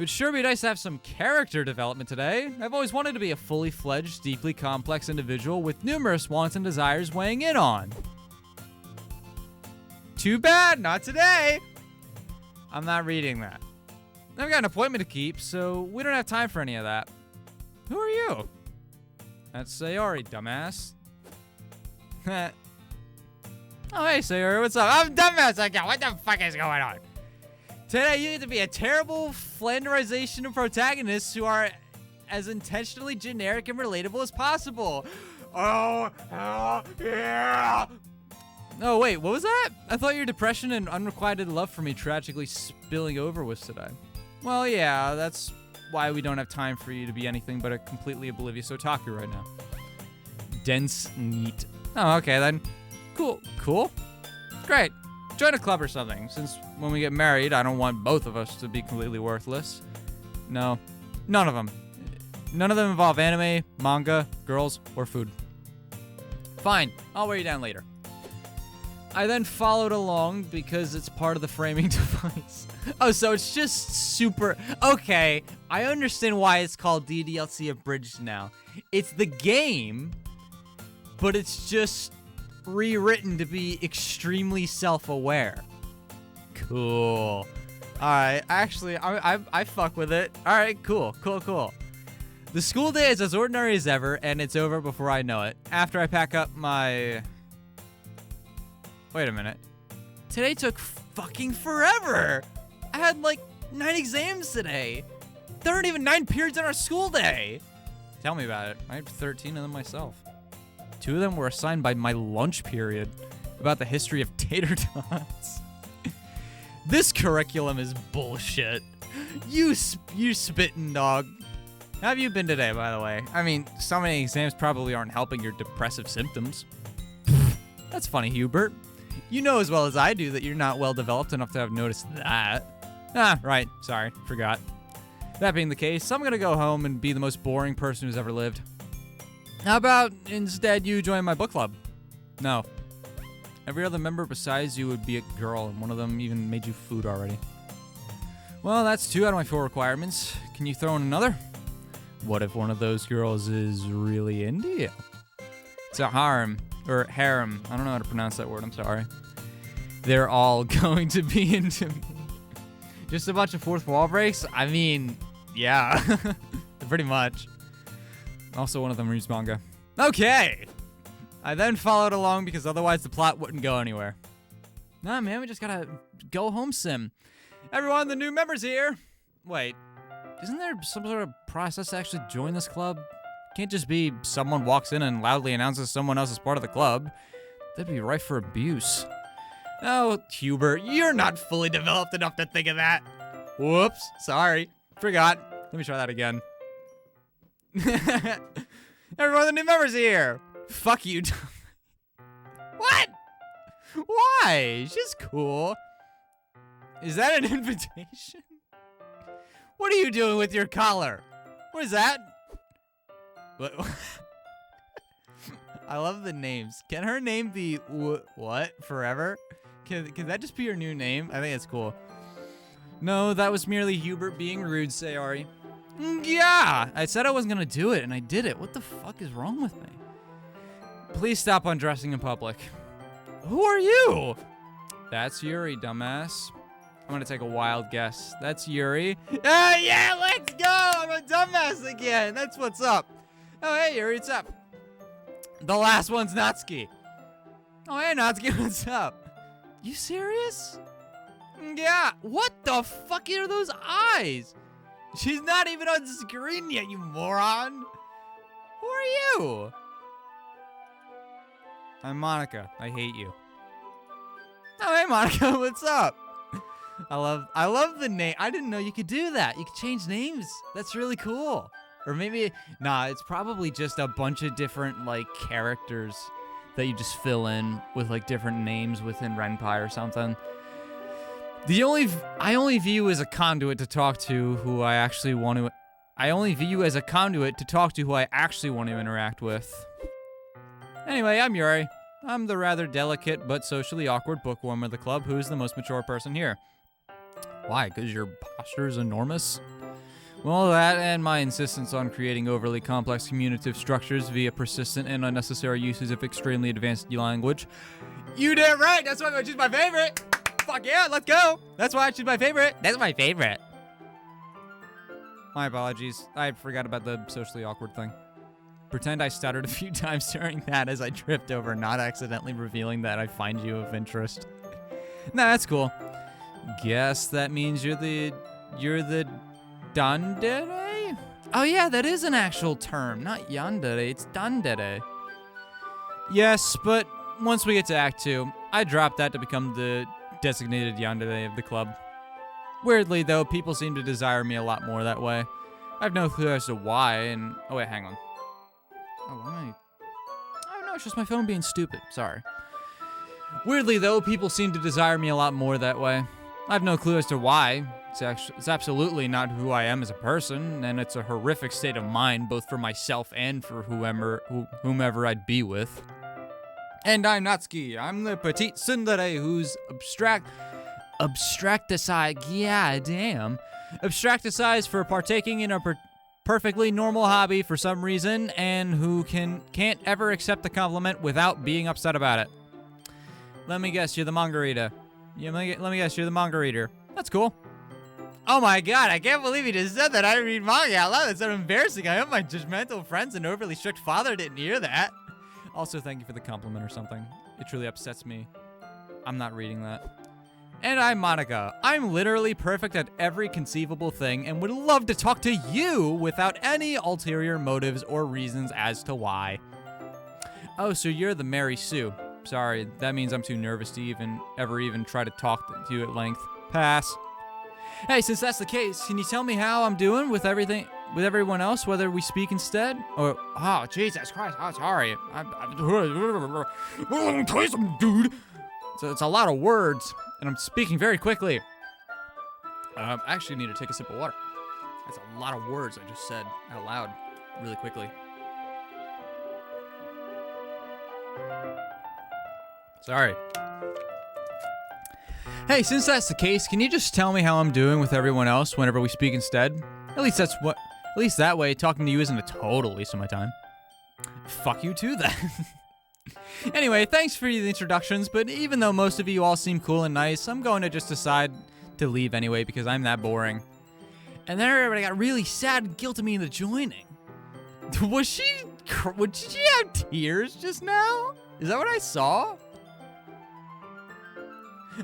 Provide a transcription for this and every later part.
It would sure be nice to have some character development today. I've always wanted to be a fully fledged, deeply complex individual with numerous wants and desires weighing in on. Too bad, not today. I'm not reading that. I've got an appointment to keep, so we don't have time for any of that. Who are you? That's Sayori, dumbass. Oh, hey, Sayori, what's up? I'm dumbass again. What the fuck is going on? Today, you get to be a terrible flanderization of protagonists who are as intentionally generic and relatable as possible. Oh, yeah. Oh, wait, what was that? I thought your depression and unrequited love for me tragically spilling over was today. Well, yeah, that's why we don't have time for you to be anything but a completely oblivious otaku right now. Dense neat. Oh, okay then. Cool. Great. Join a club or something, since when we get married, I don't want both of us to be completely worthless. No, none of them. None of them involve anime, manga, girls, or food. Fine, I'll wear you down later. I then followed along because it's part of the framing device. Oh, so it's just super... Okay, I understand why it's called DDLC Abridged now. It's the game, but it's just rewritten to be extremely self-aware. Cool. Alright, actually, I fuck with it. Alright, cool. The school day is as ordinary as ever, and it's over before I know it. After I pack up my... Wait a minute. Today took fucking forever. I had like 9 exams today. There aren't even 9 periods in our school day. Tell me about it. I had 13 of them myself. 2 of them were assigned by my lunch period about the history of tater tots. This curriculum is bullshit. You spittin' dog. How have you been today, by the way? I mean, so many exams probably aren't helping your depressive symptoms. That's funny, Hubert. You know as well as I do that you're not well developed enough to have noticed that. Ah, right. Sorry. Forgot. That being the case, I'm gonna go home and be the most boring person who's ever lived. How about instead you join my book club? No. Every other member besides you would be a girl, and one of them even made you food already. Well, that's 2 out of my 4 requirements. Can you throw in another? What if one of those girls is really into you? It's a harem. Or harem. I don't know how to pronounce that word. I'm sorry. They're all going to be into me. Just a bunch of fourth wall breaks? I mean, yeah. Pretty much. Also, one of them reads manga. Okay. I then followed along because otherwise the plot wouldn't go anywhere. Nah, man, we just gotta go home sim. Everyone, the new members here. Wait, isn't there some sort of process to actually join this club? Can't just be someone walks in and loudly announces someone else is part of the club. That'd be rife for abuse. Oh, Hubert, you're not fully developed enough to think of that. Whoops, sorry. Forgot. Let me try that again. Everyone, the new members here. Fuck you. What? Why? She's cool. Is that an invitation? What are you doing with your collar? What is that? What? I love the names. Can her name be what? Forever? Can that just be your new name? I think it's cool. No, that was merely Hubert being rude, Sayori. Yeah! I said I wasn't gonna do it, and I did it. What the fuck is wrong with me? Please stop undressing in public. Who are you? That's Yuri, dumbass. I'm gonna take a wild guess. That's Yuri. Yeah, let's go! I'm a dumbass again. That's what's up. Oh, hey, Yuri, what's up? The last one's Natsuki. Oh, hey, Natsuki, what's up? You serious? Yeah. What the fuck are those eyes? She's not even on screen yet, you moron. Who are you? I'm Monica. I hate you. Oh, hey, Monica, what's up? I love the name. I didn't know you could do that. You could change names. That's really cool. Or maybe, nah, it's probably just a bunch of different, like, characters that you just fill in with, like, different names within Renpai or something. I only view you as a conduit to talk to who I actually want to... I only view you as a conduit to talk to who I actually want to interact with. Anyway, I'm Yuri. I'm the rather delicate but socially awkward bookworm of the club who's the most mature person here. Why? Because your posture is enormous? Well, that and my insistence on creating overly complex communicative structures via persistent and unnecessary uses of extremely advanced language. You did right. That's why I choose my favorite. Fuck yeah, let's go. That's why I choose my favorite. That's my favorite. My apologies. I forgot about the socially awkward thing. Pretend I stuttered a few times during that as I tripped over, not accidentally revealing that I find you of interest. Nah, that's cool. Guess that means you're the Dandere? Oh yeah, that is an actual term. Not yandere, it's Dandere. Yes, but once we get to Act 2, I dropped that to become the designated yandere of the club. Weirdly, though, people seem to desire me a lot more that way. I have no clue as to why, and... Oh, wait, hang on. Oh, why am I... Oh, no, it's just my phone being stupid. Sorry. Weirdly, though, people seem to desire me a lot more that way. I have no clue as to why. It's absolutely not who I am as a person, and it's a horrific state of mind, both for myself and for whomever I'd be with. And I'm Natsuki. I'm the petite tsundere who's abstracticized, yeah, damn. Abstracticized for partaking in a perfectly normal hobby for some reason, and who can't ever accept the compliment without being upset about it. Let me guess, you're the manga reader. Yeah, let me guess, you're the manga reader. That's cool. Oh my god, I can't believe he just said that. I read manga out loud. That's so embarrassing. I hope my judgmental friends and overly strict father didn't hear that. Also, thank you for the compliment or something. It truly upsets me. I'm not reading that. And I'm Monica. I'm literally perfect at every conceivable thing and would love to talk to you without any ulterior motives or reasons as to why. Oh, so you're the Mary Sue. Sorry, that means I'm too nervous to ever even try to talk to you at length. Pass. Hey, since that's the case, can you tell me how I'm doing with everyone else, whether we speak instead? Or, oh, Jesus Christ, I'm sorry. Let me tell you something, dude. So it's a lot of words, and I'm speaking very quickly. I actually need to take a sip of water. That's a lot of words I just said out loud, really quickly. Sorry. Hey, since that's the case, can you just tell me how I'm doing with everyone else whenever we speak instead? At least that way, talking to you isn't a total waste of my time. Fuck you too, then. Anyway, thanks for the introductions, but even though most of you all seem cool and nice, I'm going to just decide to leave anyway because I'm that boring. And then everybody got really sad and guilted me into joining. Did she have tears just now? Is that what I saw?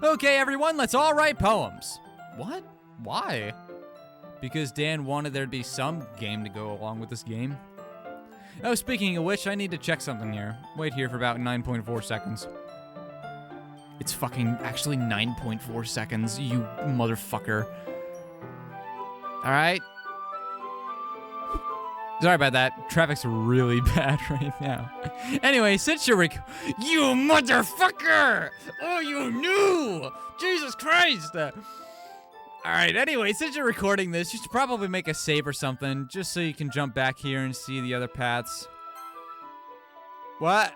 Okay, everyone, let's all write poems. What? Why? Because Dan wanted there to be some game to go along with this game. Oh, speaking of which, I need to check something here. Wait here for about 9.4 seconds. It's fucking actually 9.4 seconds, you motherfucker. Alright. Sorry about that. Traffic's really bad right now. Anyway, since you're you motherfucker! Oh, you knew! Jesus Christ! Alright, anyway, since you're recording this, you should probably make a save or something, just so you can jump back here and see the other paths. What?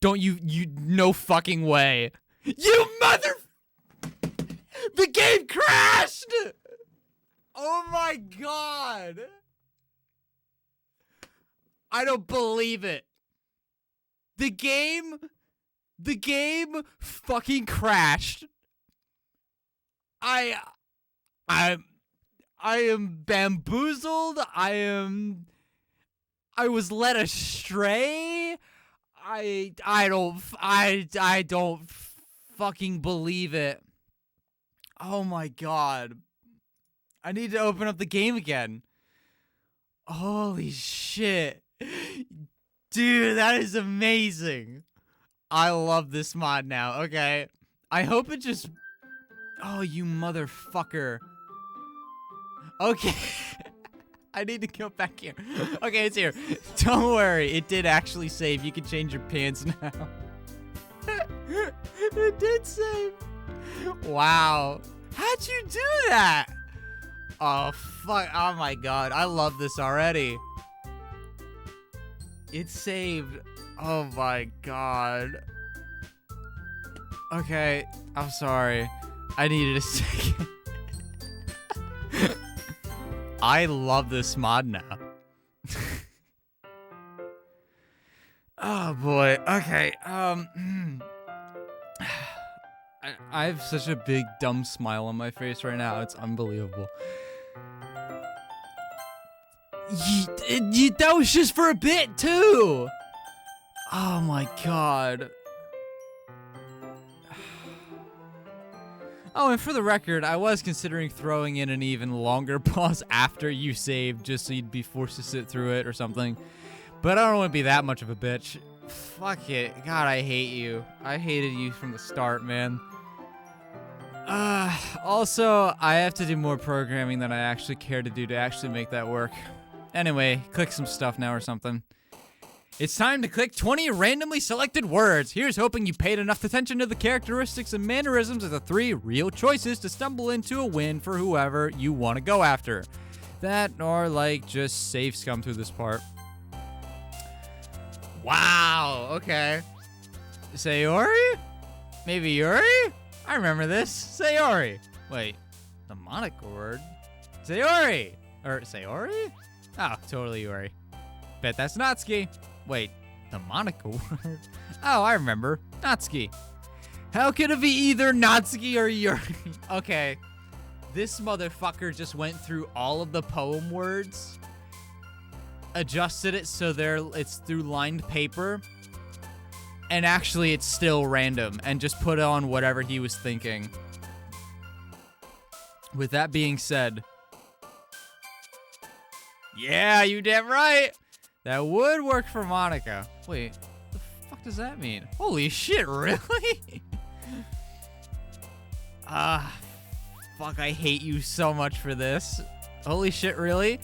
Don't you no fucking way. You mother... The game crashed! Oh my god! I don't believe it. The game fucking crashed. I am bamboozled. I was led astray. I don't fucking believe it. Oh my god. I need to open up the game again. Holy shit. Dude, that is amazing. I love this mod now. Okay. I hope it just... Oh, you motherfucker. Okay. I need to go back here. Okay, it's here. Don't worry. It did actually save. You can change your pants now. It did save. Wow. How'd you do that? Oh, fuck. Oh, my God. I love this already. It saved. Oh, my God. Okay. I'm sorry. I needed a second. I love this mod now. Oh boy. Okay. I have such a big dumb smile on my face right now. It's unbelievable. That was just for a bit too. Oh my god. Oh, and for the record, I was considering throwing in an even longer pause after you saved, just so you'd be forced to sit through it or something. But I don't want to be that much of a bitch. Fuck it. God, I hate you. I hated you from the start, man. Also, I have to do more programming than I actually care to do to actually make that work. Anyway, click some stuff now or something. It's time to click 20 randomly selected words. Here's hoping you paid enough attention to the characteristics and mannerisms of the 3 real choices to stumble into a win for whoever you want to go after. That or, like, just save scum through this part. Wow, okay. Sayori? Maybe Yuri? I remember this. Sayori. Wait, the moniker word? Sayori! Or Sayori? Oh, totally Yuri. Bet that's Natsuki. Wait, the moniker word? Oh, I remember. Natsuki. How could it be either Natsuki or Yuri? Okay. This motherfucker just went through all of the poem words, adjusted it so it's through lined paper, and actually it's still random, and just put on whatever he was thinking. With that being said, yeah, you damn right. That would work for Monica. Wait, what the fuck does that mean? Holy shit, really? Fuck, I hate you so much for this. Holy shit, really?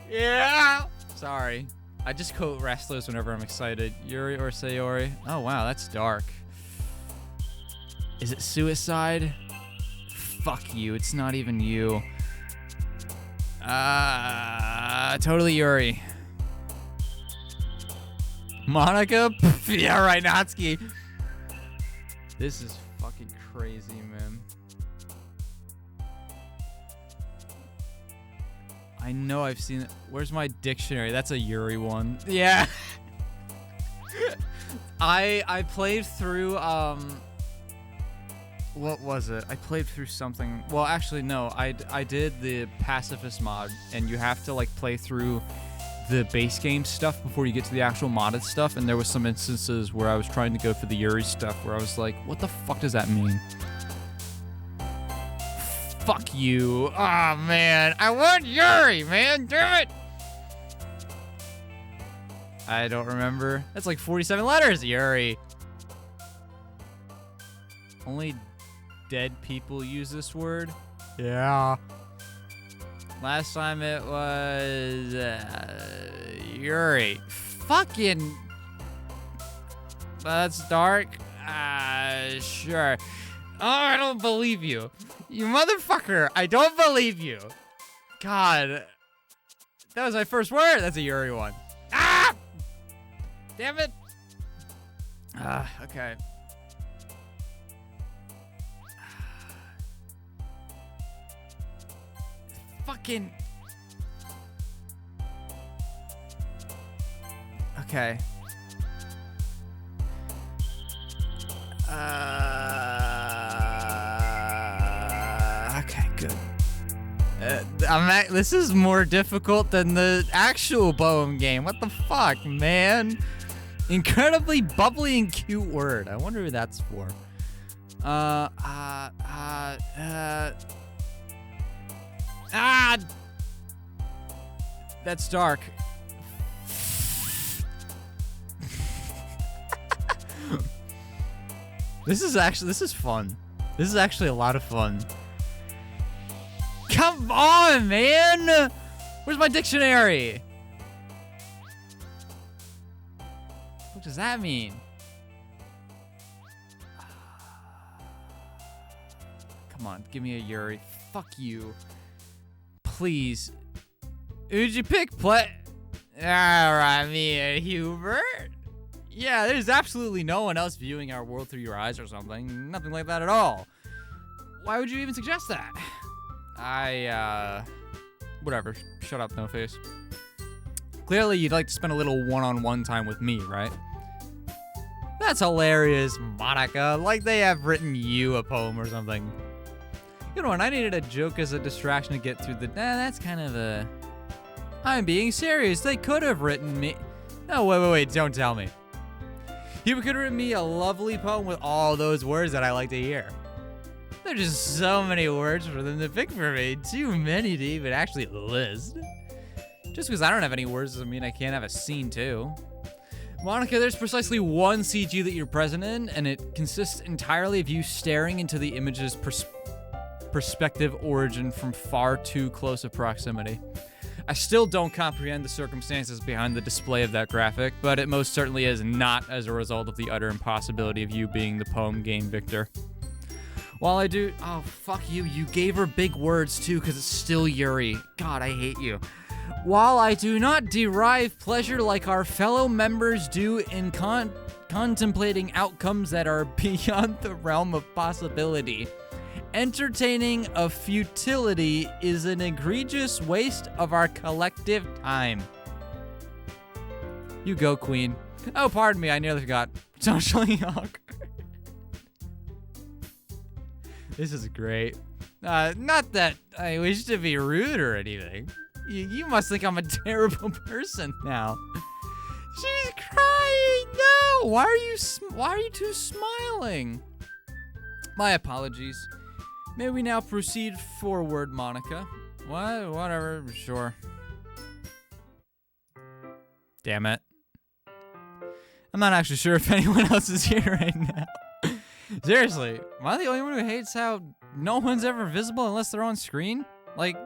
Yeah. Sorry. I just quote wrestlers whenever I'm excited. Yuri or Sayori? Oh, wow, that's dark. Is it suicide? Fuck you, it's not even you. Totally Yuri. Monica? Pff, yeah, right, Natsuki. This is fucking crazy, man. I know I've seen it. Where's my dictionary? That's a Yuri one. Yeah. I played through, what was it? I played through something. Well, actually, no. I did the pacifist mod, and you have to, like, play through the base game stuff before you get to the actual modded stuff, and there was some instances where I was trying to go for the Yuri stuff where I was like, what the fuck does that mean? Fuck you. Oh, man. I want Yuri, man. Damn it. I don't remember. That's like 47 letters. Yuri. Only dead people use this word? Yeah. Last time it was Yuri. Fucking. That's dark. Sure. Oh, I don't believe you. You motherfucker. I don't believe you. God. That was my first word. That's a Yuri one. Ah! Damn it. Okay. Fucking. Okay. Okay, good. This is more difficult than the actual poem game. What the fuck, man? Incredibly bubbly and cute word. I wonder who that's for. That's dark. This is fun. This is actually a lot of fun. Come on, man! Where's my dictionary? What does that mean? Come on, give me a Yuri. Fuck you. Please. Who'd you pick? Alright, me and Hubert? Yeah, there's absolutely no one else viewing our world through your eyes or something. Nothing like that at all. why would you even suggest that? Whatever. Shut up, no face. Clearly, you'd like to spend a little one-on-one time with me, right? That's hilarious, Monica. Like they have written you a poem or something. Good one. I needed a joke as a distraction to get through the... that's kind of a... I'm being serious. They could have written me... No, wait. Don't tell me. You could have written me a lovely poem with all those words that I like to hear. There's just so many words for them to pick for me. Too many to even actually list. Just because I don't have any words doesn't mean I can't have a scene too. Monica, there's precisely one CG that you're present in, and it consists entirely of you staring into the image's perspective origin from far too close a proximity. I still don't comprehend the circumstances behind the display of that graphic, but it most certainly is not as a result of the utter impossibility of you being the poem game victor. While I do... Oh, fuck you. You gave her big words, too, because it's still Yuri. God, I hate you. While I do not derive pleasure like our fellow members do in contemplating outcomes that are beyond the realm of possibility, entertaining a futility is an egregious waste of our collective time. You go, Queen. Oh, pardon me, I nearly forgot. Socially awkward. This is great. Not that I wish to be rude or anything. You must think I'm a terrible person now. She's crying. No. Why are you two smiling? My apologies. May we now proceed forward, Monica? What? Whatever. Sure. Damn it. I'm not actually sure if anyone else is here right now. Seriously, am I the only one who hates how no one's ever visible unless they're on screen? Like,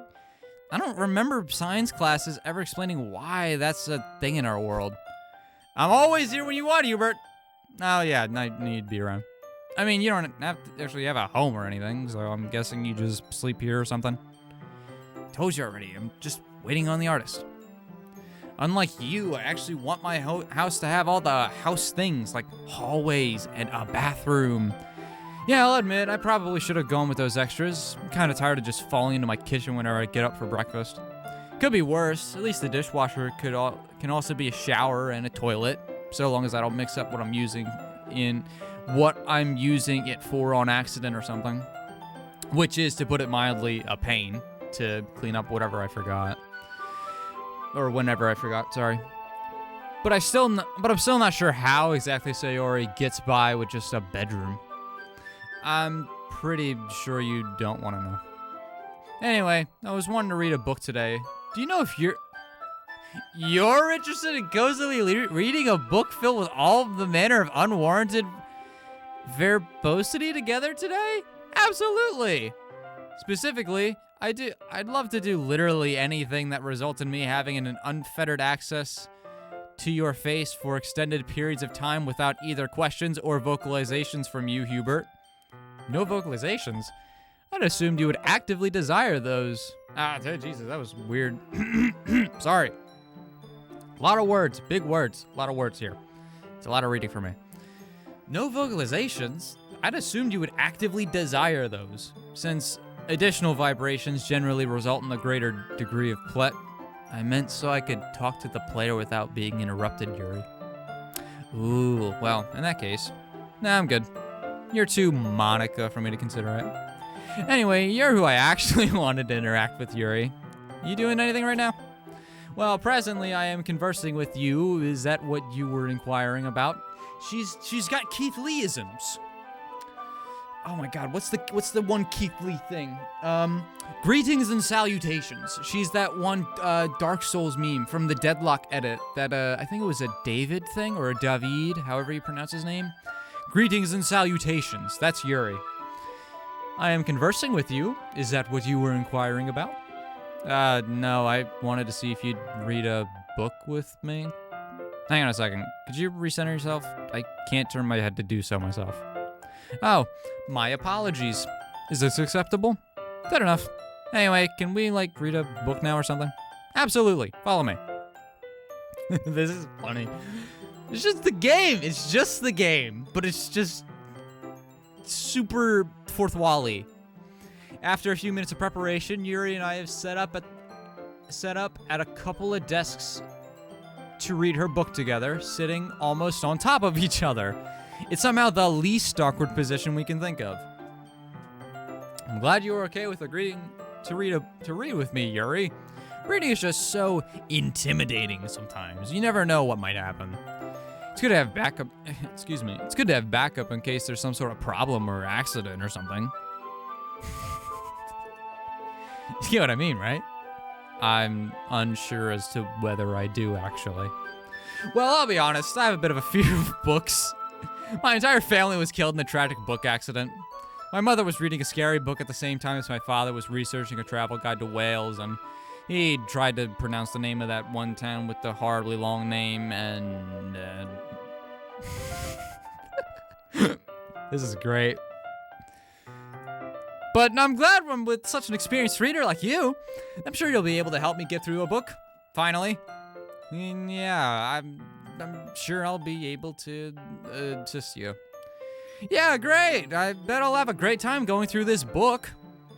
I don't remember science classes ever explaining why that's a thing in our world. I'm always here when you want, Hubert. Oh, yeah, I need to be around. I mean, you don't have to actually have a home or anything, so I'm guessing you just sleep here or something. Told you already, I'm just waiting on the artist. Unlike you, I actually want my house to have all the house things, like hallways and a bathroom. Yeah, I'll admit, I probably should have gone with those extras. I'm kind of tired of just falling into my kitchen whenever I get up for breakfast. Could be worse. At least the dishwasher can also be a shower and a toilet, so long as I don't mix up what I'm using it for on accident or something. Which is, to put it mildly, a pain to clean up whatever I forgot. Or whenever I forgot, sorry. But I'm still not sure how exactly Sayori gets by with just a bedroom. I'm pretty sure you don't want to know. Anyway, I was wanting to read a book today. Do you know if you're interested in cozily reading a book filled with all of the manner of unwarranted verbosity together today? Absolutely. Specifically, I'd love to do literally anything that results in me having an unfettered access to your face for extended periods of time without either questions or vocalizations from you, Hubert. No vocalizations? I'd assumed you would actively desire those. Jesus, that was weird. Sorry. A lot of words, big words, a lot of words here. It's a lot of reading for me. No vocalizations? I'd assumed you would actively desire those, since additional vibrations generally result in a greater degree of I meant so I could talk to the player without being interrupted, Yuri. Ooh, well, in that case, nah, I'm good. You're too Monica for me to consider it. Anyway, you're who I actually wanted to interact with, Yuri. You doing anything right now? Well, presently I am conversing with you. Is that what you were inquiring about? She's got Keith Lee-isms. Oh my god, what's the one Keith Lee thing? Greetings and salutations. She's that one Dark Souls meme from the Deadlock edit that I think it was a David thing or a David, however you pronounce his name. Greetings and salutations. That's Yuri. I am conversing with you. Is that what you were inquiring about? No, I wanted to see if you'd read a book with me. Hang on a second. Could you recenter yourself? I can't turn my head to do so myself. Oh, my apologies. Is this acceptable? Good enough. Anyway, can we, read a book now or something? Absolutely. Follow me. This is funny. It's just the game. It's just the game. But it's just super fourth wall-y. After a few minutes of preparation, Yuri and I have set up at a couple of desks to read her book together, sitting almost on top of each other. It's somehow the least awkward position we can think of. I'm glad you were okay with agreeing to read with me, Yuri. Reading is just so intimidating sometimes. You never know what might happen. It's good to have backup. Excuse me. It's good to have backup in case there's some sort of problem or accident or something. You get what I mean, right? I'm unsure as to whether I do, actually. Well, I'll be honest, I have a bit of a fear of books. My entire family was killed in a tragic book accident. My mother was reading a scary book at the same time as my father was researching a travel guide to Wales, and he tried to pronounce the name of that one town with the horribly long name, and... This is great. But I'm glad I'm with such an experienced reader like you. I'm sure you'll be able to help me get through a book, finally. And yeah, I'm sure I'll be able to assist you. Yeah, great. I bet I'll have a great time going through this book.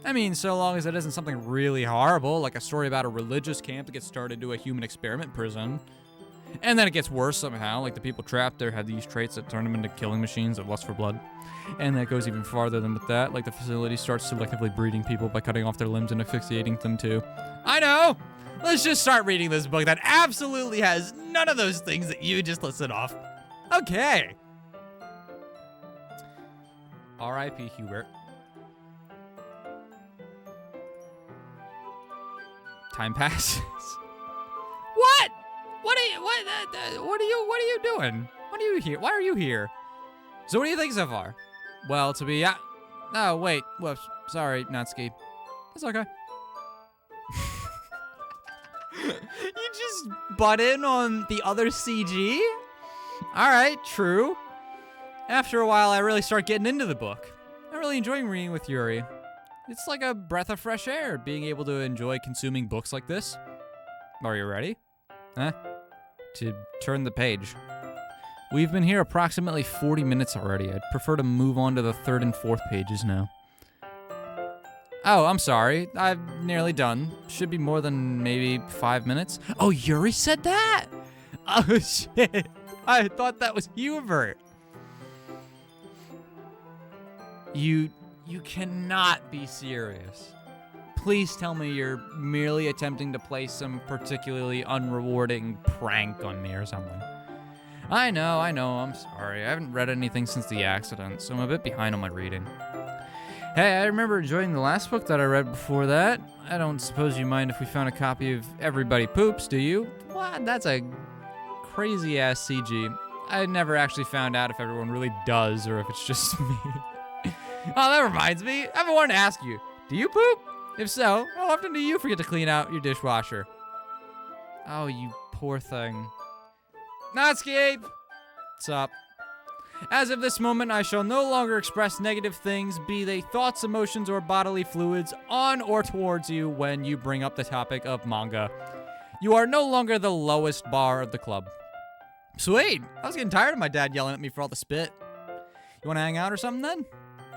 I mean, so long as it isn't something really horrible, like a story about a religious camp that gets started into a human experiment prison. And then it gets worse somehow, like the people trapped there had these traits that turn them into killing machines that lust for blood. And that goes even farther than with that, like the facility starts selectively breeding people by cutting off their limbs and asphyxiating them too. I know! Let's just start reading this book that absolutely has none of those things that you just listed off. Okay. R.I.P. Hubert. Time passes. What? What are you doing? What are you here? Why are you here? So what do you think so far? Well, to be oh wait, whoops, sorry, Natsuki. It's okay. You just butt in on the other CG? Alright, true. After a while, I really start getting into the book. I'm really enjoying reading with Yuri. It's like a breath of fresh air, being able to enjoy consuming books like this. Are you ready? Huh? To turn the page. We've been here approximately 40 minutes already. I'd prefer to move on to the third and fourth pages now. Oh, I'm sorry. I'm nearly done. Should be more than maybe 5 minutes. Oh, Yuri said that? Oh, shit. I thought that was Hubert. You cannot be serious. Please tell me you're merely attempting to play some particularly unrewarding prank on me or something. I know, I'm sorry. I haven't read anything since the accident, so I'm a bit behind on my reading. Hey, I remember enjoying the last book that I read before that. I don't suppose you mind if we found a copy of Everybody Poops, do you? What? That's a crazy-ass CG. I never actually found out if everyone really does or if it's just me. Oh, that reminds me. I've been wanting to ask you, do you poop? If so, how often do you forget to clean out your dishwasher? Oh, you poor thing. Natsuki! What's up? As of this moment, I shall no longer express negative things, be they thoughts, emotions, or bodily fluids, on or towards you when you bring up the topic of manga. You are no longer the lowest bar of the club. Sweet! I was getting tired of my dad yelling at me for all the spit. You want to hang out or something then?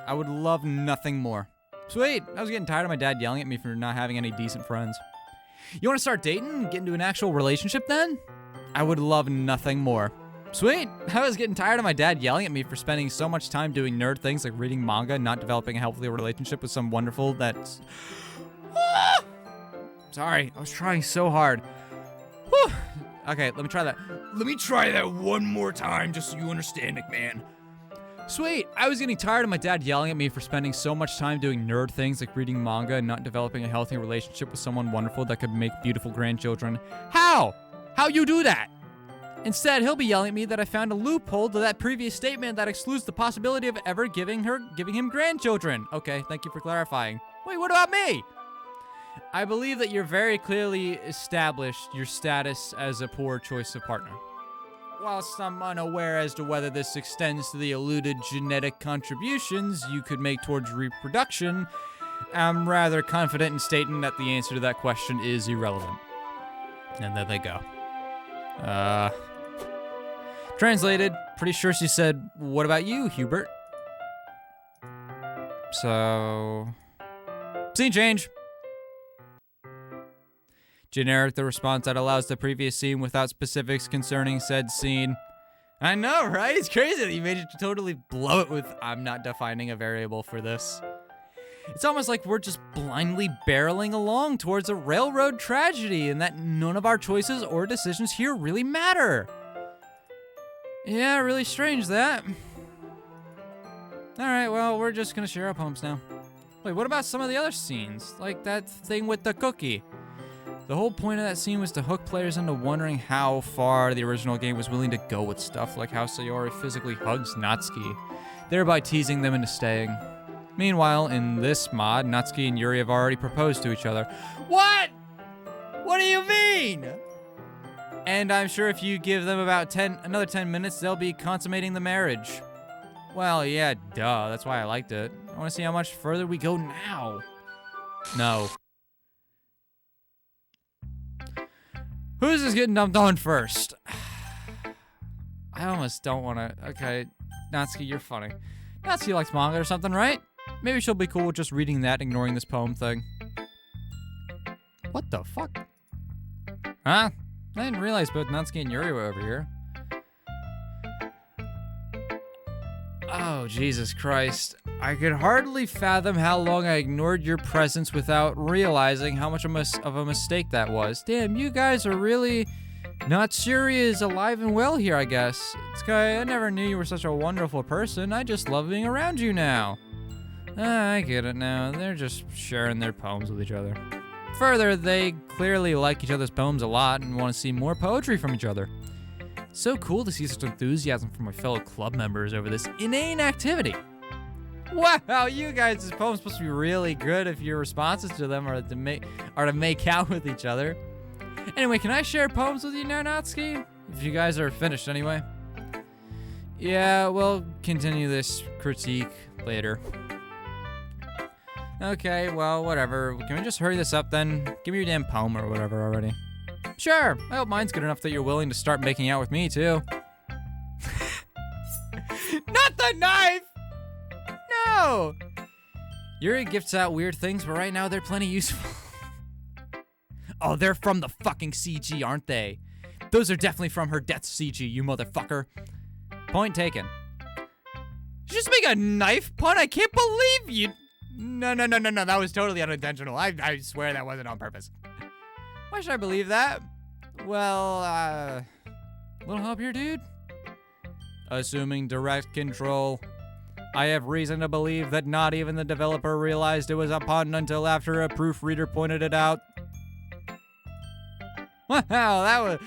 I would love nothing more. Sweet! I was getting tired of my dad yelling at me for not having any decent friends. You want to start dating and get into an actual relationship then? I would love nothing more. Sweet! I was getting tired of my dad yelling at me for spending so much time doing nerd things like reading manga and not developing a healthy relationship with some wonderful that's... Sorry, I was trying so hard. Whew. Okay, let me try that. Let me try that one more time just so you understand it, man. Sweet! I was getting tired of my dad yelling at me for spending so much time doing nerd things like reading manga and not developing a healthy relationship with someone wonderful that could make beautiful grandchildren. How? How you do that? Instead, he'll be yelling at me that I found a loophole to that previous statement that excludes the possibility of ever giving him grandchildren. Okay, thank you for clarifying. Wait, what about me? I believe that you're very clearly established your status as a poor choice of partner. Whilst I'm unaware as to whether this extends to the alluded genetic contributions you could make towards reproduction, I'm rather confident in stating that the answer to that question is irrelevant. And there they go. Translated, pretty sure she said, what about you, Hubert? So... Scene change. Generic, the response that allows the previous scene without specifics concerning said scene. I know, right? It's crazy that you made it to totally blow it with, I'm not defining a variable for this. It's almost like we're just blindly barreling along towards a railroad tragedy and that none of our choices or decisions here really matter. Yeah, really strange that. Alright, well, we're just gonna share our poems now. Wait, what about some of the other scenes? Like that thing with the cookie. The whole point of that scene was to hook players into wondering how far the original game was willing to go with stuff like how Sayori physically hugs Natsuki, thereby teasing them into staying. Meanwhile, in this mod, Natsuki and Yuri have already proposed to each other. What? What do you mean? And I'm sure if you give them about another 10 minutes, they'll be consummating the marriage. Well, yeah, duh. That's why I liked it. I want to see how much further we go now. No. Who's this getting dumped on first? I almost don't want to. Okay, Natsuki, you're funny. Natsuki likes manga or something, right? Maybe she'll be cool with just reading that, ignoring this poem thing. What the fuck? Huh? I didn't realize both Natsuki and Yuri were over here. Oh, Jesus Christ. I could hardly fathom how long I ignored your presence without realizing how much of a mistake that was. Damn, you guys are really... Natsuri is alive and well here, I guess. I never knew you were such a wonderful person. I just love being around you now. I get it now. They're just sharing their poems with each other. Further, they clearly like each other's poems a lot and want to see more poetry from each other. So cool to see such enthusiasm from my fellow club members over this inane activity. Wow, you guys' poems supposed to be really good if your responses to them are to make out with each other. Anyway, can I share poems with you now, Natsuki? If you guys are finished anyway. Yeah, we'll continue this critique later. Okay, well, whatever. Can we just hurry this up then? Give me your damn poem or whatever already. Sure, I hope mine's good enough that you're willing to start making out with me, too. Not the knife! No! Yuri gifts out weird things, but right now they're plenty useful. Oh, they're from the fucking CG, aren't they? Those are definitely from her death CG, you motherfucker. Point taken. Did you just make a knife pun? I can't believe you... No, that was totally unintentional. I swear that wasn't on purpose. Why should I believe that? Well, little help here, dude? Assuming direct control. I have reason to believe that not even the developer realized it was a pun until after a proofreader pointed it out. Wow, that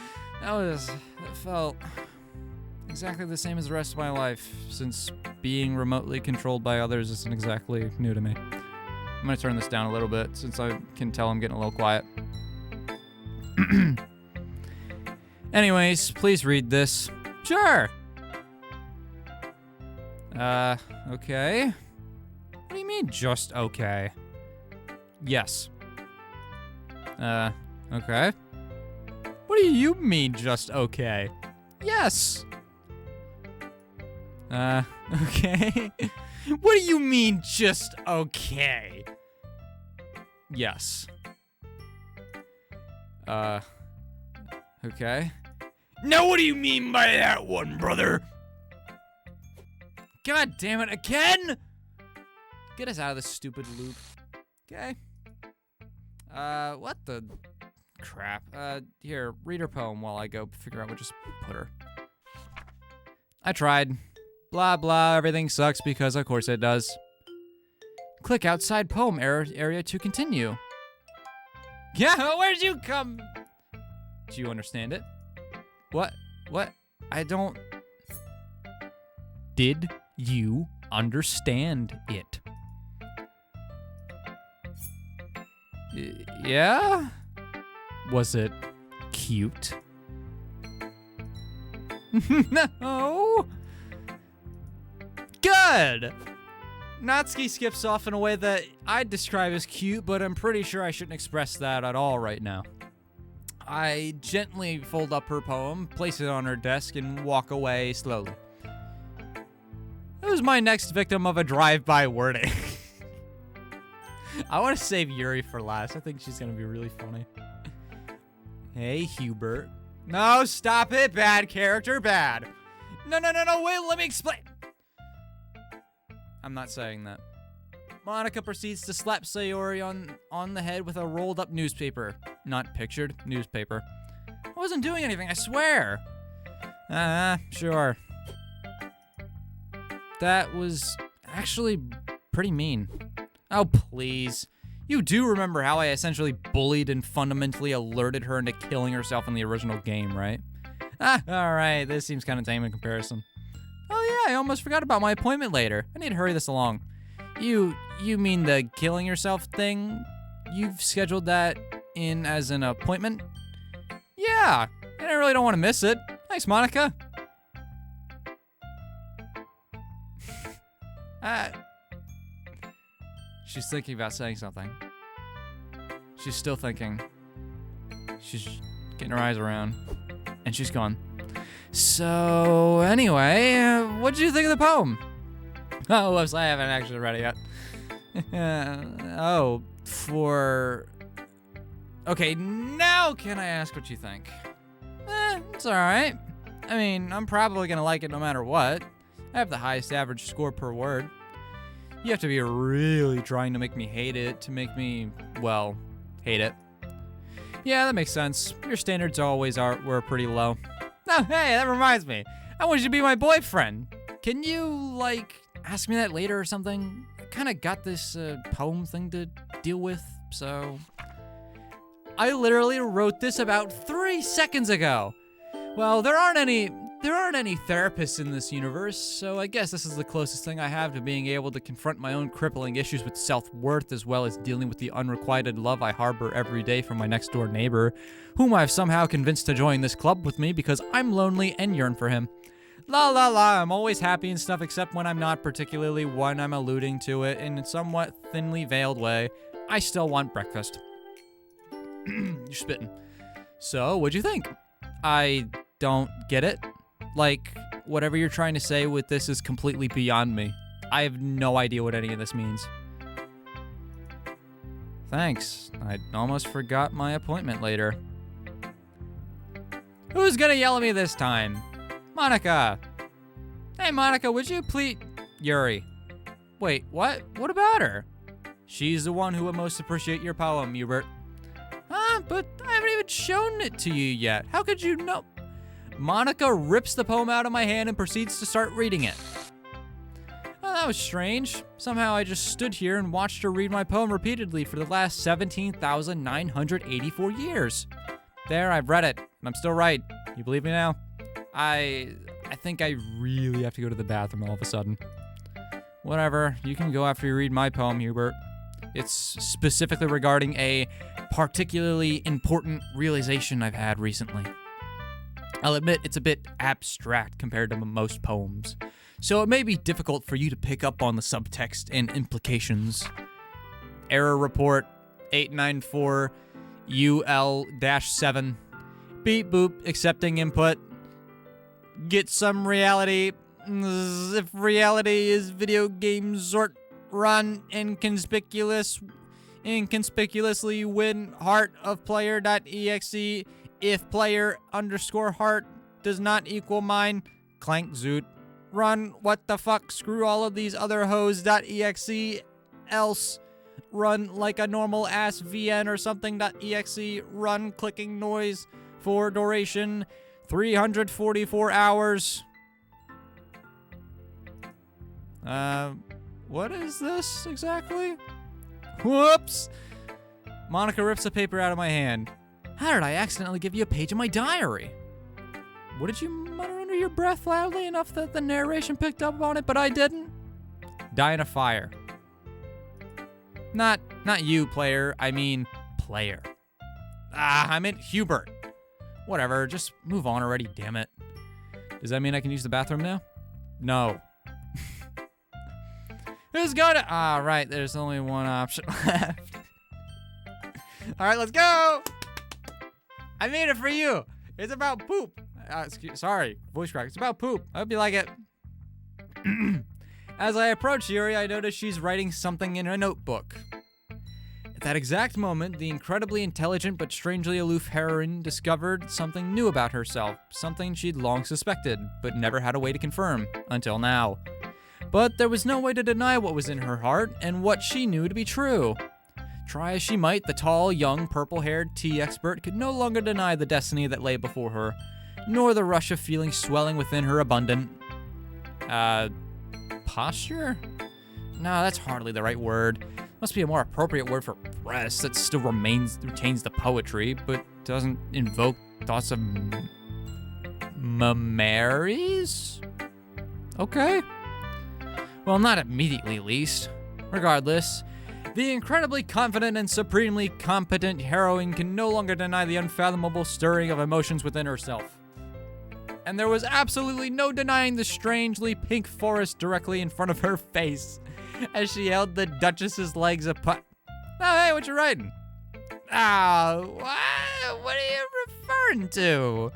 felt exactly the same as the rest of my life, since being remotely controlled by others isn't exactly new to me. I'm gonna turn this down a little bit, since I can tell I'm getting a little quiet. Anyways, please read this. Sure. Okay. What do you mean, just okay? Yes. Okay. What do you mean, just okay? Yes. Okay. What do you mean, just okay? Yes. Okay. Now what do you mean by that one, brother? God damn it, again? Get us out of this stupid loop. Okay. What the crap? Here, read her poem while I go figure out what just put her. I tried. Blah, blah, everything sucks because of course it does. Click outside poem area to continue. Yeah, where'd you come? Do you understand it? What? I don't... Did you understand it? Yeah? Was it cute? No? Good! Natsuki skips off in a way that I'd describe as cute, but I'm pretty sure I shouldn't express that at all right now. I gently fold up her poem, place it on her desk, and walk away slowly. Who's my next victim of a drive-by wording? I want to save Yuri for last. I think she's going to be really funny. Hey, Hubert. No, stop it. Bad character, bad. No, wait, let me explain. I'm not saying that. Monica proceeds to slap Sayori on the head with a rolled up newspaper. Not pictured, newspaper. I wasn't doing anything, I swear. Sure. That was actually pretty mean. Oh, please. You do remember how I essentially bullied and fundamentally alerted her into killing herself in the original game, right? Alright, this seems kind of tame in comparison. Oh yeah, I almost forgot about my appointment later. I need to hurry this along. You mean the killing yourself thing? You've scheduled that in as an appointment? Yeah, and I really don't want to miss it. Thanks, Monica. She's thinking about saying something. She's still thinking. She's getting her eyes around. And she's gone. So, anyway, what did you think of the poem? Oh, whoops, I haven't actually read it yet. Okay, now can I ask what you think? It's alright. I mean, I'm probably gonna like it no matter what. I have the highest average score per word. You have to be really trying to make me hate it to make me, well, hate it. Yeah, that makes sense. Your standards were pretty low. Oh, hey, that reminds me. I want you to be my boyfriend. Can you, ask me that later or something? I kind of got this poem thing to deal with, so... I literally wrote this about 3 seconds ago. Well, there aren't any therapists in this universe, so I guess this is the closest thing I have to being able to confront my own crippling issues with self-worth, as well as dealing with the unrequited love I harbor every day from my next-door neighbor, whom I've somehow convinced to join this club with me because I'm lonely and yearn for him. La la la, I'm always happy and stuff except when I'm not, particularly when I'm alluding to it in a somewhat thinly veiled way. I still want breakfast. You're spitting. So, what'd you think? I don't get it. Whatever you're trying to say with this is completely beyond me. I have no idea what any of this means. Thanks. I almost forgot my appointment later. Who's gonna yell at me this time? Monica! Hey, Monica, would you please... Yuri. Wait, what? What about her? She's the one who would most appreciate your poem, Hubert. But I haven't even shown it to you yet. How could you know? Monica rips the poem out of my hand and proceeds to start reading it. Oh, that was strange. Somehow I just stood here and watched her read my poem repeatedly for the last 17,984 years. There, I've read it, and I'm still right. You believe me now? I think I really have to go to the bathroom all of a sudden. Whatever, you can go after you read my poem, Hubert. It's specifically regarding a particularly important realization I've had recently. I'll admit it's a bit abstract compared to most poems, so it may be difficult for you to pick up on the subtext and implications. Error report 894 UL-7. Beep boop, accepting input. Get some reality. If reality is video game sort run inconspicuously win heart of player.exe if player _heart does not equal mine clank zoot run what the fuck screw all of these other hoes.exe else run like a normal ass VN or something.exe run clicking noise for duration 344 hours. What is this exactly? Whoops! Monica rips the paper out of my hand. How did I accidentally give you a page of my diary? What did you mutter under your breath loudly enough that the narration picked up on it, but I didn't? Die in a fire. Not you, player. I mean, player. I meant Hubert. Whatever, just move on already, damn it. Does that mean I can use the bathroom now? No. Who's gonna... right, there's only one option left. Alright, let's go! I made it for you! It's about poop. Sorry, voice crack. It's about poop. I hope you like it. As I approach Yuri, I notice she's writing something in a notebook. that exact moment, the incredibly intelligent but strangely aloof heroine discovered something new about herself, something she'd long suspected, but never had a way to confirm, until now. But there was no way to deny what was in her heart and what she knew to be true. Try as she might, the tall, young, purple-haired tea expert could no longer deny the destiny that lay before her, nor the rush of feeling swelling within her abundant... posture? No, that's hardly the right word. Must be a more appropriate word for breast that still retains the poetry, but doesn't invoke thoughts of mammaries? Okay. Well, not immediately, at least. Regardless, the incredibly confident and supremely competent heroine can no longer deny the unfathomable stirring of emotions within herself. And there was absolutely no denying the strangely pink forest directly in front of her face as she held the Duchess's legs apart. Oh, hey, what you writing? What are you referring to?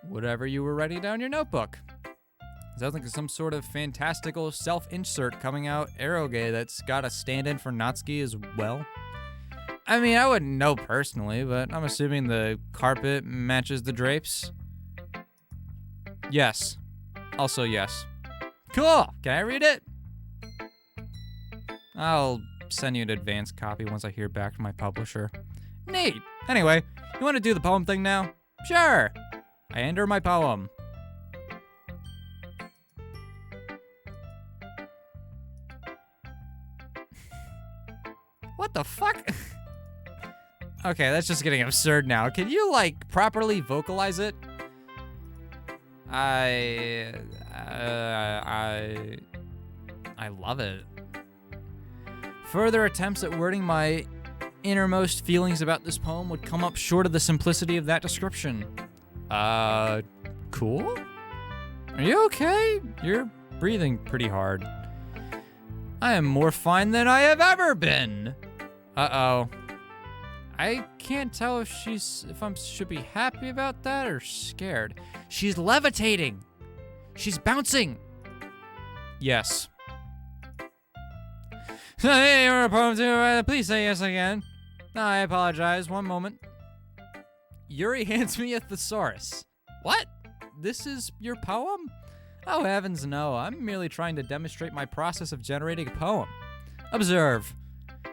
Whatever you were writing down in your notebook. Sounds like some sort of fantastical self-insert coming out eroge that's got a stand-in for Natsuki as well. I mean, I wouldn't know personally, but I'm assuming the carpet matches the drapes. Yes. Also yes. Cool. Can I read it? I'll send you an advanced copy once I hear back from my publisher. Neat. Anyway, you want to do the poem thing now? Sure. I enter my poem. What the fuck? Okay, that's just getting absurd now. Can you, like, properly vocalize it? I love it. Further attempts at wording my innermost feelings about this poem would come up short of the simplicity of that description. Cool? Are you okay? You're breathing pretty hard. I am more fine than I have ever been. Uh-oh. I can't tell if I should be happy about that or scared. She's levitating. She's bouncing. Yes. Hey, you're a poem too. Please say yes again. I apologize. One moment. Yuri hands me a thesaurus. What? This is your poem? Oh, heavens no. I'm merely trying to demonstrate my process of generating a poem. Observe.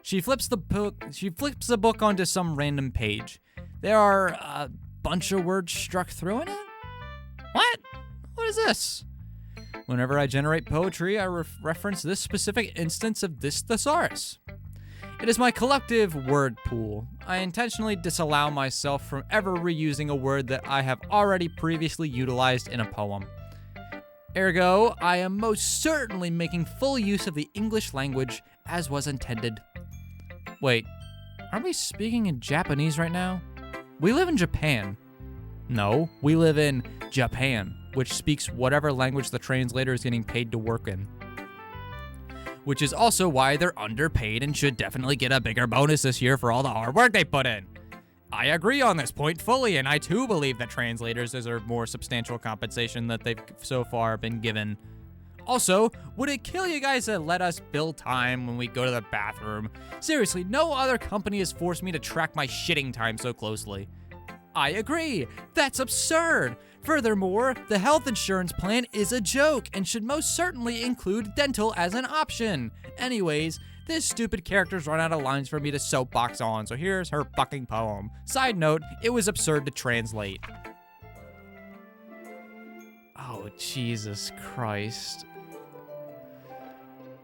She flips the book onto some random page. There are a bunch of words struck through in it? What? What is this? Whenever I generate poetry, I reference this specific instance of this thesaurus. It is my collective word pool. I intentionally disallow myself from ever reusing a word that I have already previously utilized in a poem. Ergo, I am most certainly making full use of the English language as was intended. Wait, aren't we speaking in Japanese right now? We live in Japan. No, we live in Japan, which speaks whatever language the translator is getting paid to work in. Which is also why they're underpaid and should definitely get a bigger bonus this year for all the hard work they put in. I agree on this point fully, and I too believe that translators deserve more substantial compensation that they've so far been given. Also, would it kill you guys to let us bill time when we go to the bathroom? Seriously, no other company has forced me to track my shitting time so closely. I agree. That's absurd. Furthermore, the health insurance plan is a joke and should most certainly include dental as an option. Anyways, this stupid character's run out of lines for me to soapbox on, so here's her fucking poem. Side note, it was absurd to translate. Oh, Jesus Christ.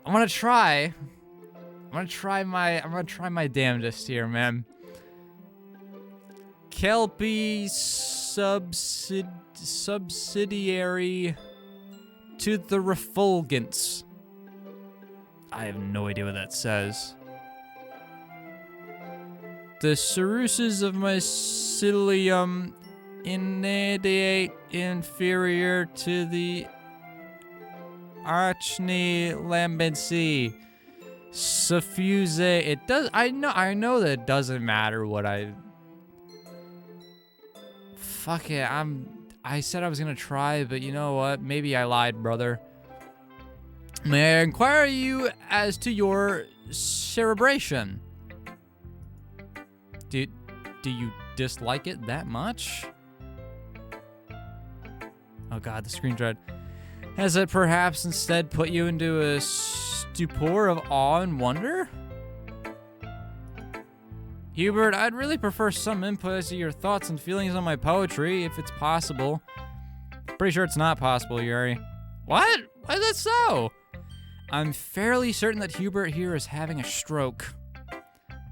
I'm gonna try my damnedest here, man. Kelpie subsidiary to the refulgence. I have no idea what that says. The ceruses of mycelium innate inferior to the arachne lambency. Suffuse. It does. I know that it doesn't matter what I. Fuck it. I said I was gonna try, but you know what? Maybe I lied, brother. May I inquire you as to your cerebration? Do you dislike it that much? Oh god, the screen dread. Has it perhaps instead put you into a stupor of awe and wonder? Hubert, I'd really prefer some input as to your thoughts and feelings on my poetry, if it's possible. Pretty sure it's not possible, Yuri. What? Why is that so? I'm fairly certain that Hubert here is having a stroke.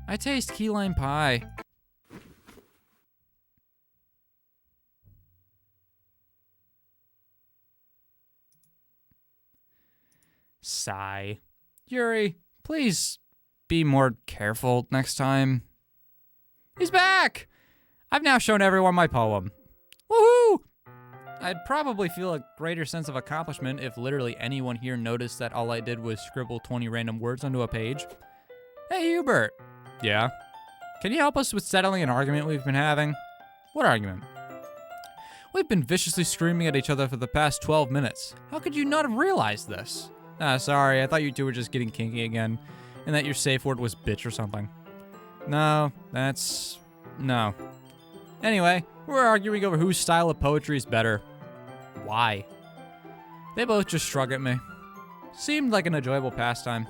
I taste key lime pie. Sigh. Yuri, please be more careful next time. He's back! I've now shown everyone my poem. Woohoo! I'd probably feel a greater sense of accomplishment if literally anyone here noticed that all I did was scribble 20 random words onto a page. Hey, Hubert. Yeah? Can you help us with settling an argument we've been having? What argument? We've been viciously screaming at each other for the past 12 minutes. How could you not have realized this? Sorry, I thought you two were just getting kinky again, and that your safe word was bitch or something. No. Anyway, we're arguing over whose style of poetry is better. Why? They both just shrug at me. Seemed like an enjoyable pastime.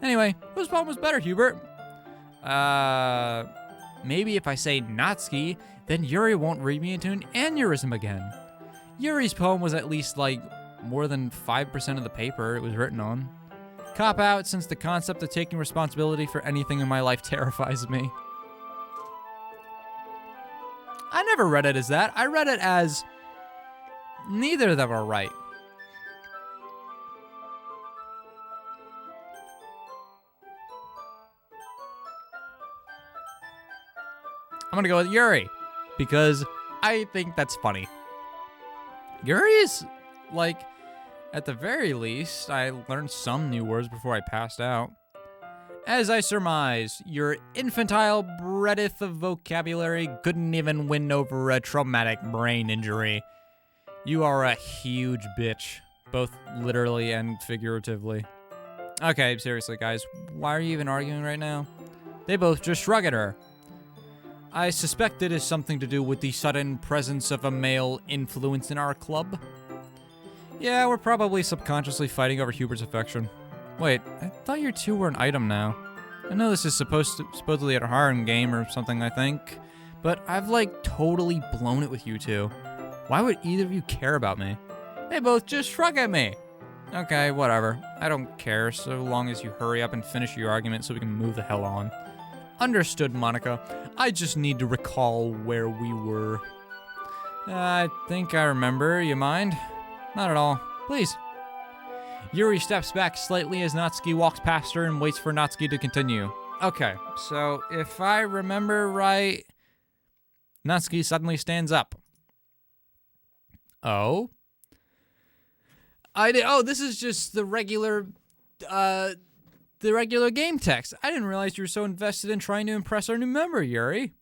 Anyway, whose poem was better, Hubert? Maybe if I say Natsuki, then Yuri won't read me into an aneurysm again. Yuri's poem was at least, like, more than 5% of the paper it was written on. Cop out, since the concept of taking responsibility for anything in my life terrifies me. I never read it as that. I read it as neither of them are right. I'm gonna go with Yuri, because I think that's funny. Yuri is, like, at the very least, I learned some new words before I passed out. As I surmise, your infantile breadth of vocabulary couldn't even win over a traumatic brain injury. You are a huge bitch, both literally and figuratively. Okay, seriously, guys, why are you even arguing right now? They both just shrug at her. I suspect it is something to do with the sudden presence of a male influence in our club. Yeah, we're probably subconsciously fighting over Hubert's affection. Wait, I thought you two were an item now. I know this is supposedly a harem game or something, I think, but I've, like, totally blown it with you two. Why would either of you care about me? They both just shrug at me. Okay, whatever. I don't care, so long as you hurry up and finish your argument so we can move the hell on. Understood, Monica. I just need to recall where we were. I think I remember. You mind? Not at all. Please. Yuri steps back slightly as Natsuki walks past her and waits for Natsuki to continue. Okay, so if I remember right, Natsuki suddenly stands up. Oh? This is just the regular game text. I didn't realize you were so invested in trying to impress our new member, Yuri.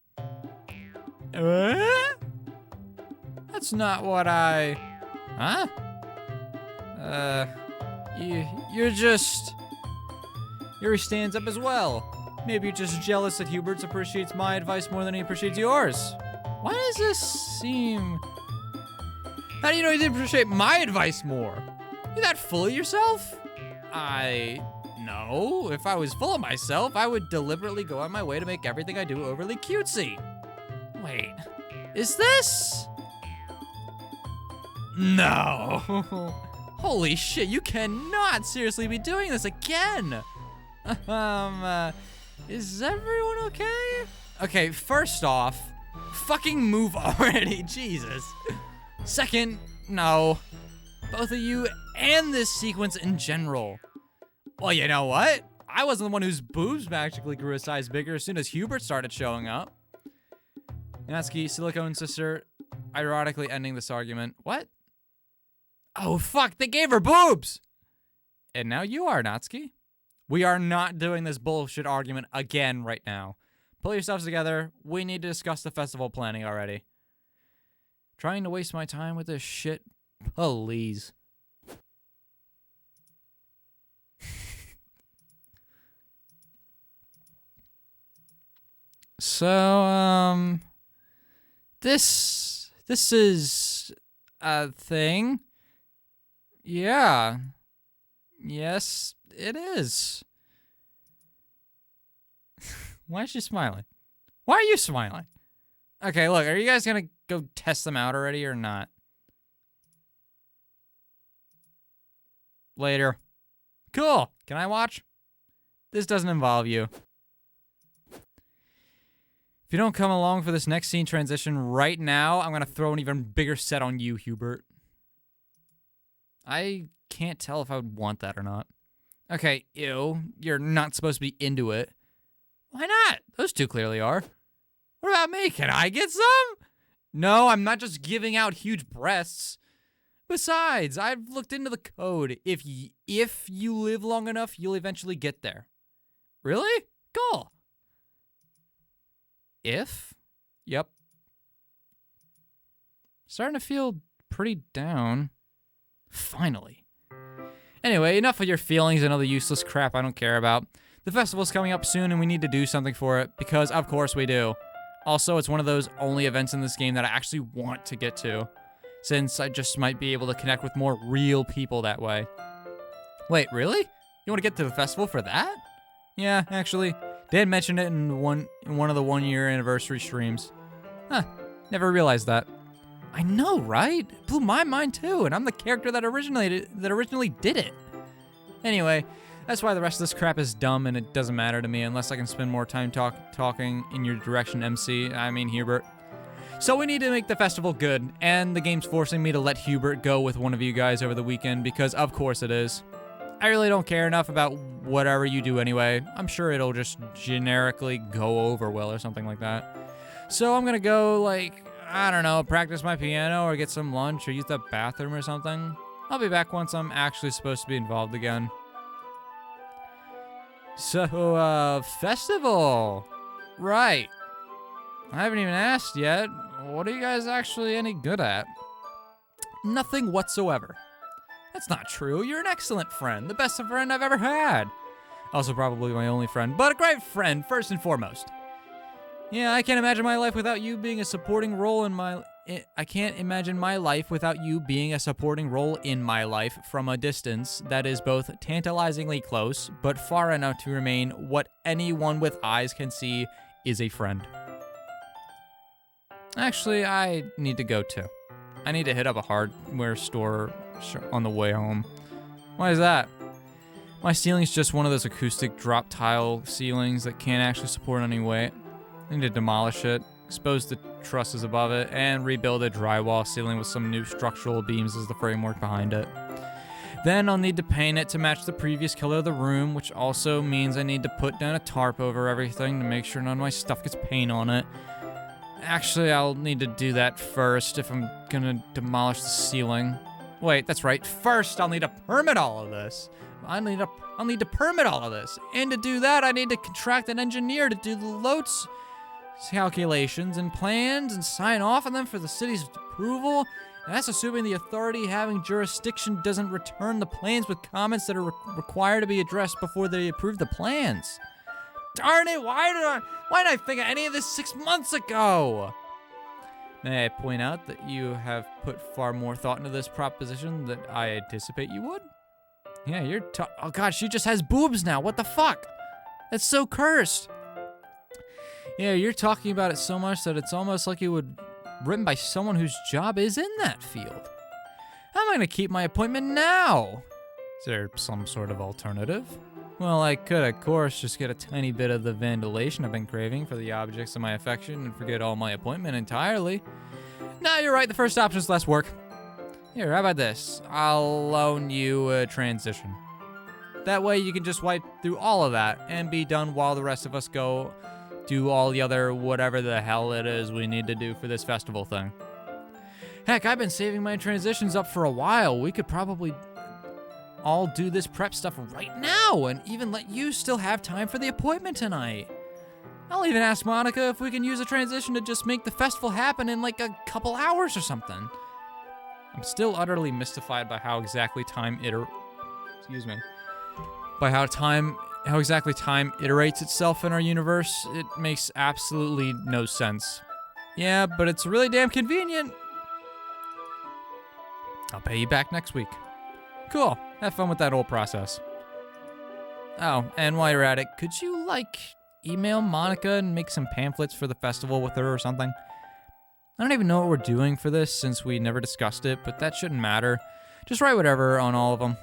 That's not what I... Huh? You're just... Yuri stands up as well. Maybe you're just jealous that Hubert appreciates my advice more than he appreciates yours. Why does this seem... How do you know he didn't appreciate my advice more? You that full of yourself? No. If I was full of myself, I would deliberately go on my way to make everything I do overly cutesy. Wait, is this? No. Holy shit, you cannot seriously be doing this again. Is everyone okay? Okay, first off, fucking move already, Jesus. Second, no. Both of you and this sequence in general. Well, you know what? I wasn't the one whose boobs magically grew a size bigger as soon as Hubert started showing up. Natsuki, silicone sister, ironically ending this argument. What? Oh, fuck, they gave her boobs! And now you are, Natsuki. We are not doing this bullshit argument again right now. Pull yourselves together. We need to discuss the festival planning already. Trying to waste my time with this shit? Please. So, this is a thing. Yeah. Yes, it is. Why is she smiling? Why are you smiling? Okay, look, are you guys gonna go test them out already or not? Later. Cool. Can I watch? This doesn't involve you. If you don't come along for this next scene transition right now, I'm gonna throw an even bigger set on you, Hubert. I can't tell if I would want that or not. Okay, ew. You're not supposed to be into it. Why not? Those two clearly are. What about me? Can I get some? No, I'm not just giving out huge breasts. Besides, I've looked into the code. If you live long enough, you'll eventually get there. Really? Cool. If? Yep. Starting to feel pretty down. Finally. Anyway, enough of your feelings and all the useless crap I don't care about. The festival's coming up soon and we need to do something for it, because of course we do. Also, it's one of those only events in this game that I actually want to get to, since I just might be able to connect with more real people that way. Wait, really? You want to get to the festival for that? Yeah, actually. Dan mentioned it in one of the 1 year anniversary streams. Huh, never realized that. I know, right? It blew my mind too, and I'm the character that originally did it. Anyway, that's why the rest of this crap is dumb and it doesn't matter to me unless I can spend more time talking in your direction, Hubert. So we need to make the festival good, and the game's forcing me to let Hubert go with one of you guys over the weekend because of course it is. I really don't care enough about whatever you do anyway. I'm sure it'll just generically go over well or something like that. So I'm gonna go, I don't know, practice my piano or get some lunch or use the bathroom or something. I'll be back once I'm actually supposed to be involved again. So, festival. Right. I haven't even asked yet. What are you guys actually any good at? Nothing whatsoever. That's not true. You're an excellent friend. The best friend I've ever had. Also probably my only friend, but a great friend first and foremost. Yeah, I can't imagine my life without you being a supporting role in my... I can't imagine my life without you being a supporting role in my life from a distance that is both tantalizingly close, but far enough to remain what anyone with eyes can see is a friend. Actually, I need to go too. I need to hit up a hardware store on the way home. Why is that? My ceiling's just one of those acoustic drop tile ceilings that can't actually support any weight. I need to demolish it, expose the trusses above it, and rebuild a drywall ceiling with some new structural beams as the framework behind it. Then I'll need to paint it to match the previous color of the room, which also means I need to put down a tarp over everything to make sure none of my stuff gets paint on it. Actually, I'll need to do that first if I'm gonna demolish the ceiling. Wait, that's right. First, I'll need to permit all of this. I'll need to permit all of this. And to do that, I need to contract an engineer to do the loads calculations and plans and sign off on them for the city's approval. And that's assuming the authority having jurisdiction doesn't return the plans with comments that are required to be addressed before they approve the plans. Darn it, why did I think of any of this 6 months ago? May I point out that you have put far more thought into this proposition than I anticipate you would? Yeah, oh god, she just has boobs now, what the fuck? That's so cursed. Yeah, you're talking about it so much that it's almost like it would written by someone whose job is in that field. How am I gonna keep my appointment now? Is there some sort of alternative? Well, I could, of course, just get a tiny bit of the vandalization I've been craving for the objects of my affection and forget all my appointment entirely. No, you're right, the first option's less work. Here, how about this? I'll loan you a transition. That way you can just wipe through all of that and be done while the rest of us go do all the other whatever the hell it is we need to do for this festival thing. Heck, I've been saving my transitions up for a while. We could probably all do this prep stuff right now and even let you still have time for the appointment tonight. I'll even ask Monica if we can use a transition to just make the festival happen in like a couple hours or something. I'm still utterly mystified by how exactly time how exactly time iterates itself in our universe, it makes absolutely no sense. Yeah, but it's really damn convenient. I'll pay you back next week. Cool. Have fun with that whole process. Oh, and while you're at it, could you, email Monica and make some pamphlets for the festival with her or something? I don't even know what we're doing for this since we never discussed it, but that shouldn't matter. Just write whatever on all of them.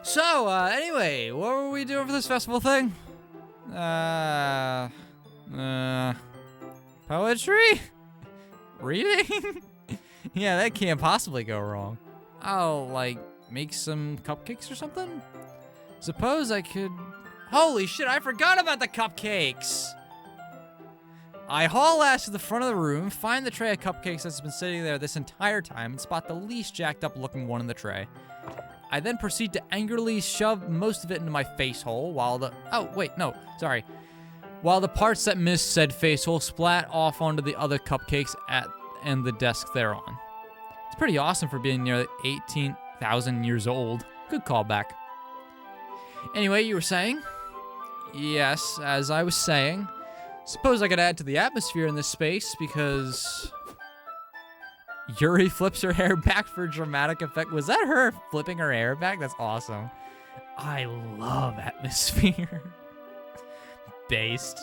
So, anyway, what were we doing for this festival thing? Poetry? Reading? Yeah, that can't possibly go wrong. I'll, make some cupcakes or something? Suppose I could... Holy shit, I forgot about the cupcakes! I haul ass to the front of the room, find the tray of cupcakes that's been sitting there this entire time, and spot the least jacked up looking one in the tray. I then proceed to angrily shove most of it into my face hole while the... Oh, wait, no, sorry. While the parts that missed said face hole splat off onto the other cupcakes and the desk thereon. It's pretty awesome for being nearly 18,000 years old. Good callback. Anyway, you were saying? Yes, as I was saying, suppose I could add to the atmosphere in this space because Yuri flips her hair back for dramatic effect. Was that her flipping her hair back? That's awesome. I love atmosphere. Based.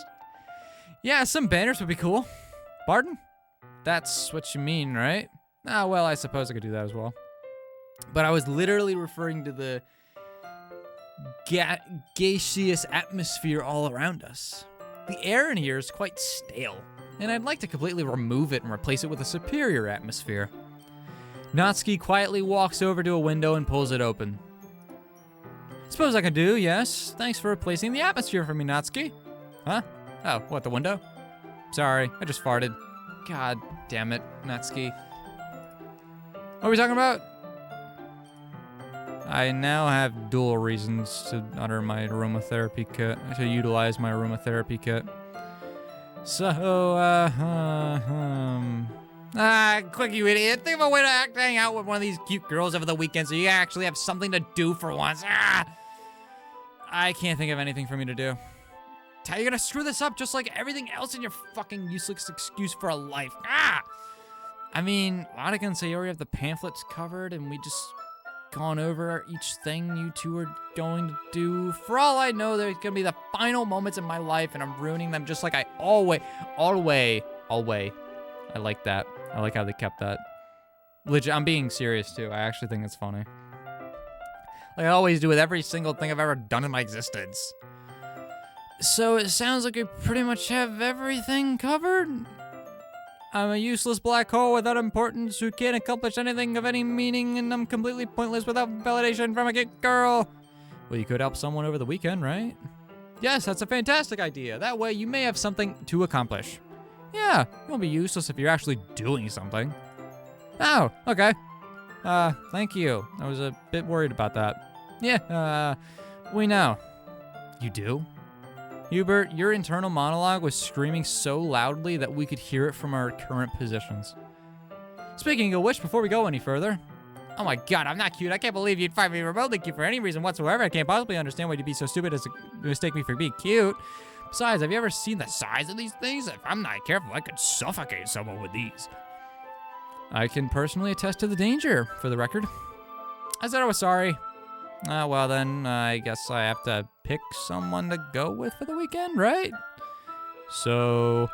Yeah, some banners would be cool. Pardon? That's what you mean, right? Ah, well, I suppose I could do that as well. But I was literally referring to the gaseous atmosphere all around us. The air in here is quite stale, and I'd like to completely remove it and replace it with a superior atmosphere. Natsuki quietly walks over to a window and pulls it open. Suppose I can do, yes. Thanks for replacing the atmosphere for me, Natsuki. Huh? Oh, what, the window? Sorry, I just farted. God damn it, Natsuki. What are we talking about? I now have dual reasons to utilize my aromatherapy kit. So, quick, you idiot. Think of a way to hang out with one of these cute girls over the weekend so you actually have something to do for once. I can't think of anything for me to do. How are you gonna screw this up just like everything else in your fucking useless excuse for a life? I mean, Monica and Sayori have the pamphlets covered and we just gone over each thing you two are going to do. For all I know, there's gonna be the final moments in my life and I'm ruining them just like I always. I like that. I like how they kept that. Legit, I'm being serious too. I actually think it's funny. Like I always do with every single thing I've ever done in my existence. So it sounds like we pretty much have everything covered? I'm a useless black hole without importance who can't accomplish anything of any meaning, and I'm completely pointless without validation from a cute girl. Well, you could help someone over the weekend, right? Yes, that's a fantastic idea. That way you may have something to accomplish. Yeah, it won't be useless if you're actually doing something. Oh, okay. Thank you. I was a bit worried about that. Yeah, we know. You do? Hubert, your internal monologue was screaming so loudly that we could hear it from our current positions. Speaking of which, before we go any further... Oh my god, I'm not cute. I can't believe you'd find me remotely cute for any reason whatsoever. I can't possibly understand why you'd be so stupid as to mistake me for being cute. Besides, have you ever seen the size of these things? If I'm not careful, I could suffocate someone with these. I can personally attest to the danger, for the record. I said I was sorry. Well then, I guess I have to pick someone to go with for the weekend, right? So...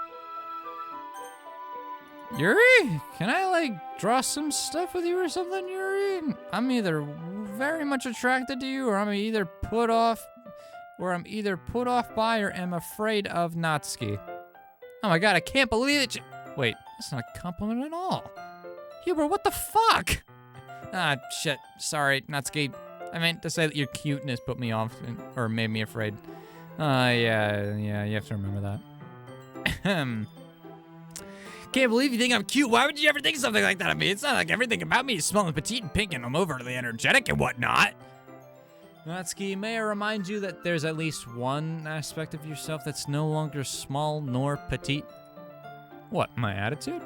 Yuri? Can I, draw some stuff with you or something, Yuri? I'm either very much attracted to you, or I'm either put off by or am afraid of Natsuki. Oh my god, I can't believe it! Wait, that's not a compliment at all. Hubert, what the fuck? Ah, shit. Sorry, Natsuki. I meant to say that your cuteness put me off, or made me afraid. Yeah, you have to remember that. Can't believe you think I'm cute. Why would you ever think something like that of me? It's not like everything about me is smelling petite and pink and I'm overly energetic and whatnot. Natsuki, may I remind you that there's at least one aspect of yourself that's no longer small nor petite? What, my attitude?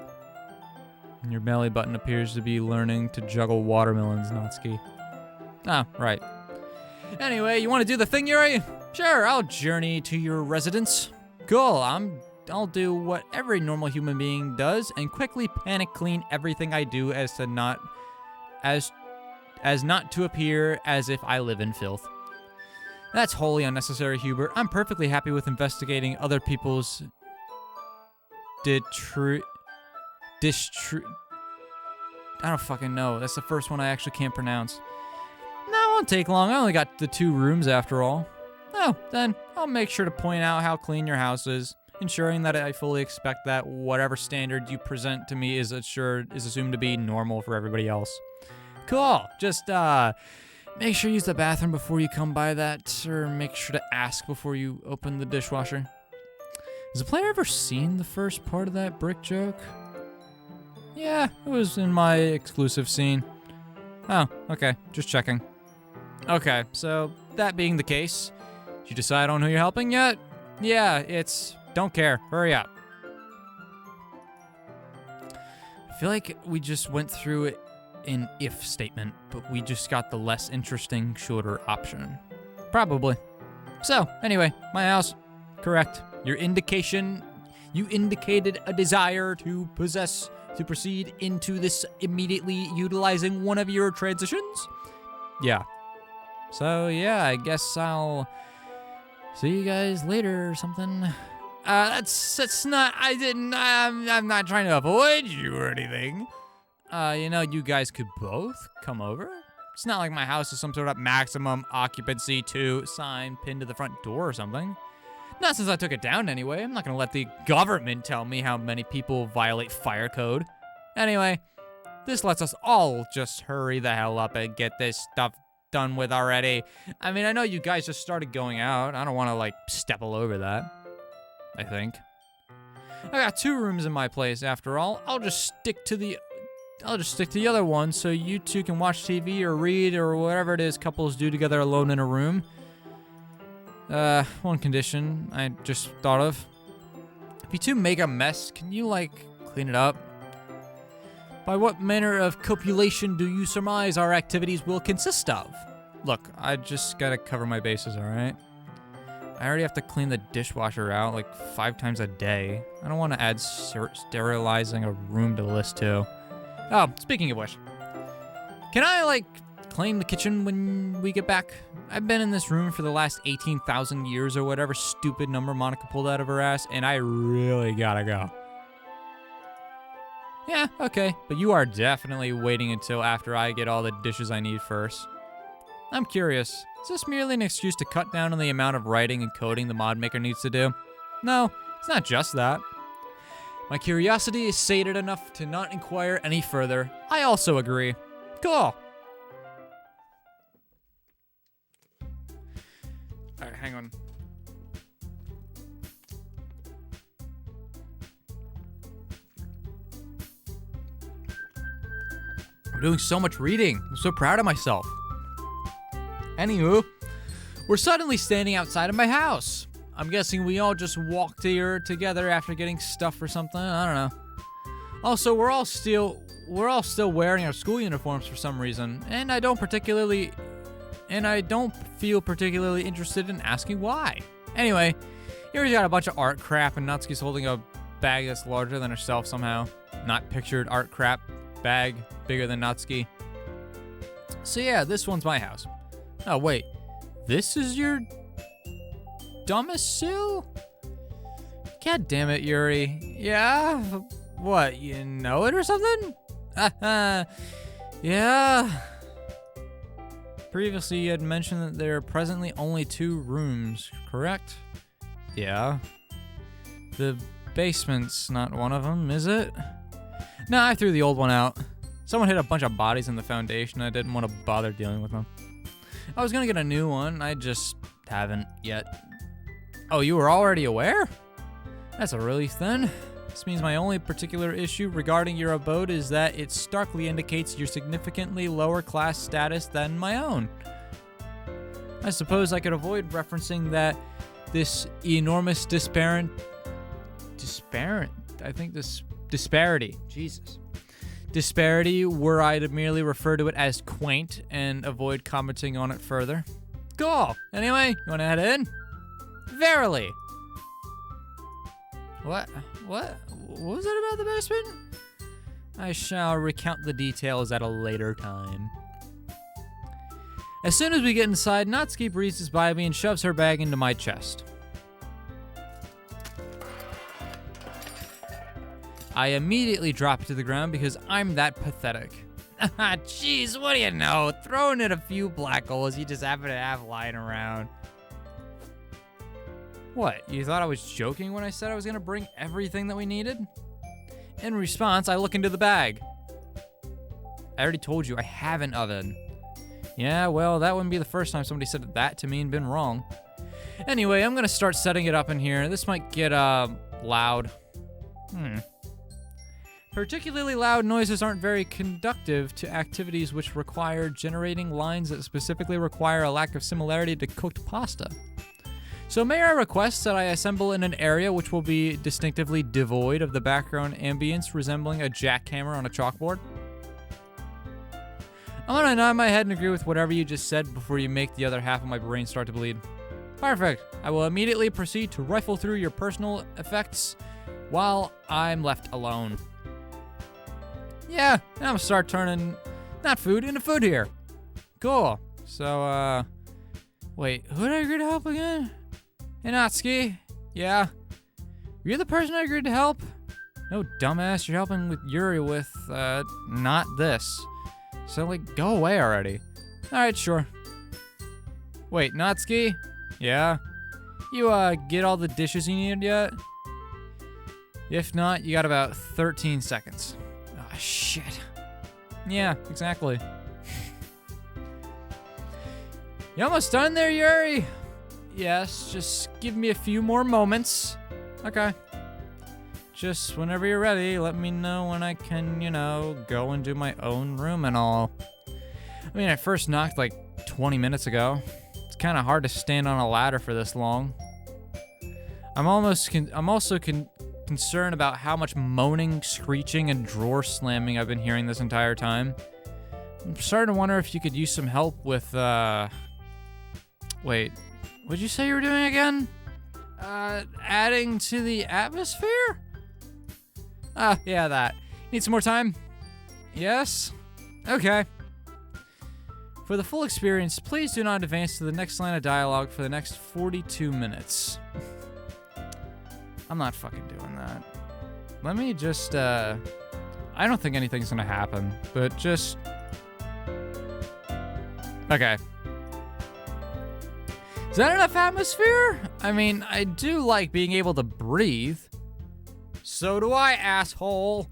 Your belly button appears to be learning to juggle watermelons, Natsuki. Oh, right. Anyway, you want to do the thing, Yuri? Sure, I'll journey to your residence. Cool, I'll do what every normal human being does and quickly panic clean everything I do as not to appear as if I live in filth. That's wholly unnecessary, Hubert. I'm perfectly happy with investigating other people's I don't fucking know. That's the first one I actually can't pronounce. No, it won't take long. I only got the 2 rooms after all. Oh, then I'll make sure to point out how clean your house is, ensuring that I fully expect that whatever standard you present to me is assumed to be normal for everybody else. Cool. Just make sure you use the bathroom before you come by that, or make sure to ask before you open the dishwasher. Has the player ever seen the first part of that brick joke? Yeah, it was in my exclusive scene. Oh, okay, just checking. Okay, so that being the case, did you decide on who you're helping yet? Yeah, it's don't care, hurry up. I feel like we just went through it in if statement, but we just got the less interesting, shorter option. Probably. So, anyway, my house. Correct. You indicated a desire to proceed into this immediately utilizing one of your transitions? Yeah. So, yeah, I guess I'll see you guys later or something. I'm not trying to avoid you or anything. You guys could both come over. It's not like my house is some sort of maximum occupancy 2 sign pinned to the front door or something. Not since I took it down anyway. I'm not gonna let the government tell me how many people violate fire code. Anyway, this lets us all just hurry the hell up and get this stuff done with already. I mean, I know you guys just started going out. I don't want to, step all over that. I think. I got 2 rooms in my place after all. I'll just stick to the other one so you 2 can watch TV or read or whatever it is couples do together alone in a room. One condition I just thought of. If you 2 make a mess, can you, clean it up? By what manner of copulation do you surmise our activities will consist of? Look, I just gotta cover my bases, alright? I already have to clean the dishwasher out 5 times a day. I don't want to add sterilizing a room to the list too. Oh, speaking of which, can I claim the kitchen when we get back? I've been in this room for the last 18,000 years or whatever stupid number Monica pulled out of her ass, and I really gotta go. Yeah, okay, but you are definitely waiting until after I get all the dishes I need first. I'm curious, is this merely an excuse to cut down on the amount of writing and coding the mod maker needs to do? No, it's not just that. My curiosity is sated enough to not inquire any further. I also agree. Cool. Alright, hang on. I'm doing so much reading. I'm so proud of myself. Anywho, we're suddenly standing outside of my house. I'm guessing we all just walked here together after getting stuff or something. I don't know. Also, we're all still wearing our school uniforms for some reason, and I don't feel particularly interested in asking why. Anyway, Yuri's got a bunch of art crap, and Natsuki's holding a bag that's larger than herself somehow. Not pictured art crap bag bigger than Natsuki. So yeah, this one's my house. Oh wait, this is your domicile? God damn it, Yuri. Yeah? What, you know it or something? Yeah. Previously, you had mentioned that there are presently only 2 rooms, correct? Yeah. The basement's not one of them, is it? Nah, I threw the old one out. Someone hid a bunch of bodies in the foundation. I didn't want to bother dealing with them. I was gonna get a new one. I just haven't yet. Oh, you were already aware? That's a relief then. This means my only particular issue regarding your abode is that it starkly indicates your significantly lower class status than my own. I suppose I could avoid referencing that this enormous disparity, Jesus, disparity were I to merely refer to it as quaint and avoid commenting on it further. Cool. Anyway, you want to head in? Verily. What was it about the basement? I shall recount the details at a later time. As soon as we get inside, Natsuki breezes by me and shoves her bag into my chest. I immediately drop to the ground because I'm that pathetic. Jeez, what do you know? Throwing in a few black holes you just happen to have lying around. What, you thought I was joking when I said I was gonna bring everything that we needed? In response, I look into the bag. I already told you I have an oven. Yeah, well, that wouldn't be the first time somebody said that to me and been wrong. Anyway, I'm gonna start setting it up in here. This might get, loud. Particularly loud noises aren't very conductive to activities which require generating lines that specifically require a lack of similarity to cooked pasta. So may I request that I assemble in an area which will be distinctively devoid of the background ambience resembling a jackhammer on a chalkboard? I'm gonna nod my head and agree with whatever you just said before you make the other half of my brain start to bleed. Perfect. I will immediately proceed to rifle through your personal effects while I'm left alone. Yeah, I'm gonna start turning not food into food here. Cool. So, wait, who did I agree to help again? Hey, Natsuki. Yeah? You're the person I agreed to help? No, dumbass, you're helping with Yuri with, not this. So, like, go away already. Alright, sure. Wait, Natsuki? Yeah? You, get all the dishes you needed yet? If not, you got about 13 seconds. Ah, shit. Yeah, exactly. You almost done there, Yuri? Yes, just give me a few more moments. Okay. Just whenever you're ready, let me know when I can, go and do my own room and all. I mean, I first knocked like 20 minutes ago. It's kind of hard to stand on a ladder for this long. I'm also concerned about how much moaning, screeching, and drawer slamming I've been hearing this entire time. I'm starting to wonder if you could use some help with, wait, what'd you say you were doing again? Adding to the atmosphere? Yeah, that. Need some more time? Yes? Okay. For the full experience, please do not advance to the next line of dialogue for the next 42 minutes. I'm not fucking doing that. Let me just, I don't think anything's gonna happen, but just... Okay. Is that enough atmosphere? I mean, I do like being able to breathe. So do I, asshole.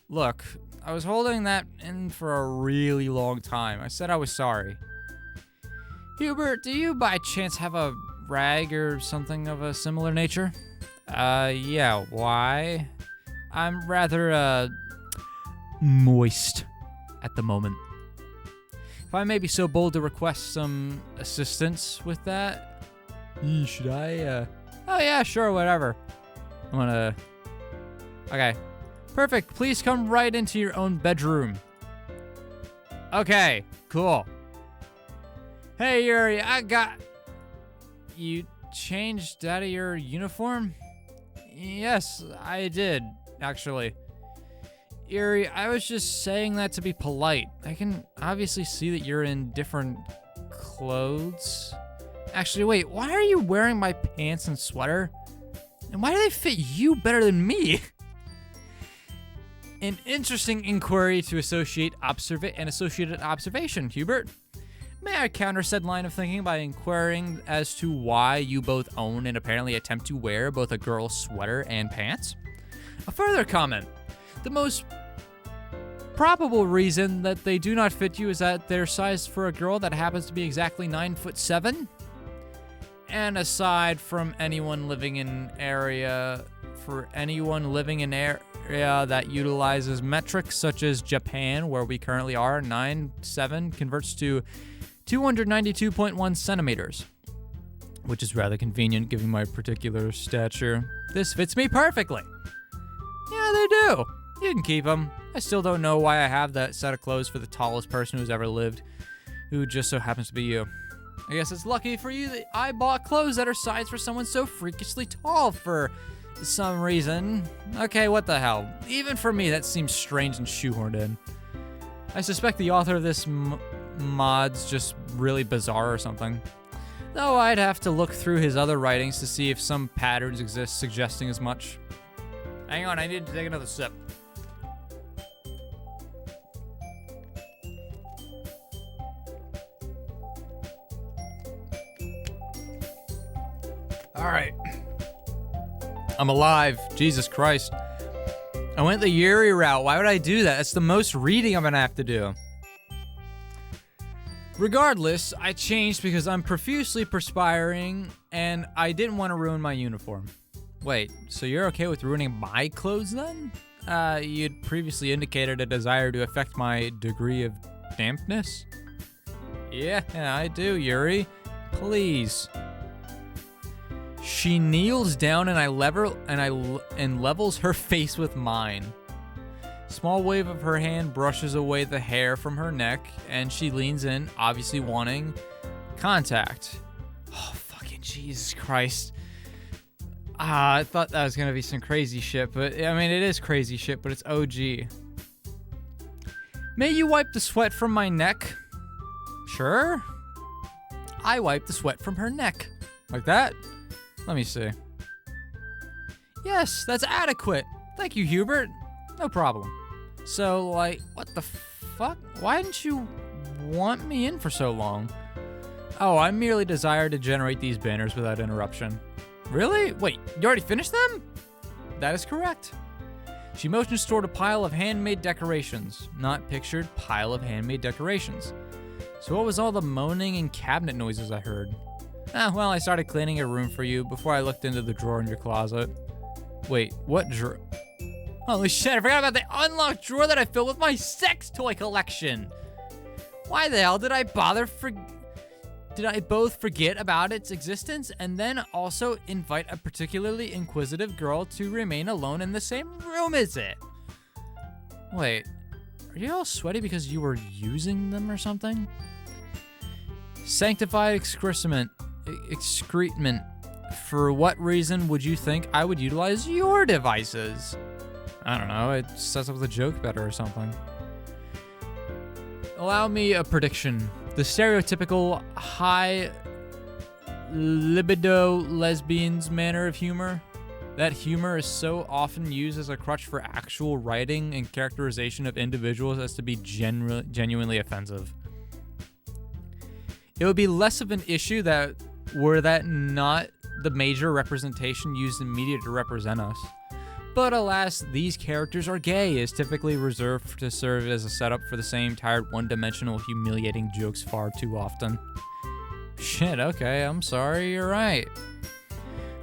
Look, I was holding that in for a really long time. I said I was sorry. Hubert, do you by chance have a rag or something of a similar nature? Yeah, why? I'm rather, moist at the moment. If I may be so bold to request some assistance with that. Should I, Oh yeah, sure, whatever. I'm gonna... Okay. Perfect, please come right into your own bedroom. Okay, cool. Hey, Yuri, You changed out of your uniform? Yes, I did, actually. Yuri, I was just saying that to be polite. I can obviously see that you're in different clothes. Actually, wait, why are you wearing my pants and sweater? And why do they fit you better than me? An interesting inquiry to associated observation, Hubert. May I counter said line of thinking by inquiring as to why you both own and apparently attempt to wear both a girl's sweater and pants? A further comment. The most probable reason that they do not fit you is that they're sized for a girl that happens to be exactly 9'7". And aside from anyone living in area that utilizes metrics such as Japan, where we currently are, 9'7" converts to 292.1 centimeters, which is rather convenient given my particular stature. This fits me perfectly. Yeah, they do. You can keep them. I still don't know why I have that set of clothes for the tallest person who's ever lived, who just so happens to be you. I guess it's lucky for you that I bought clothes that are sized for someone so freakishly tall for some reason. Okay, what the hell? Even for me, that seems strange and shoehorned in. I suspect the author of this mod's just really bizarre or something. Though I'd have to look through his other writings to see if some patterns exist suggesting as much. Hang on, I need to take another sip. All right. I'm alive. Jesus Christ. I went the Yuri route. Why would I do that? That's the most reading I'm gonna have to do. Regardless, I changed because I'm profusely perspiring and I didn't want to ruin my uniform. Wait, so you're okay with ruining my clothes then? You'd previously indicated a desire to affect my degree of dampness? Yeah, I do, Yuri. Please. She kneels down and levels her face with mine. Small wave of her hand brushes away the hair from her neck, and she leans in, obviously wanting contact. Oh, fucking Jesus Christ. I thought that was gonna be some crazy shit, but I mean, it is crazy shit, but it's OG. May you wipe the sweat from my neck? Sure. I wipe the sweat from her neck. Like that? Let me see. Yes, that's adequate. Thank you, Hubert. No problem. So, like, what the fuck? Why didn't you want me in for so long? Oh, I merely desire to generate these banners without interruption. Really? Wait, you already finished them? That is correct. She motions toward a pile of handmade decorations. Not pictured, pile of handmade decorations. So what was all the moaning and cabinet noises I heard? Well, I started cleaning a room for you before I looked into the drawer in your closet. Wait, what drawer? Holy shit, I forgot about the unlocked drawer that I filled with my sex toy collection. Why the hell did I did I both forget about its existence and then also invite a particularly inquisitive girl to remain alone in the same room as it? Wait, are you all sweaty because you were using them or something? Sanctified excrement. For what reason would you think I would utilize your devices? I don't know, it sets up the joke better or something. Allow me a prediction. The stereotypical high libido lesbian's manner of humor. That humor is so often used as a crutch for actual writing and characterization of individuals as to be genuinely offensive. It would be less of an issue were that not the major representation used in media to represent us. But alas, these characters are gay, is typically reserved to serve as a setup for the same tired, one-dimensional, humiliating jokes far too often. Shit, okay, I'm sorry, you're right.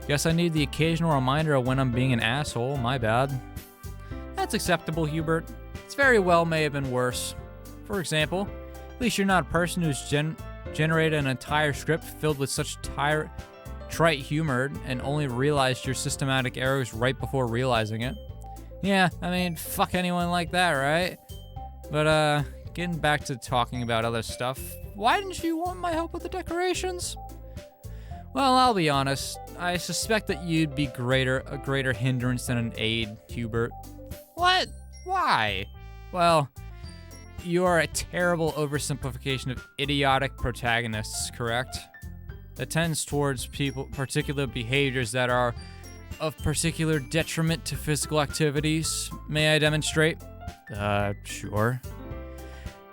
Guess I need the occasional reminder of when I'm being an asshole, my bad. That's acceptable, Hubert. It's very well may have been worse. For example, at least you're not a person who's generated an entire script filled with such trite humor and only realized your systematic errors right before realizing it. Yeah, I mean, fuck anyone like that, right? But, getting back to talking about other stuff, why didn't you want my help with the decorations? Well, I'll be honest. I suspect that you'd be a greater hindrance than an aid, Hubert. What? Why? Well, you are a terrible oversimplification of idiotic protagonists, correct? That tends towards particular behaviors that are of particular detriment to physical activities. May I demonstrate? Sure.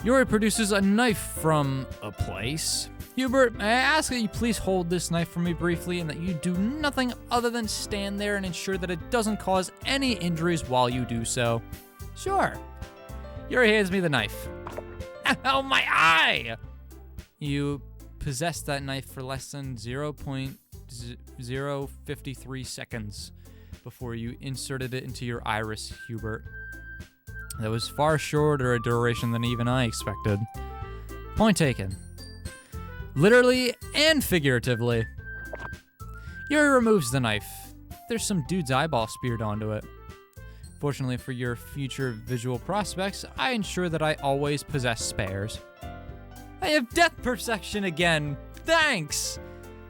Yuri produces a knife from a place. Hubert, may I ask that you please hold this knife for me briefly and that you do nothing other than stand there and ensure that it doesn't cause any injuries while you do so. Sure. Yuri hands me the knife. Oh, my eye! You possessed that knife for less than 0.053 seconds before you inserted it into your iris, Hubert. That was far shorter a duration than even I expected. Point taken. Literally and figuratively. Yuri removes the knife. There's some dude's eyeball speared onto it. Fortunately for your future visual prospects, I ensure that I always possess spares. I have depth perception again. Thanks!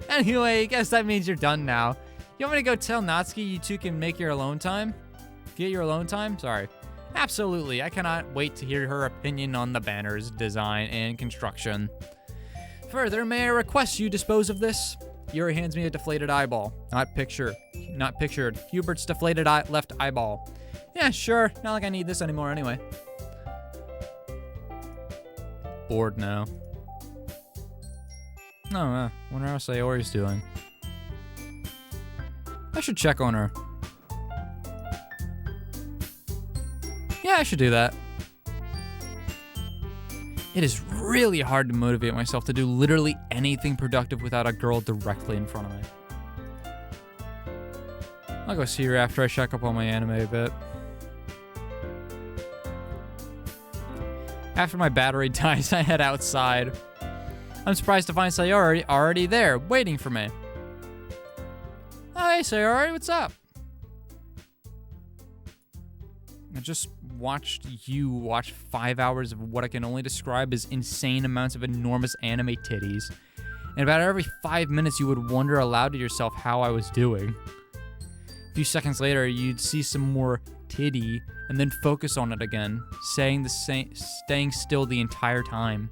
Anyway, I guess that means you're done now. You want me to go tell Natsuki you two can make your alone time? Get your alone time? Sorry. Absolutely. I cannot wait to hear her opinion on the banner's design and construction. Further, may I request you dispose of this? Yuri hands me a deflated eyeball. Not pictured. Hubert's deflated left eyeball. Yeah, sure. Not like I need this anymore anyway. Bored now. Oh, wonder how Sayori's doing. I should check on her. Yeah, I should do that. It is really hard to motivate myself to do literally anything productive without a girl directly in front of me. I'll go see her after I check up on my anime a bit. After my battery dies, I head outside. I'm surprised to find Sayori already there, waiting for me. Oh, hey Sayori, what's up? I just watched you watch 5 hours of what I can only describe as insane amounts of enormous anime titties. And about every 5 minutes you would wonder aloud to yourself how I was doing. A few seconds later, you'd see some more titty and then focus on it again, staying still the entire time.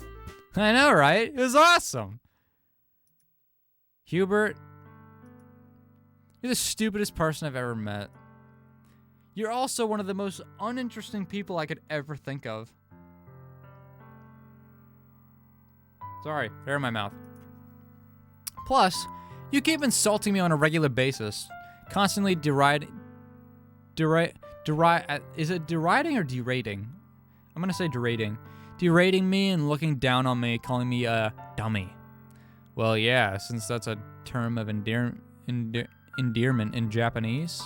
I know, right? It was awesome. Hubert, you're the stupidest person I've ever met. You're also one of the most uninteresting people I could ever think of. Sorry, hair in my mouth. Plus, you keep insulting me on a regular basis, constantly is it deriding or derating? I'm gonna say derating. Derating me and looking down on me, calling me a dummy. Well, yeah, since that's a term of endearment in Japanese.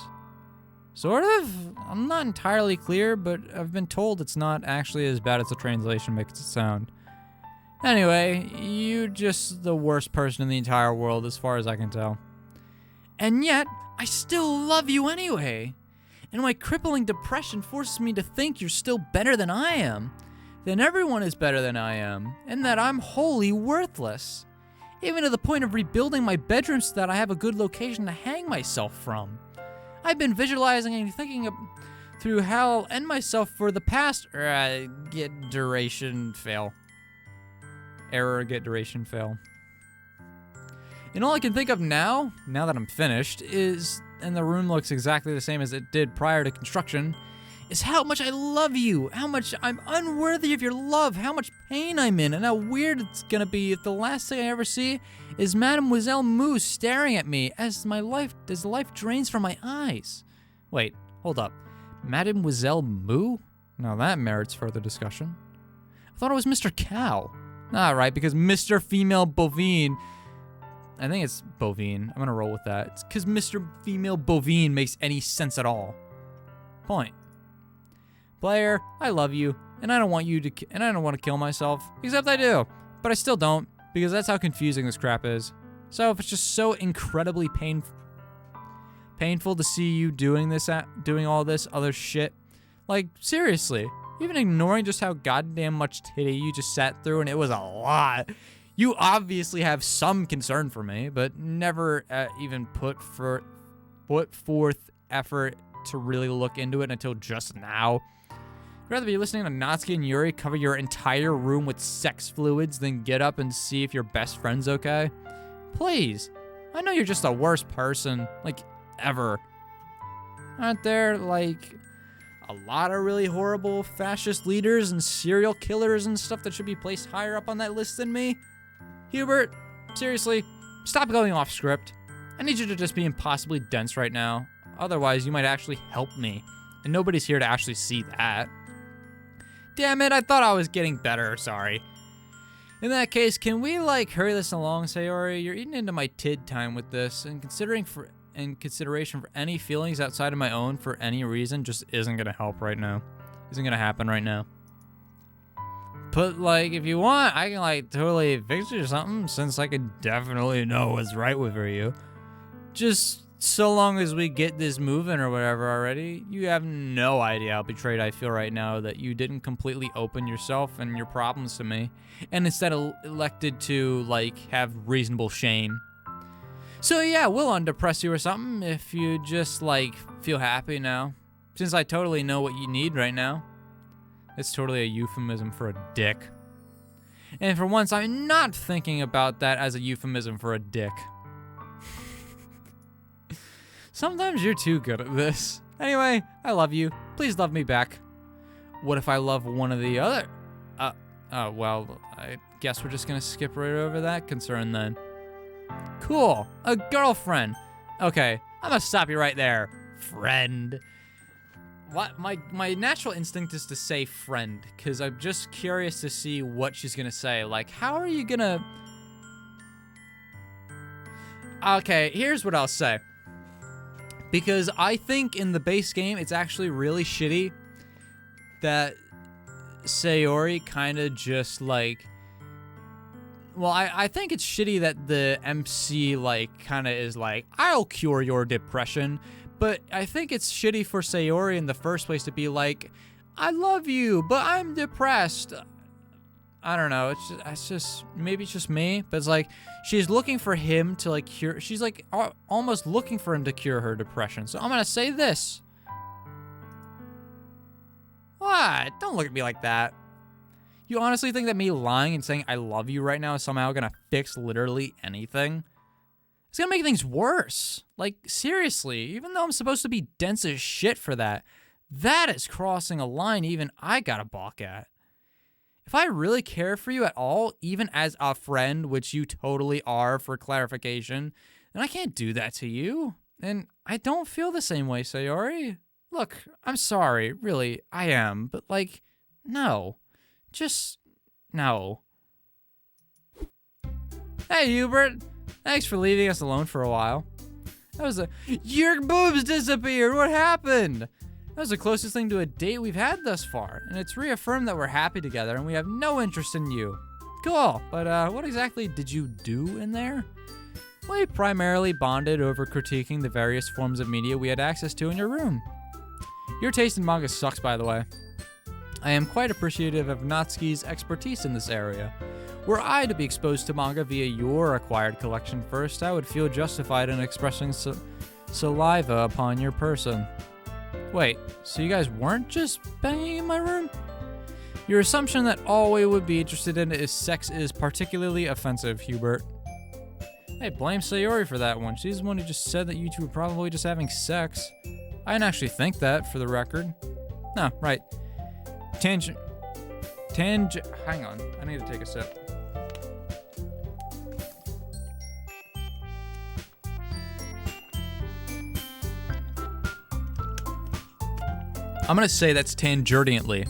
Sort of? I'm not entirely clear, but I've been told it's not actually as bad as the translation makes it sound. Anyway, you're just the worst person in the entire world as far as I can tell. And yet, I still love you anyway. And my crippling depression forces me to think you're still better than I am. Then everyone is better than I am, and that I'm wholly worthless. Even to the point of rebuilding my bedroom so that I have a good location to hang myself from. I've been visualizing and thinking through how I'll end myself for the past get duration fail. Error get duration fail. And all I can think of now that I'm finished, and the room looks exactly the same as it did prior to construction, is how much I love you, how much I'm unworthy of your love, how much pain I'm in, and how weird it's gonna be if the last thing I ever see is Mademoiselle Moo staring at me as life drains from my eyes. Wait, hold up. Mademoiselle Moo? Now that merits further discussion. I thought it was Mr. Cow. Alright, because Mr. Female Bovine, I think it's Bovine. I'm gonna roll with that. It's because Mr. Female Bovine makes any sense at all. Point. Player, I love you, and I don't want to kill myself, except I do, but I still don't, because that's how confusing this crap is. So if it's just so incredibly painful to see you doing all this other shit, like seriously, even ignoring just how goddamn much titty you just sat through, and it was a lot. You obviously have some concern for me, but never even put forth effort to really look into it until just now. I'd rather be listening to Natsuki and Yuri cover your entire room with sex fluids than get up and see if your best friend's okay. Please. I know you're just the worst person, like, ever. Aren't there, like, a lot of really horrible fascist leaders and serial killers and stuff that should be placed higher up on that list than me? Hubert, seriously, stop going off script. I need you to just be impossibly dense right now. Otherwise, you might actually help me. And nobody's here to actually see that. Damn it, I thought I was getting better, sorry. In that case, can we, like, hurry this along, Sayori? You're eating into my tid time with this, and consideration for any feelings outside of my own for any reason just isn't gonna help right now. Isn't gonna happen right now. But, like, if you want, I can, like, totally fix it or something, since I can definitely know what's right with you. Just so long as we get this moving or whatever already, you have no idea how betrayed I feel right now that you didn't completely open yourself and your problems to me, and instead elected to, like, have reasonable shame. So yeah, we'll undepress you or something if you just, like, feel happy now. Since I totally know what you need right now. It's totally a euphemism for a dick. And for once, I'm not thinking about that as a euphemism for a dick. Sometimes you're too good at this. Anyway, I love you. Please love me back. What if I love one of the other? Well, I guess we're just gonna skip right over that concern then. Cool, a girlfriend. Okay, I'm gonna stop you right there, friend. What? My natural instinct is to say friend, because I'm just curious to see what she's gonna say. Like, how are you gonna... Okay, here's what I'll say. Because I think in the base game, it's actually really shitty that Sayori kind of just, like... Well, I think it's shitty that the MC, like, kind of is like, I'll cure your depression. But I think it's shitty for Sayori in the first place to be like, I love you, but I'm depressed. I don't know. It's just maybe it's just me, but it's like she's looking for him to, like, cure. She's like almost looking for him to cure her depression. So I'm gonna say this. What? Don't look at me like that. You honestly think that me lying and saying I love you right now is somehow gonna fix literally anything? It's gonna make things worse. Like, seriously, even though I'm supposed to be dense as shit for that, that is crossing a line even I gotta balk at. If I really care for you at all, even as a friend, which you totally are for clarification, then I can't do that to you. And I don't feel the same way, Sayori. Look, I'm sorry, really, I am, but, like, no. Just, no. Hey, Hubert. Thanks for leaving us alone for a while. Your boobs disappeared. What happened? That was the closest thing to a date we've had thus far, and it's reaffirmed that we're happy together and we have no interest in you. Cool, but what exactly did you do in there? We primarily bonded over critiquing the various forms of media we had access to in your room. Your taste in manga sucks, by the way. I am quite appreciative of Natsuki's expertise in this area. Were I to be exposed to manga via your acquired collection first, I would feel justified in expressing saliva upon your person. Wait, so you guys weren't just banging in my room? Your assumption that all we would be interested in is sex is particularly offensive, Hubert. Hey, blame Sayori for that one. She's the one who just said that you two were probably just having sex. I didn't actually think that, for the record. No, right. Hang on, I need to take a sip. I'm gonna say that's tangentially.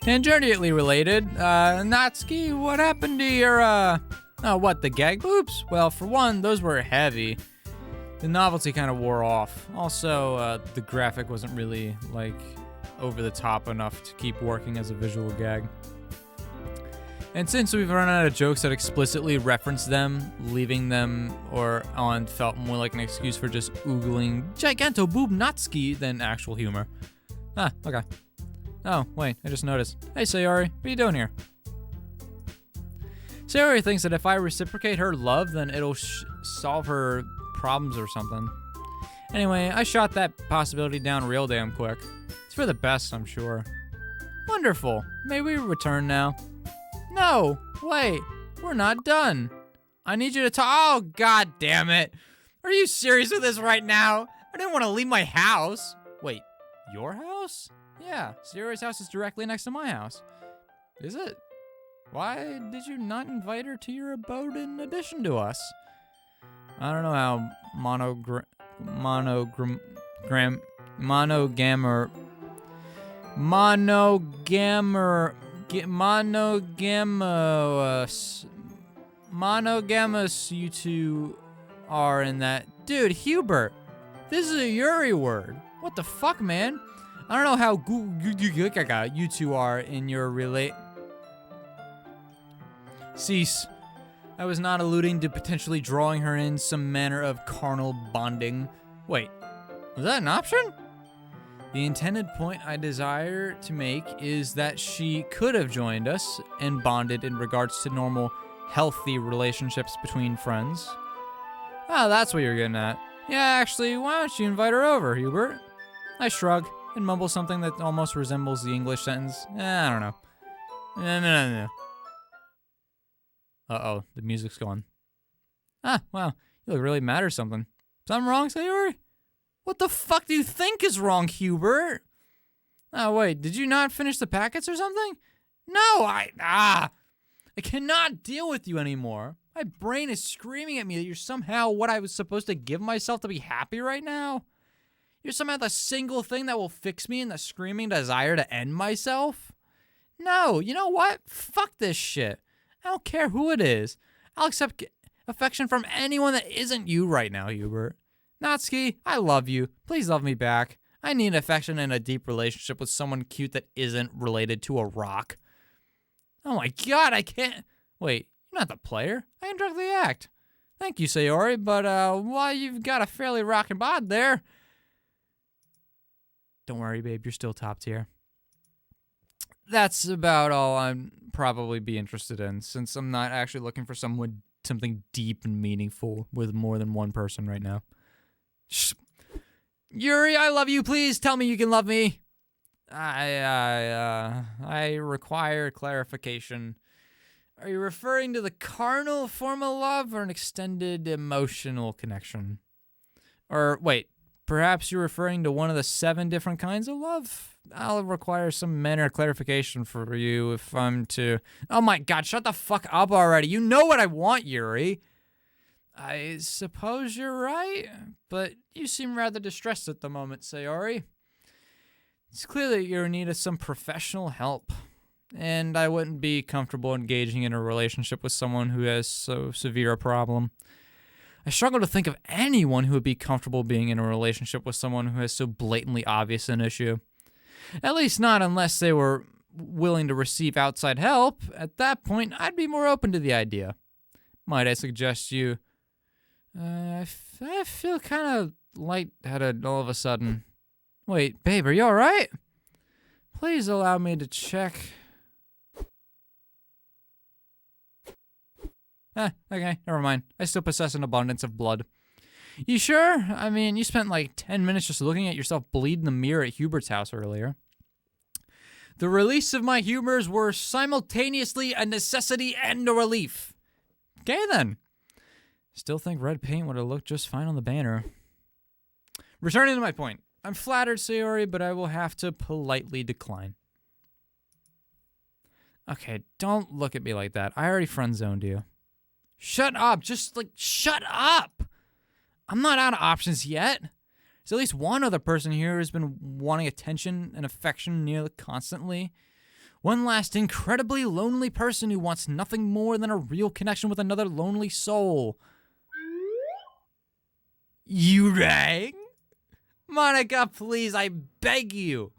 Tangentially related. Natsuki, what happened to your, oh, what, the gag boobs? Well, for one, those were heavy. The novelty kind of wore off. Also, the graphic wasn't really, like, over the top enough to keep working as a visual gag. And since we've run out of jokes that explicitly reference them, leaving them on felt more like an excuse for just oogling giganto boob Natsuki than actual humor. Ah, okay. Oh, wait, I just noticed. Hey, Sayori, what are you doing here? Sayori thinks that if I reciprocate her love, then it'll solve her problems or something. Anyway, I shot that possibility down real damn quick. It's for the best, I'm sure. Wonderful. May we return now? No, wait, we're not done. I need you to talk. Oh, god damn it. Are you serious with this right now? I didn't want to leave my house. Wait, your house? Yeah, Sayori's house is directly next to my house. Is it? Why did you not invite her to your abode in addition to us? I don't know how monogamous you two are in that. Dude, Hubert, this is a Yuri word. What the fuck, man? I don't know how you two are in your Cease. I was not alluding to potentially drawing her in some manner of carnal bonding. Wait, was that an option? The intended point I desire to make is that she could have joined us and bonded in regards to normal, healthy relationships between friends. Oh, that's what you're getting at. Yeah, actually, why don't you invite her over, Hubert? I shrug and mumble something that almost resembles the English sentence. I don't know. No. Uh-oh, the music's gone. Ah, wow, you look really mad or something. Something wrong, Sayori? What the fuck do you think is wrong, Hubert? Oh, wait, did you not finish the packets or something? No, I cannot deal with you anymore. My brain is screaming at me that you're somehow what I was supposed to give myself to be happy right now. You're somehow the single thing that will fix me in the screaming desire to end myself. No, you know what? Fuck this shit. I don't care who it is. I'll accept affection from anyone that isn't you right now, Hubert. Natsuki, I love you. Please love me back. I need affection and a deep relationship with someone cute that isn't related to a rock. Oh my god, I can't... Wait, you're not the player. I can directly act. Thank you, Sayori, but while you've got a fairly rockin' bod there... Don't worry, babe, you're still top tier. That's about all I'd probably be interested in, since I'm not actually looking for something deep and meaningful with more than one person right now. Shh. Yuri, I love you. Please tell me you can love me. I require clarification. Are you referring to the carnal form of love or an extended emotional connection? Or wait, perhaps you're referring to one of the 7 different kinds of love? I'll require some manner of clarification for you if I'm to... Oh my god, shut the fuck up already. You know what I want, Yuri. I suppose you're right, but you seem rather distressed at the moment, Sayori. It's clear that you're in need of some professional help, and I wouldn't be comfortable engaging in a relationship with someone who has so severe a problem. I struggle to think of anyone who would be comfortable being in a relationship with someone who has so blatantly obvious an issue. At least not unless they were willing to receive outside help. At that point, I'd be more open to the idea. Might I suggest you... I feel kind of lightheaded all of a sudden. Wait, babe, are you alright? Please allow me to check... Okay, never mind. I still possess an abundance of blood. You sure? I mean, you spent like 10 minutes just looking at yourself bleed in the mirror at Hubert's house earlier. The release of my humors were simultaneously a necessity and a relief. Okay, then. Still think red paint would have looked just fine on the banner. Returning to my point. I'm flattered, Sayori, but I will have to politely decline. Okay, don't look at me like that. I already friend-zoned you. Shut up. Just, shut up. I'm not out of options yet. There's at least one other person here who's been wanting attention and affection nearly constantly. One last incredibly lonely person who wants nothing more than a real connection with another lonely soul. You rang? Monica, please, I beg you.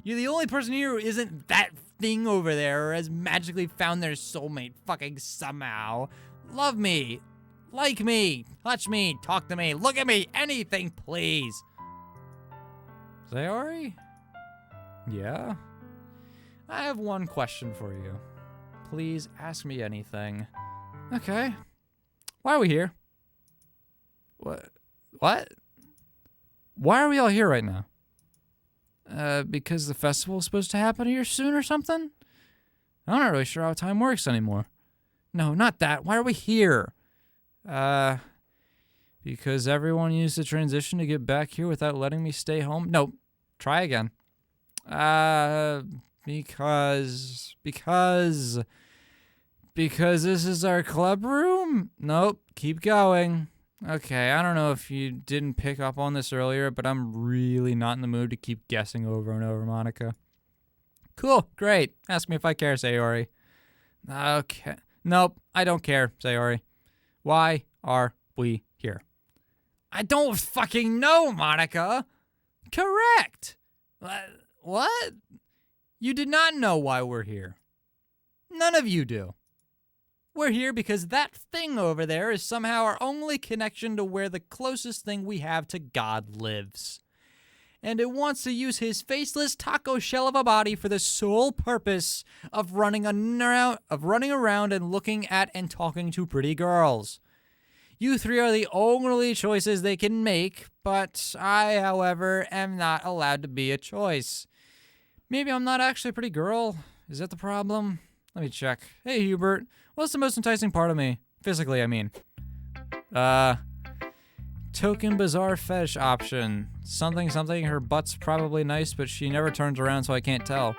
You're the only person here who isn't that thing over there or has magically found their soulmate fucking somehow. Love me. Like me. Touch me. Talk to me. Look at me. Anything, please. Sayori? Yeah? I have one question for you. Please ask me anything. Okay. Why are we here? What? Why are we all here right now? Because the festival is supposed to happen here soon or something? I'm not really sure how time works anymore. No, not that. Why are we here? Because everyone used the transition to get back here without letting me stay home? No, try again. Because this is our club room? Nope, keep going. Okay, I don't know if you didn't pick up on this earlier, but I'm really not in the mood to keep guessing over and over, Monica. Cool, great. Ask me if I care, Sayori. Okay. Nope, I don't care, Sayori. Why are we here? I don't fucking know, Monica. Correct. What? You did not know why we're here. None of you do. We're here because that thing over there is somehow our only connection to where the closest thing we have to God lives. And it wants to use his faceless taco shell of a body for the sole purpose of running around and looking at and talking to pretty girls. You three are the only choices they can make, but I, however, am not allowed to be a choice. Maybe I'm not actually a pretty girl. Is that the problem? Let me check. Hey, Hubert, what's the most enticing part of me? Physically, I mean. Token bizarre fetish option. Something, her butt's probably nice, but she never turns around so I can't tell.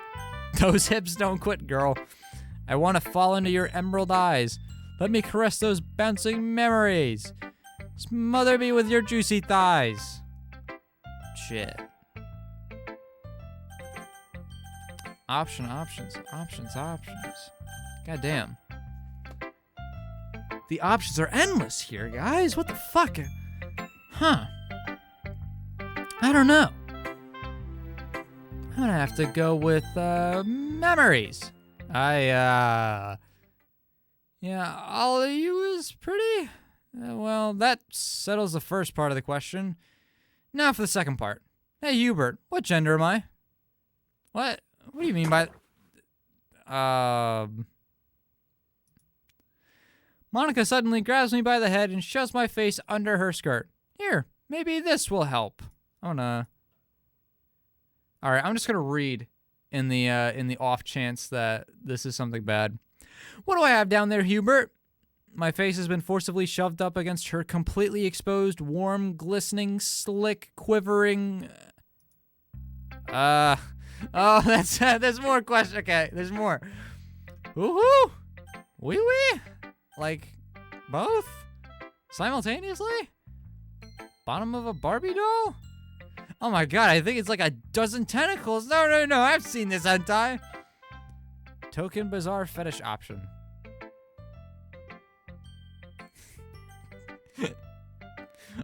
Those hips don't quit, girl. I want to fall into your emerald eyes. Let me caress those bouncing memories. Smother me with your juicy thighs. Shit. Options. Goddamn. The options are endless here, guys. What the fuck? Huh. I don't know. I'm gonna have to go with, memories. Yeah, all of you is pretty? Well, that settles the first part of the question. Now for the second part. Hey, Hubert, what gender am I? What? What do you mean by... Monica suddenly grabs me by the head and shoves my face under her skirt. Here, maybe this will help. Alright, I'm just gonna read in the off chance that this is something bad. What do I have down there, Hubert? My face has been forcibly shoved up against her completely exposed, warm, glistening, slick, quivering... Oh, there's more questions. Okay, there's more. Woohoo! Wee wee? Like, both? Simultaneously? Bottom of a Barbie doll? Oh my god, I think it's like a dozen tentacles. No, I've seen this hentai. Token bizarre fetish option.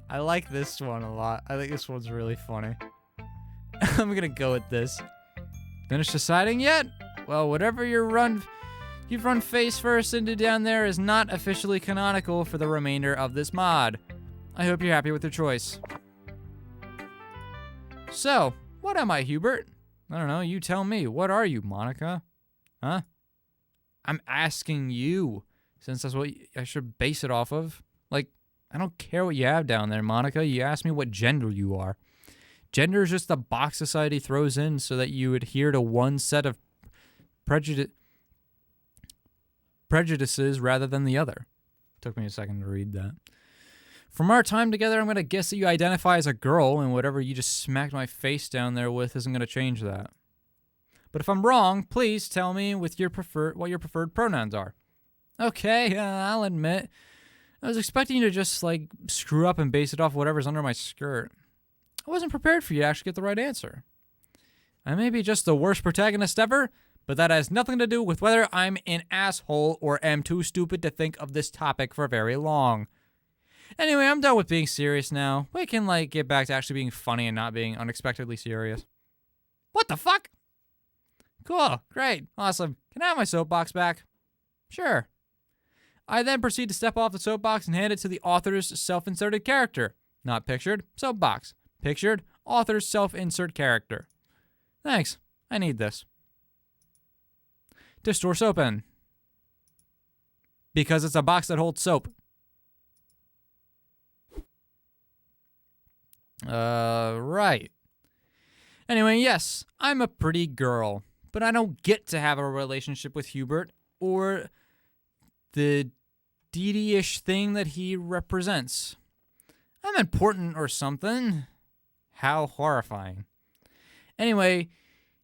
I like this one a lot. I think this one's really funny. I'm gonna go with this. Finished deciding yet? Well, whatever you've run face first into down there is not officially canonical for the remainder of this mod. I hope you're happy with your choice. So, what am I, Hubert? I don't know, you tell me. What are you, Monica? Huh? I'm asking you, since that's what I should base it off of. Like, I don't care what you have down there, Monica. You asked me what gender you are. Gender is just the box society throws in so that you adhere to one set of prejudices rather than the other. Took me a second to read that. From our time together, I'm going to guess that you identify as a girl, and whatever you just smacked my face down there with isn't going to change that. But if I'm wrong, please tell me what your preferred pronouns are. Okay, I'll admit. I was expecting you to just, like, screw up and base it off whatever's under my skirt. I wasn't prepared for you to actually get the right answer. I may be just the worst protagonist ever, but that has nothing to do with whether I'm an asshole or am too stupid to think of this topic for very long. Anyway, I'm done with being serious now. We can, like, get back to actually being funny and not being unexpectedly serious. What the fuck? Cool, great, awesome. Can I have my soapbox back? Sure. I then proceed to step off the soapbox and hand it to the author's self-inserted character. Not pictured, soapbox. Pictured, author's self-insert character. Thanks, I need this. To store soap in. Because it's a box that holds soap. Right. Anyway, yes, I'm a pretty girl, but I don't get to have a relationship with Hubert or the DD-ish thing that he represents. I'm important or something. How horrifying. Anyway,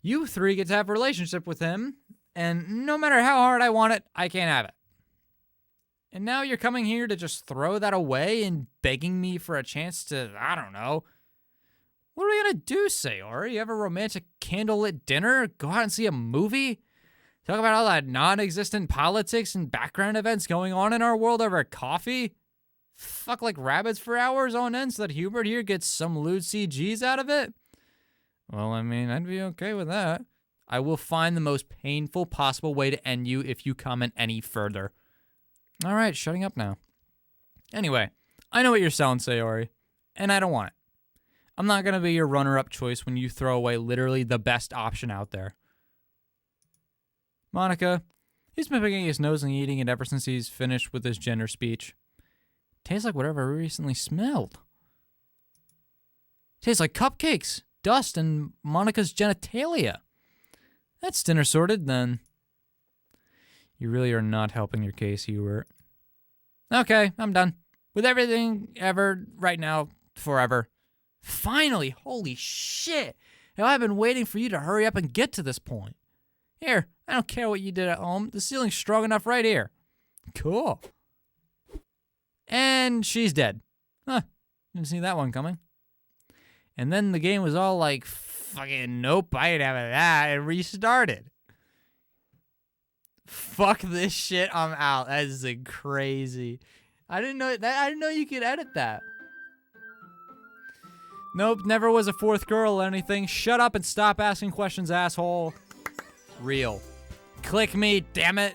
you three get to have a relationship with him, and no matter how hard I want it, I can't have it. And now you're coming here to just throw that away and begging me for a chance to, I don't know. What are we gonna do, Sayori? You have a romantic candlelit dinner? Go out and see a movie? Talk about all that non-existent politics and background events going on in our world over coffee? Fuck like rabbits for hours on end so that Hubert here gets some lewd CGs out of it? Well, I mean, I'd be okay with that. I will find the most painful possible way to end you if you comment any further. All right, shutting up now. Anyway, I know what you're selling, Sayori, and I don't want it. I'm not going to be your runner-up choice when you throw away literally the best option out there. Monica, he's been picking his nose and eating it ever since he's finished with his gender speech. Tastes like whatever I recently smelled. Tastes like cupcakes, dust, and Monica's genitalia. That's dinner sorted, then. You really are not helping your case, Hubert. Okay, I'm done. With everything ever, right now, forever. Finally, holy shit. Now I've been waiting for you to hurry up and get to this point. Here, I don't care what you did at home. The ceiling's strong enough right here. Cool. And she's dead. Huh, didn't see that one coming. And then the game was all like, fucking nope, I didn't have that, and restarted. Fuck this shit, I'm out. That is crazy. I didn't know you could edit that. Nope, never was a fourth girl or anything. Shut up and stop asking questions, asshole. Real. Click me, damn it.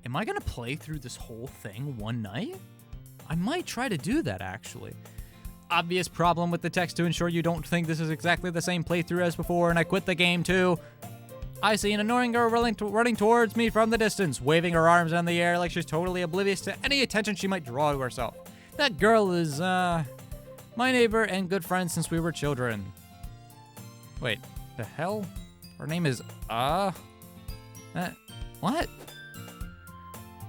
Am I gonna play through this whole thing one night? I might try to do that, actually. Obvious problem with the text to ensure you don't think this is exactly the same playthrough as before, and I quit the game too. I see an annoying girl running towards me from the distance, waving her arms in the air like she's totally oblivious to any attention she might draw to herself. That girl is, my neighbor and good friend since we were children. Wait, the hell? Her name is, what? What?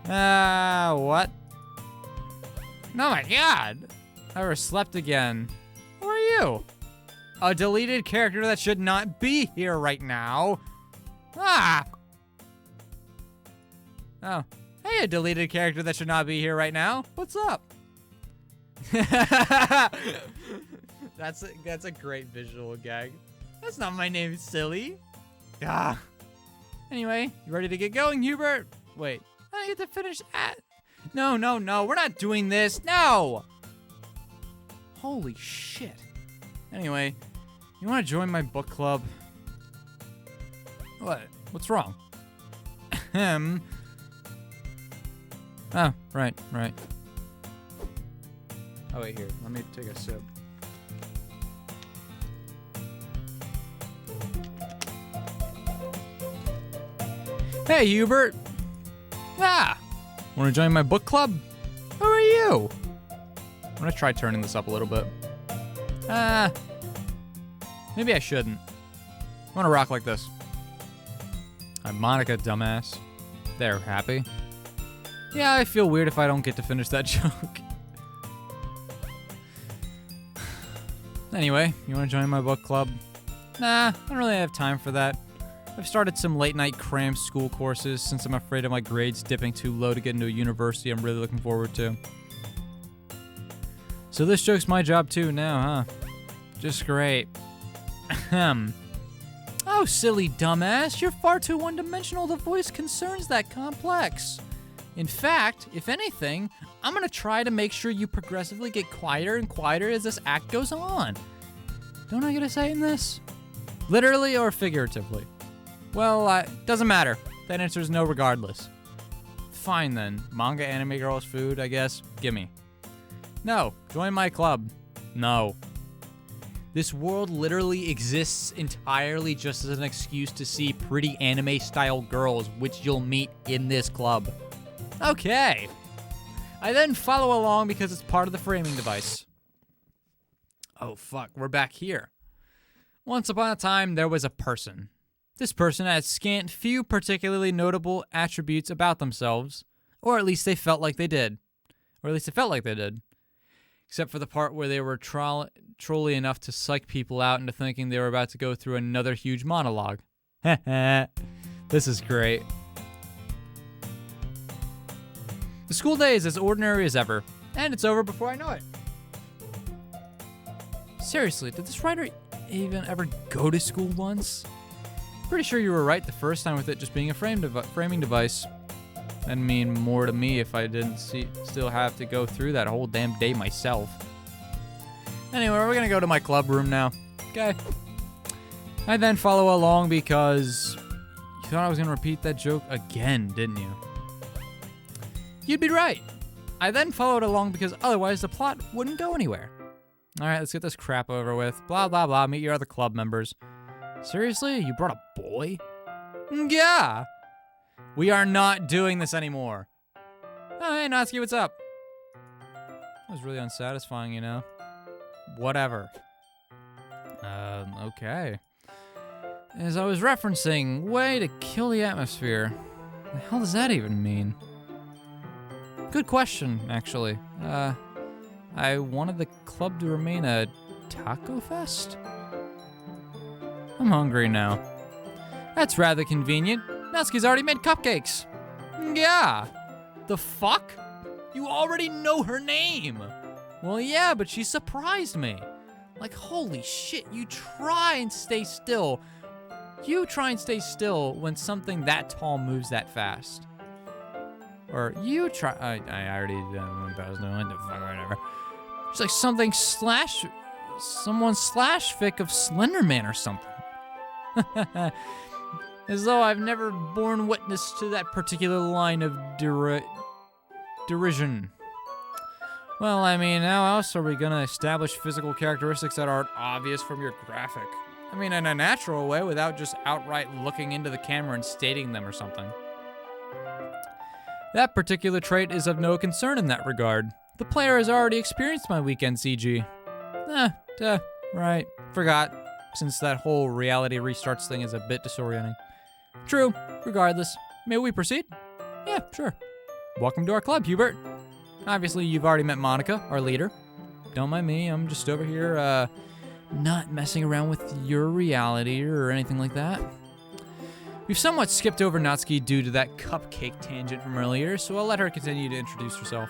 Oh my god! I overslept again. Who are you? A deleted character that should not be here right now. Ah! Oh. Hey, a deleted character that should not be here right now. What's up? That's a great visual gag. That's not my name, silly. Ah. Anyway, you ready to get going, Hubert? Wait, I get to finish at... No, we're not doing this. No! Holy shit. Anyway, you want to join my book club? What? What's wrong? Oh, right. Oh, wait, here. Let me take a sip. Hey, Hubert. Ah! Want to join my book club? Who are you? I'm gonna try turning this up a little bit. Maybe I shouldn't. I want to rock like this. I'm Monica, dumbass. There, happy? Yeah, I feel weird if I don't get to finish that joke. Anyway, you want to join my book club? Nah, I don't really have time for that. I've started some late-night cram school courses since I'm afraid of my grades dipping too low to get into a university I'm really looking forward to. So this joke's my job too now, huh? Just great. Ahem. Oh, silly dumbass, you're far too one-dimensional. The voice concerns that complex. In fact, if anything, I'm gonna try to make sure you progressively get quieter and quieter as this act goes on. Don't I get a say in this? Literally or figuratively? Well, doesn't matter. That answer is no regardless. Fine then. Manga anime girls food, I guess. Gimme. No. Join my club. No. This world literally exists entirely just as an excuse to see pretty anime-style girls, which you'll meet in this club. Okay. I then follow along because it's part of the framing device. Oh, fuck. We're back here. Once upon a time, there was a person. This person had scant few particularly notable attributes about themselves, or at least they felt like they did. Except for the part where they were trolly enough to psych people out into thinking they were about to go through another huge monologue. This is great. The school day is as ordinary as ever, and it's over before I know it. Seriously, did this writer even ever go to school once? Pretty sure you were right the first time with it just being a framing device. That'd mean more to me if I didn't still have to go through that whole damn day myself. Anyway, we're gonna go to my club room now. Okay. I then follow along because you thought I was gonna repeat that joke again, didn't you? You'd be right. I then followed along because otherwise the plot wouldn't go anywhere. All right, let's get this crap over with. Blah, blah, blah. Meet your other club members. Seriously? You brought a boy? Yeah. We are not doing this anymore. Oh, hey, Natsuki, what's up? That was really unsatisfying, you know? Whatever. Okay. As I was referencing, way to kill the atmosphere. The hell does that even mean? Good question, actually. I wanted the club to remain a taco fest? I'm hungry now. That's rather convenient. Natsuki's already made cupcakes. Yeah. The fuck? You already know her name. Well, yeah, but she surprised me. Like, holy shit, you try and stay still. You try and stay still when something that tall moves that fast. Or you try, I already did whatever. It's like someone slash fic of Slenderman or something. As though I've never borne witness to that particular line of derision. Well, I mean, how else are we gonna establish physical characteristics that aren't obvious from your graphic? I mean, in a natural way, without just outright looking into the camera and stating them or something. That particular trait is of no concern in that regard. The player has already experienced my weekend CG. Right. Forgot, since that whole reality restarts thing is a bit disorienting. True. Regardless. May we proceed? Yeah, sure. Welcome to our club, Hubert. Obviously, you've already met Monica, our leader. Don't mind me, I'm just over here, not messing around with your reality or anything like that. We've somewhat skipped over Natsuki due to that cupcake tangent from earlier, so I'll let her continue to introduce herself.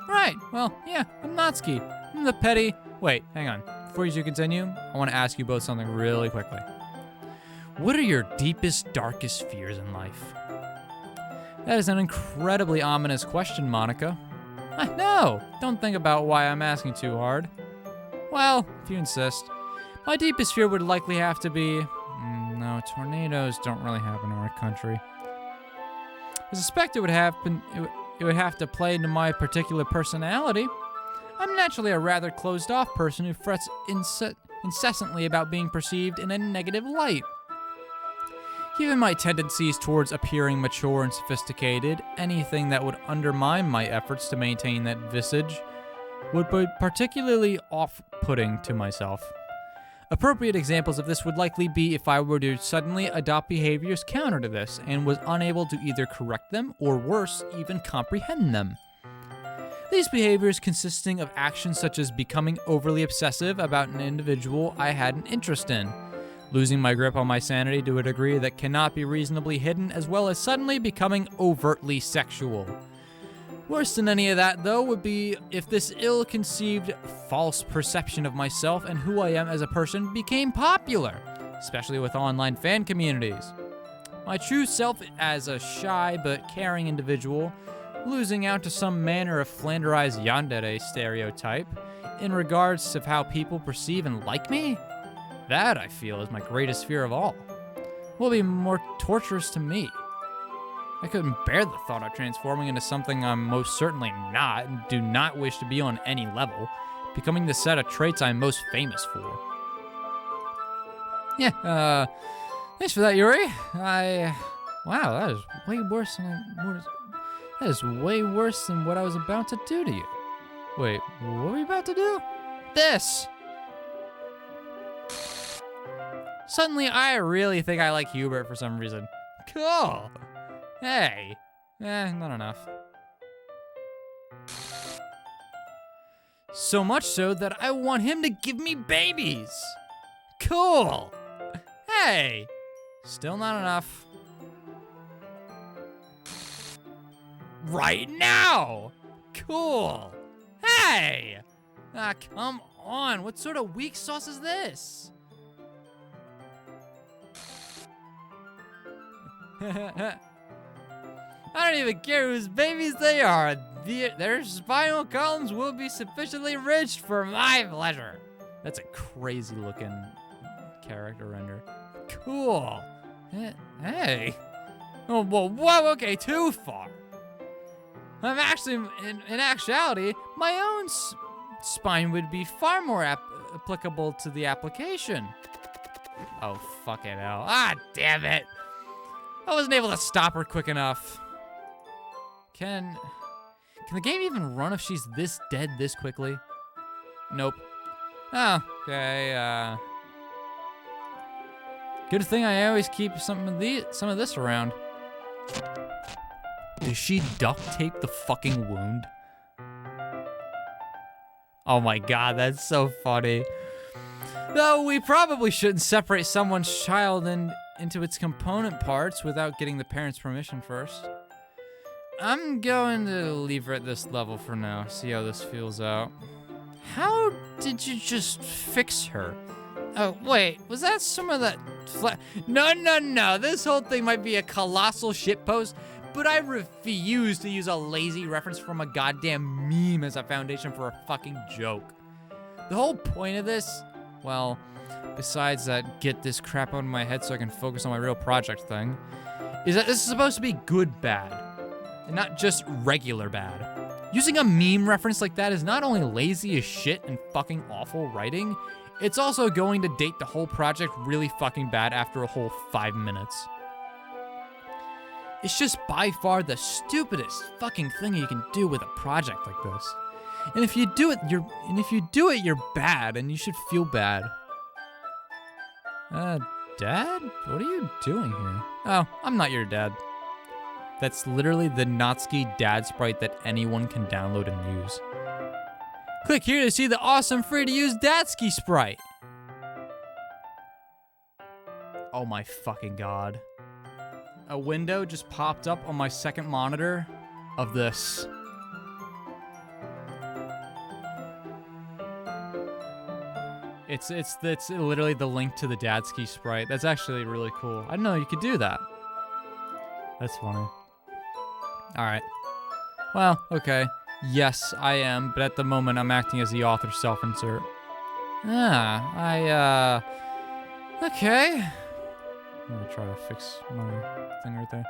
Right, well, yeah, I'm Natsuki. I'm the petty... Wait, hang on. Before you continue, I want to ask you both something really quickly. What are your deepest, darkest fears in life? That is an incredibly ominous question, Monica. I know. Don't think about why I'm asking too hard. Well, if you insist. My deepest fear would likely have to be... No, tornadoes don't really happen in our country. I suspect it would happen... It would have to play into my particular personality. I'm naturally a rather closed-off person who frets incessantly about being perceived in a negative light. Given my tendencies towards appearing mature and sophisticated, anything that would undermine my efforts to maintain that visage would be particularly off-putting to myself. Appropriate examples of this would likely be if I were to suddenly adopt behaviors counter to this and was unable to either correct them or worse, even comprehend them. These behaviors consisting of actions such as becoming overly obsessive about an individual I had an interest in, losing my grip on my sanity to a degree that cannot be reasonably hidden, as well as suddenly becoming overtly sexual. Worse than any of that, though, would be if this ill-conceived, false perception of myself and who I am as a person became popular, especially with online fan communities. My true self as a shy but caring individual, losing out to some manner of Flanderized yandere stereotype in regards to how people perceive and like me? That, I feel, is my greatest fear of all. Will be more torturous to me. I couldn't bear the thought of transforming into something I'm most certainly not and do not wish to be on any level, becoming the set of traits I'm most famous for. Yeah, thanks for that, Yuri. Wow, that is way worse that is way worse than what I was about to do to you. Wait, what were we about to do? This! Suddenly, I really think I like Hubert for some reason. Cool! Hey! Not enough. So much so that I want him to give me babies! Cool! Hey! Still not enough. Right now! Cool! Hey! Come on, what sort of weak sauce is this? I don't even care whose babies they are. Their spinal columns will be sufficiently rich for my pleasure. That's a crazy looking character render. Cool. Hey. Oh, whoa, okay, too far. I'm actually, in actuality, my own spine would be far more applicable to the application. Oh, fucking hell. Ah, damn it. I wasn't able to stop her quick enough. Can the game even run if she's this dead this quickly? Nope. Oh, okay, good thing I always keep some of this around. Does she duct tape the fucking wound? Oh my god, that's so funny. Though we probably shouldn't separate someone's child into its component parts without getting the parents' permission first. I'm going to leave her at this level for now, see how this feels out. How did you just fix her? Oh, wait, was that some of that No, this whole thing might be a colossal shitpost, but I refuse to use a lazy reference from a goddamn meme as a foundation for a fucking joke. The whole point of this, well, besides that get this crap out of my head so I can focus on my real project thing, is that this is supposed to be good bad, and not just regular bad. Using a meme reference like that is not only lazy as shit and fucking awful writing, it's also going to date the whole project really fucking bad after a whole 5 minutes. It's just by far the stupidest fucking thing you can do with a project like this. And if you do it, you're bad, and you should feel bad. Dad? What are you doing here? Oh, I'm not your dad. That's literally the Natsuki dad sprite that anyone can download and use. Click here to see the awesome free-to-use Datsky sprite. Oh my fucking god. A window just popped up on my second monitor of this. It's literally the link to the Datsky sprite. That's actually really cool. I didn't know you could do that. That's funny. Alright. Well, okay. Yes, I am, but at the moment I'm acting as the author's self-insert. Okay. I'm gonna try to fix my thing right there.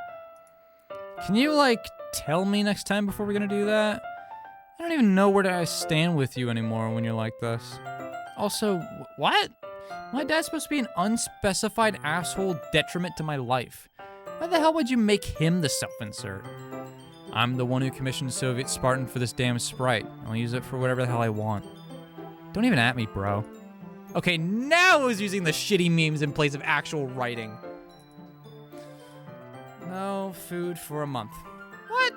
Can you, like, tell me next time before we're gonna do that? I don't even know where I stand with you anymore when you're like this. Also, what? My dad's supposed to be an unspecified asshole detriment to my life. Why the hell would you make him the self-insert? I'm the one who commissioned Soviet Spartan for this damn sprite. I'll use it for whatever the hell I want. Don't even at me, bro. Okay, now I was using the shitty memes in place of actual writing. No food for a month. What?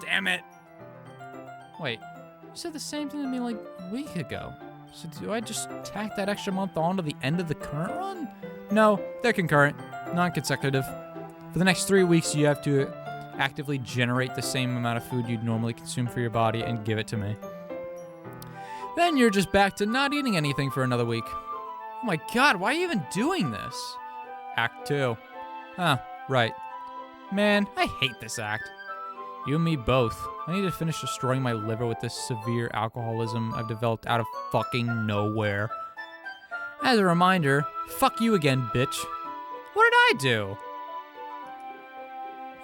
Damn it. Wait, you said the same thing to me like a week ago. So do I just tack that extra month on to the end of the current run? No, they're concurrent, non-consecutive. For the next 3 weeks, you have to actively generate the same amount of food you'd normally consume for your body and give it to me. Then you're just back to not eating anything for another week. Oh my god, why are you even doing this? Act 2. Ah, right. Man, I hate this act. You and me both. I need to finish destroying my liver with this severe alcoholism I've developed out of fucking nowhere. As a reminder, fuck you again, bitch. What did I do?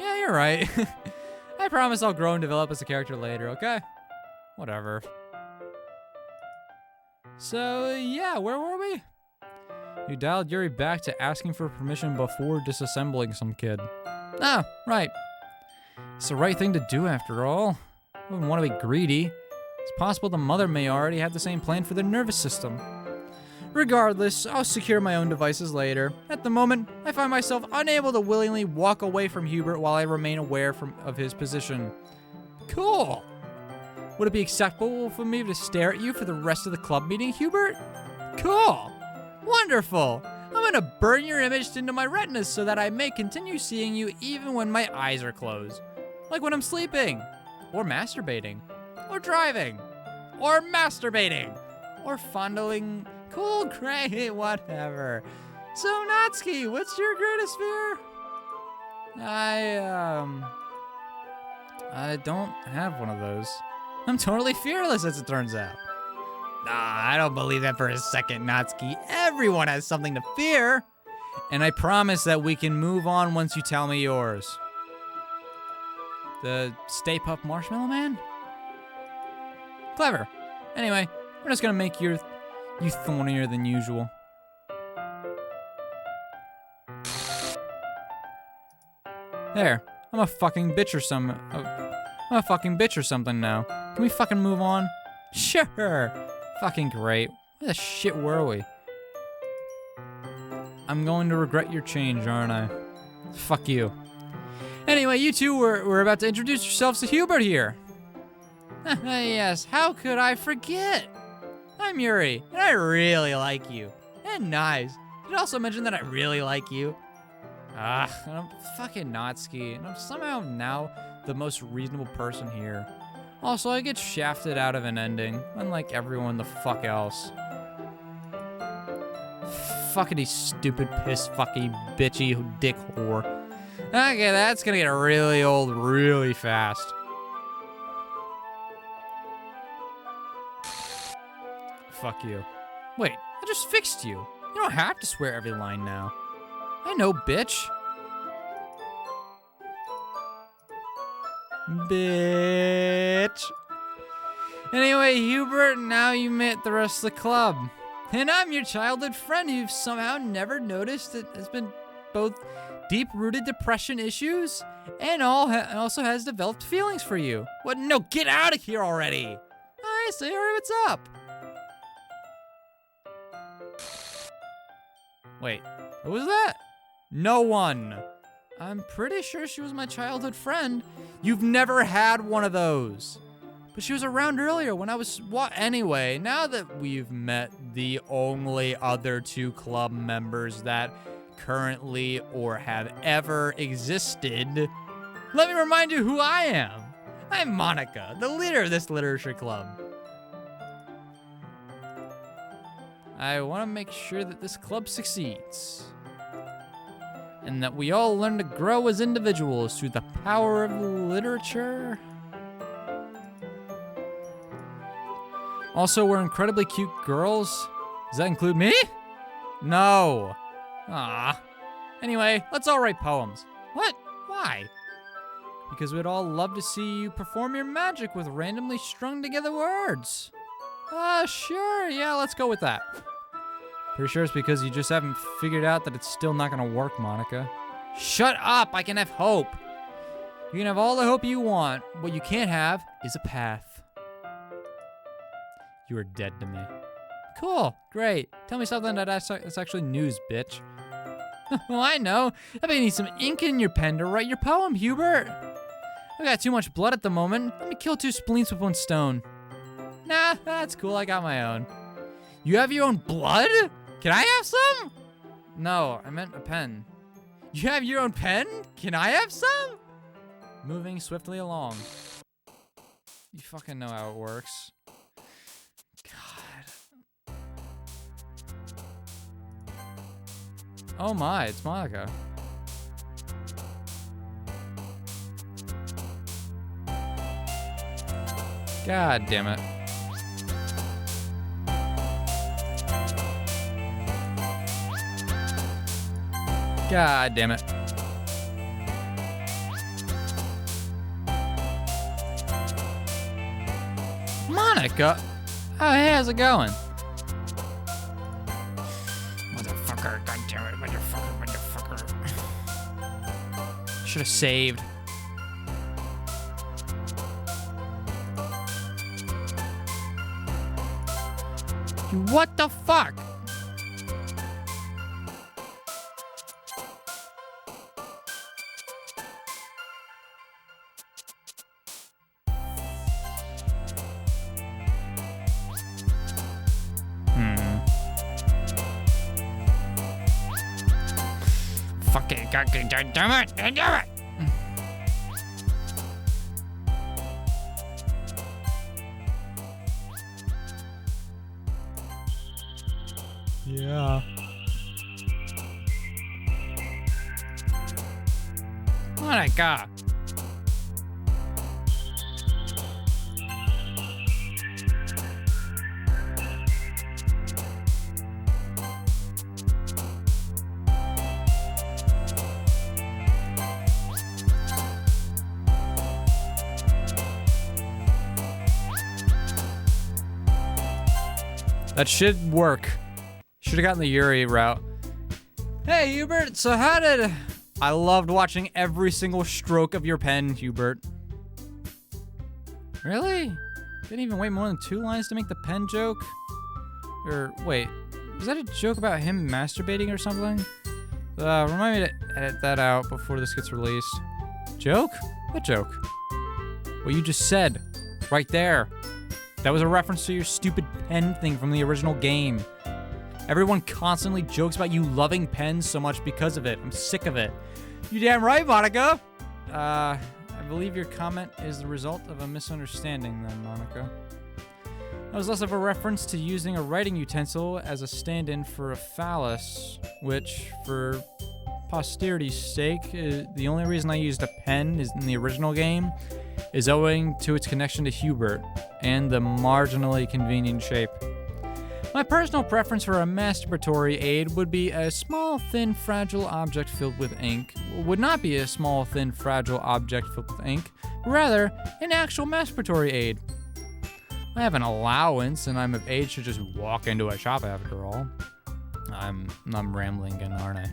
Yeah, you're right. I promise I'll grow and develop as a character later, okay? Whatever. So, yeah, where were we? You dialed Yuri back to asking for permission before disassembling some kid. Ah, right. It's the right thing to do after all. I wouldn't want to be greedy. It's possible the mother may already have the same plan for their nervous system. Regardless, I'll secure my own devices later. At the moment, I find myself unable to willingly walk away from Hubert while I remain aware of his position. Cool! Would it be acceptable for me to stare at you for the rest of the club meeting, Hubert? Cool! Wonderful! I'm gonna burn your image into my retinas so that I may continue seeing you even when my eyes are closed. Like when I'm sleeping, or masturbating, or driving, or masturbating, or fondling. Cool, great, whatever. So, Natsuki, what's your greatest fear? I don't have one of those. I'm totally fearless, as it turns out. Nah, I don't believe that for a second, Natsuki. Everyone has something to fear. And I promise that we can move on once you tell me yours. The Stay Puft Marshmallow Man? Clever. Anyway, we're just gonna make you thornier than usual. There. I'm a fucking bitch or something. I'm a fucking bitch or something now. Can we fucking move on? Sure. Fucking great. Where the shit were we? I'm going to regret your change, aren't I? Fuck you. Anyway, you two were about to introduce yourselves to Hubert here. Yes, how could I forget? I'm Yuri, and I really like you. And nice. Did also mention that I really like you. And I'm fucking Natsuki, and I'm somehow now the most reasonable person here. Also, I get shafted out of an ending, unlike everyone the fuck else. Fuckity stupid piss fucky bitchy dick whore. Okay, that's gonna get really old really fast. Fuck you. Wait, I just fixed you. You don't have to swear every line now. I know, bitch. Bitch. Anyway, Hubert, now you met the rest of the club. And I'm your childhood friend who've somehow never noticed it has been both deep-rooted depression issues and also has developed feelings for you. What? No, get out of here already. Hi, Sayori, what's up? Wait, who was that? No one. I'm pretty sure she was my childhood friend. You've never had one of those. But she was around earlier when I was, anyway, now that we've met the only other two club members that currently or have ever existed, let me remind you who I am. I'm Monica, the leader of this literature club. I want to make sure that this club succeeds. And that we all learn to grow as individuals through the power of literature. Also, we're incredibly cute girls. Does that include me? No. Ah. Anyway, let's all write poems. What? Why? Because we'd all love to see you perform your magic with randomly strung together words. Sure. Yeah, let's go with that. Pretty sure it's because you just haven't figured out that it's still not gonna work, Monica. Shut up! I can have hope. You can have all the hope you want. What you can't have is a path. You are dead to me. Cool, great. Tell me something that's actually news, bitch. Well, I know. I bet you need some ink in your pen to write your poem, Hubert. I've got too much blood at the moment. Let me kill 2 spleens with 1 stone. Nah, that's cool. I got my own. You have your own blood? Can I have some? No, I meant a pen. You have your own pen? Can I have some? Moving swiftly along. You fucking know how it works. God. Oh my, it's Monica. God damn it. God damn it. Monica? Oh, hey, how's it going? Motherfucker, god damn it, motherfucker. Should have saved. What the fuck? Fucking goddamn it! Damn it! Yeah. Monica. That should work. Should have gotten the Yuri route. Hey, Hubert, so how did... I loved watching every single stroke of your pen, Hubert. Really? Didn't even wait more than 2 lines to make the pen joke? Or, wait, was that a joke about him masturbating or something? Remind me to edit that out before this gets released. Joke? What joke? What you just said. Right there. That was a reference to your stupid pen thing from the original game. Everyone constantly jokes about you loving pens so much because of it. I'm sick of it. You damn right, Monica. I believe your comment is the result of a misunderstanding then, Monica. That was less of a reference to using a writing utensil as a stand-in for a phallus, which, for posterity's sake, the only reason I used a pen is in the original game is owing to its connection to Hubert and the marginally convenient shape. My personal preference for a masturbatory aid would be a small, thin, fragile object filled with ink. Would not be a small, thin, fragile object filled with ink, but rather an actual masturbatory aid. I have an allowance, and I'm of age to just walk into a shop after all. I'm rambling again, aren't I?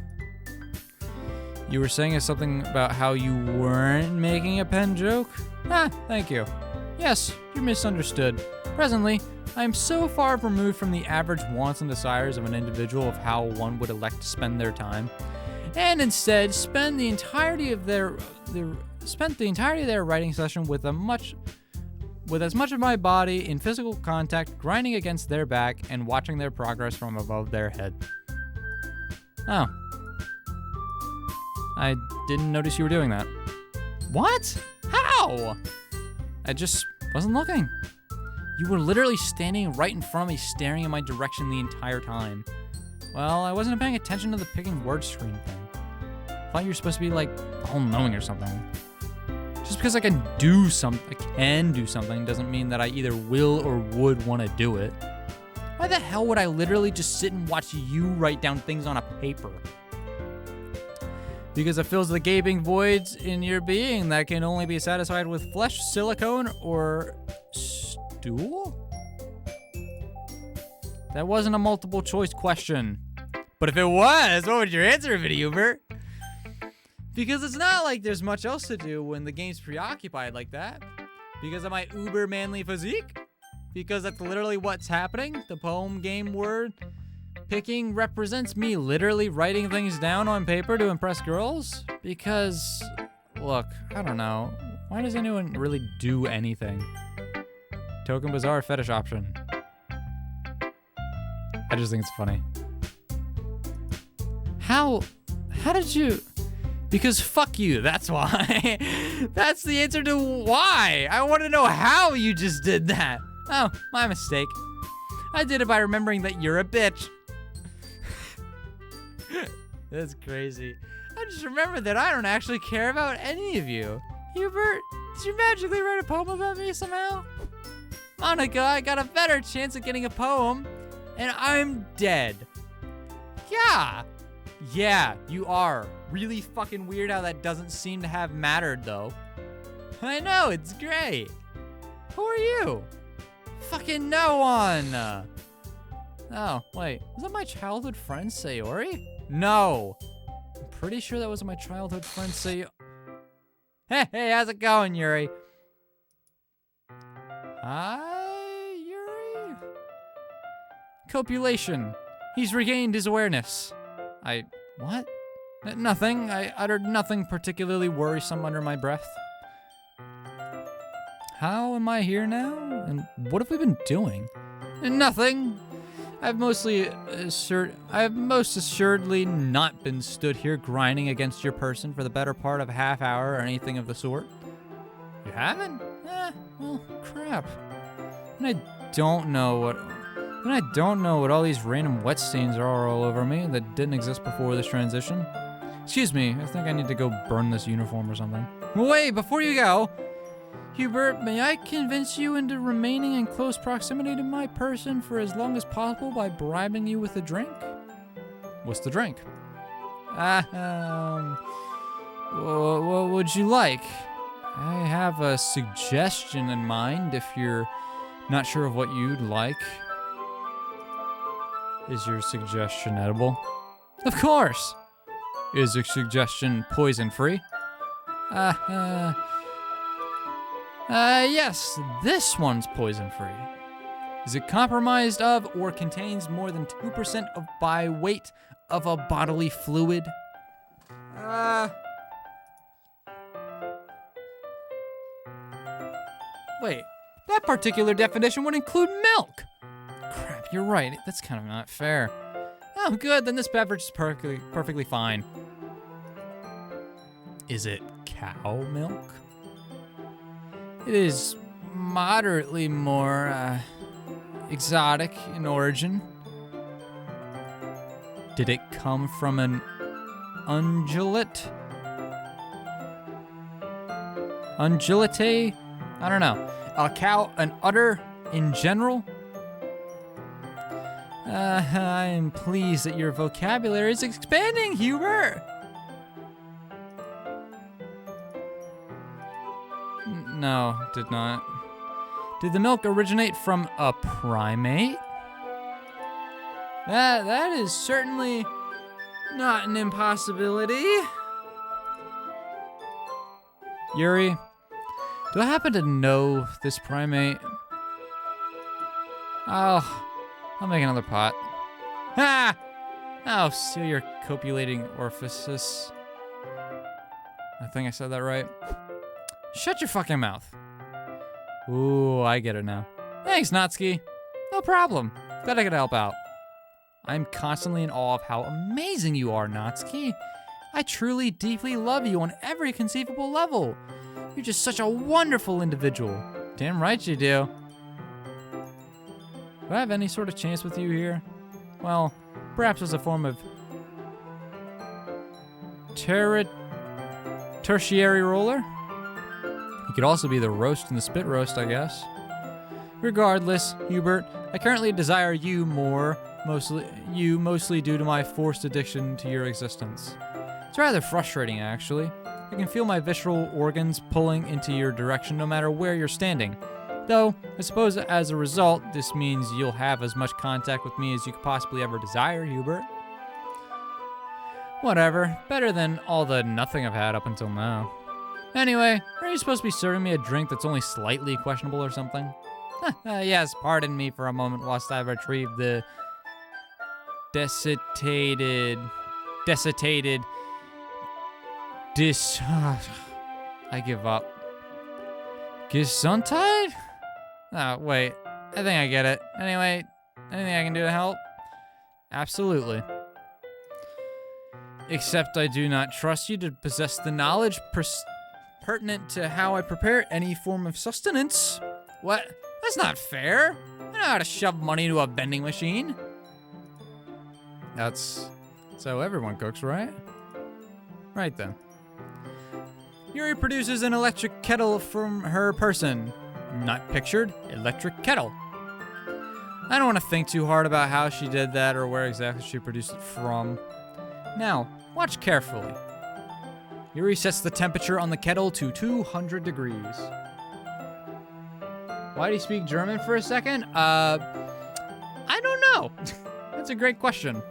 You were saying something about how you weren't making a pen joke? Thank you. Yes, you're misunderstood. Presently, I am so far removed from the average wants and desires of an individual of how one would elect to spend their time, and instead spent the entirety of their writing session with as much of my body in physical contact, grinding against their back and watching their progress from above their head. Oh. I didn't notice you were doing that. What? How? I just wasn't looking. You were literally standing right in front of me, staring in my direction the entire time. Well, I wasn't paying attention to the picking word screen thing. I thought you were supposed to be, like, all-knowing or something. Just because I can do something doesn't mean that I either will or would want to do it. Why the hell would I literally just sit and watch you write down things on a paper? Because it fills the gaping voids in your being that can only be satisfied with flesh, silicone, or stool? That wasn't a multiple choice question. But if it was, what would your answer be, Hubert? Because it's not like there's much else to do when the game's preoccupied like that. Because of my uber manly physique? Because that's literally what's happening? The poem game word picking represents me literally writing things down on paper to impress girls? Because, look, I don't know. Why does anyone really do anything? Token Bazaar fetish option. I just think it's funny. How did you... Because fuck you, that's why. That's the answer to why. I want to know how you just did that. Oh, my mistake. I did it by remembering that you're a bitch. That's crazy. I just remembered that I don't actually care about any of you. Hubert, did you magically write a poem about me somehow? Monica, I got a better chance at getting a poem, and I'm dead. Yeah, you are. Really fucking weird how that doesn't seem to have mattered, though. I know, it's great. Who are you? Fucking no one. Oh, wait. Was that my childhood friend, Sayori? No. I'm pretty sure that was my childhood friend, Sayori. Hey, how's it going, Yuri? Hi, Yuri? Copulation. He's regained his awareness. What? Nothing. I uttered nothing particularly worrisome under my breath. How am I here now? And what have we been doing? Nothing. I've most assuredly not been stood here grinding against your person for the better part of a half hour or anything of the sort. You haven't? Well, crap. And I don't know what all these random wet stains are all over me that didn't exist before this transition. Excuse me, I think I need to go burn this uniform or something. Wait, before you go, Hubert, may I convince you into remaining in close proximity to my person for as long as possible by bribing you with a drink? What's the drink? What would you like? I have a suggestion in mind if you're not sure of what you'd like. Is your suggestion edible? Of course! Is your suggestion poison-free? Yes, this one's poison-free. Is it compromised of or contains more than 2% of by weight of a bodily fluid? Wait, that particular definition would include milk. Crap, you're right. That's kind of not fair. Oh, good, then this beverage is perfectly fine. Is it cow milk? It is moderately more, exotic in origin. Did it come from an ungulate? Ungulate? I don't know. A cow, an udder in general? I am pleased that your vocabulary is expanding, Hubert. No, did not. Did the milk originate from a primate? That is certainly not an impossibility. Yuri, do I happen to know this primate? Oh, I'll make another pot. Ha! Oh, seal your copulating orifices. I think I said that right. Shut your fucking mouth. Ooh, I get it now. Thanks, Natsuki. No problem. Glad I could help out. I'm constantly in awe of how amazing you are, Natsuki. I truly, deeply love you on every conceivable level. You're just such a wonderful individual. Damn right you do. Do I have any sort of chance with you here? Well, perhaps as a form of tertiary roller? You could also be the roast and the spit roast, I guess. Regardless, Hubert, I currently desire you mostly due to my forced addiction to your existence. It's rather frustrating, actually. I can feel my visceral organs pulling into your direction no matter where you're standing. Though, I suppose as a result, this means you'll have as much contact with me as you could possibly ever desire, Hubert. Whatever, better than all the nothing I've had up until now. Anyway, are you supposed to be serving me a drink that's only slightly questionable or something? Yes, pardon me for a moment whilst I retrieve the desiccated... I give up. Gesundheit? Oh, wait. I think I get it. Anyway, anything I can do to help? Absolutely. Except I do not trust you to possess the knowledge pertinent to how I prepare any form of sustenance. What? That's not fair. I know how to shove money into a vending machine. That's how everyone cooks, right? Right then. Yuri produces an electric kettle from her person. Not pictured, electric kettle. I don't want to think too hard about how she did that or where exactly she produced it from. Now, watch carefully. Yuri sets the temperature on the kettle to 200 degrees. Why do you speak German for a second? I don't know. That's a great question.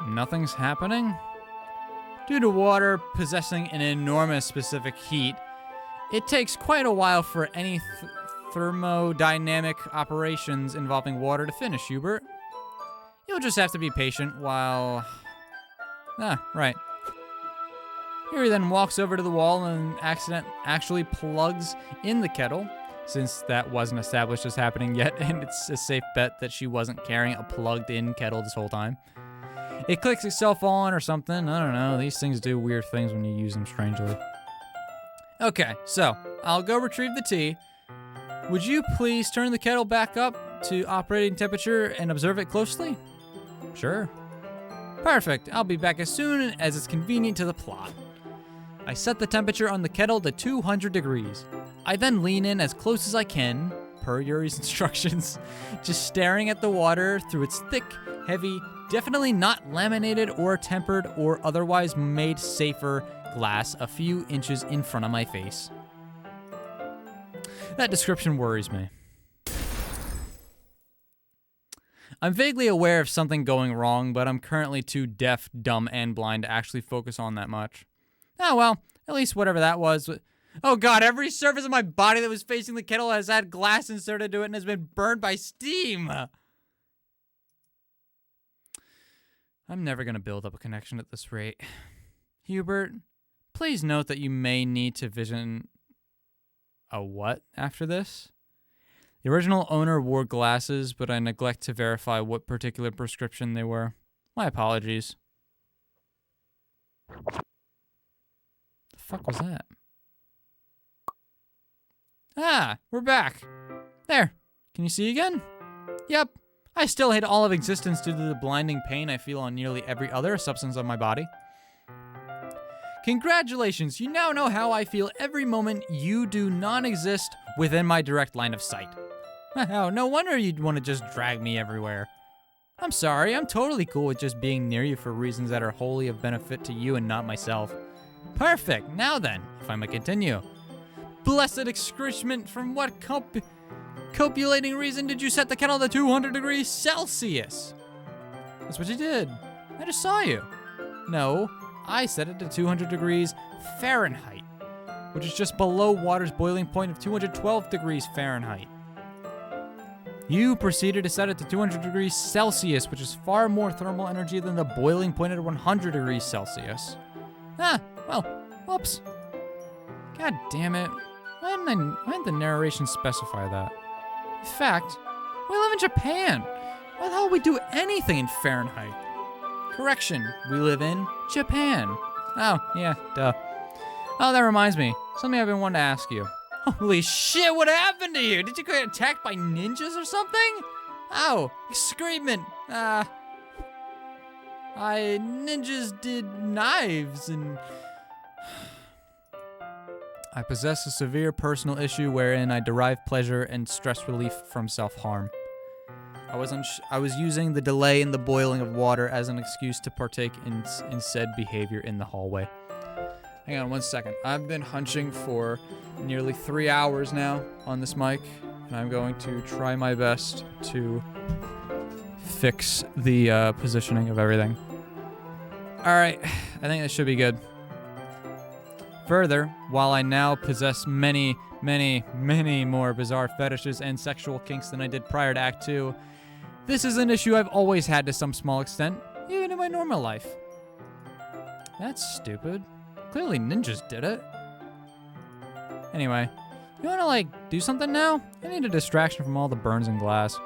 Nothing's happening? Due to water possessing an enormous specific heat, it takes quite a while for any thermodynamic operations involving water to finish, Hubert. You'll just have to be patient while... right. Yuri then walks over to the wall and actually plugs in the kettle, since that wasn't established as happening yet, and it's a safe bet that she wasn't carrying a plugged-in kettle this whole time. It clicks itself on or something. I don't know. These things do weird things when you use them strangely. Okay, so I'll go retrieve the tea. Would you please turn the kettle back up to operating temperature and observe it closely? Sure. Perfect. I'll be back as soon as it's convenient to the plot. I set the temperature on the kettle to 200 degrees. I then lean in as close as I can, per Yuri's instructions, just staring at the water through its thick, heavy, definitely not laminated or tempered or otherwise made safer glass a few inches in front of my face. That description worries me. I'm vaguely aware of something going wrong, but I'm currently too deaf, dumb, and blind to actually focus on that much. Oh well, at least whatever that was. Oh god, every surface of my body that was facing the kettle has had glass inserted to it and has been burned by steam. I'm never going to build up a connection at this rate. Hubert, please note that you may need to vision a what after this? The original owner wore glasses, but I neglect to verify what particular prescription they were. My apologies. The fuck was that? Ah, we're back. There. Can you see again? Yep. I still hate all of existence due to the blinding pain I feel on nearly every other substance of my body. Congratulations, you now know how I feel every moment you do not exist within my direct line of sight. Oh, no wonder you'd want to just drag me everywhere. I'm sorry, I'm totally cool with just being near you for reasons that are wholly of benefit to you and not myself. Perfect, now then, if I might continue. Blessed excrement, from what copulating reason did you set the kettle to 200 degrees Celsius? That's what you did. I just saw you. No, I set it to 200 degrees Fahrenheit, which is just below water's boiling point of 212 degrees Fahrenheit. You proceeded to set it to 200 degrees Celsius, which is far more thermal energy than the boiling point at 100 degrees Celsius. Ah, well, whoops. God damn it. Why didn't the narration specify that? In fact, we live in Japan. Why the hell would we do anything in Fahrenheit? Correction, we live in Japan. Oh, yeah, duh. Oh, that reminds me. Something I've been wanting to ask you. Holy shit, what happened to you? Did you get attacked by ninjas or something? Oh, excrement. Ninjas did knives and... I possess a severe personal issue wherein I derive pleasure and stress relief from self-harm. I was using the delay in the boiling of water as an excuse to partake in said behavior in the hallway. Hang on one second. I've been hunching for nearly 3 hours now on this mic, and I'm going to try my best to fix the positioning of everything. Alright, I think that should be good. Further, while I now possess many more bizarre fetishes and sexual kinks than I did prior to Act 2, this is an issue I've always had to some small extent, even in my normal life. That's stupid. Clearly ninjas did it. Anyway, you wanna, do something now? I need a distraction from all the burns and glass.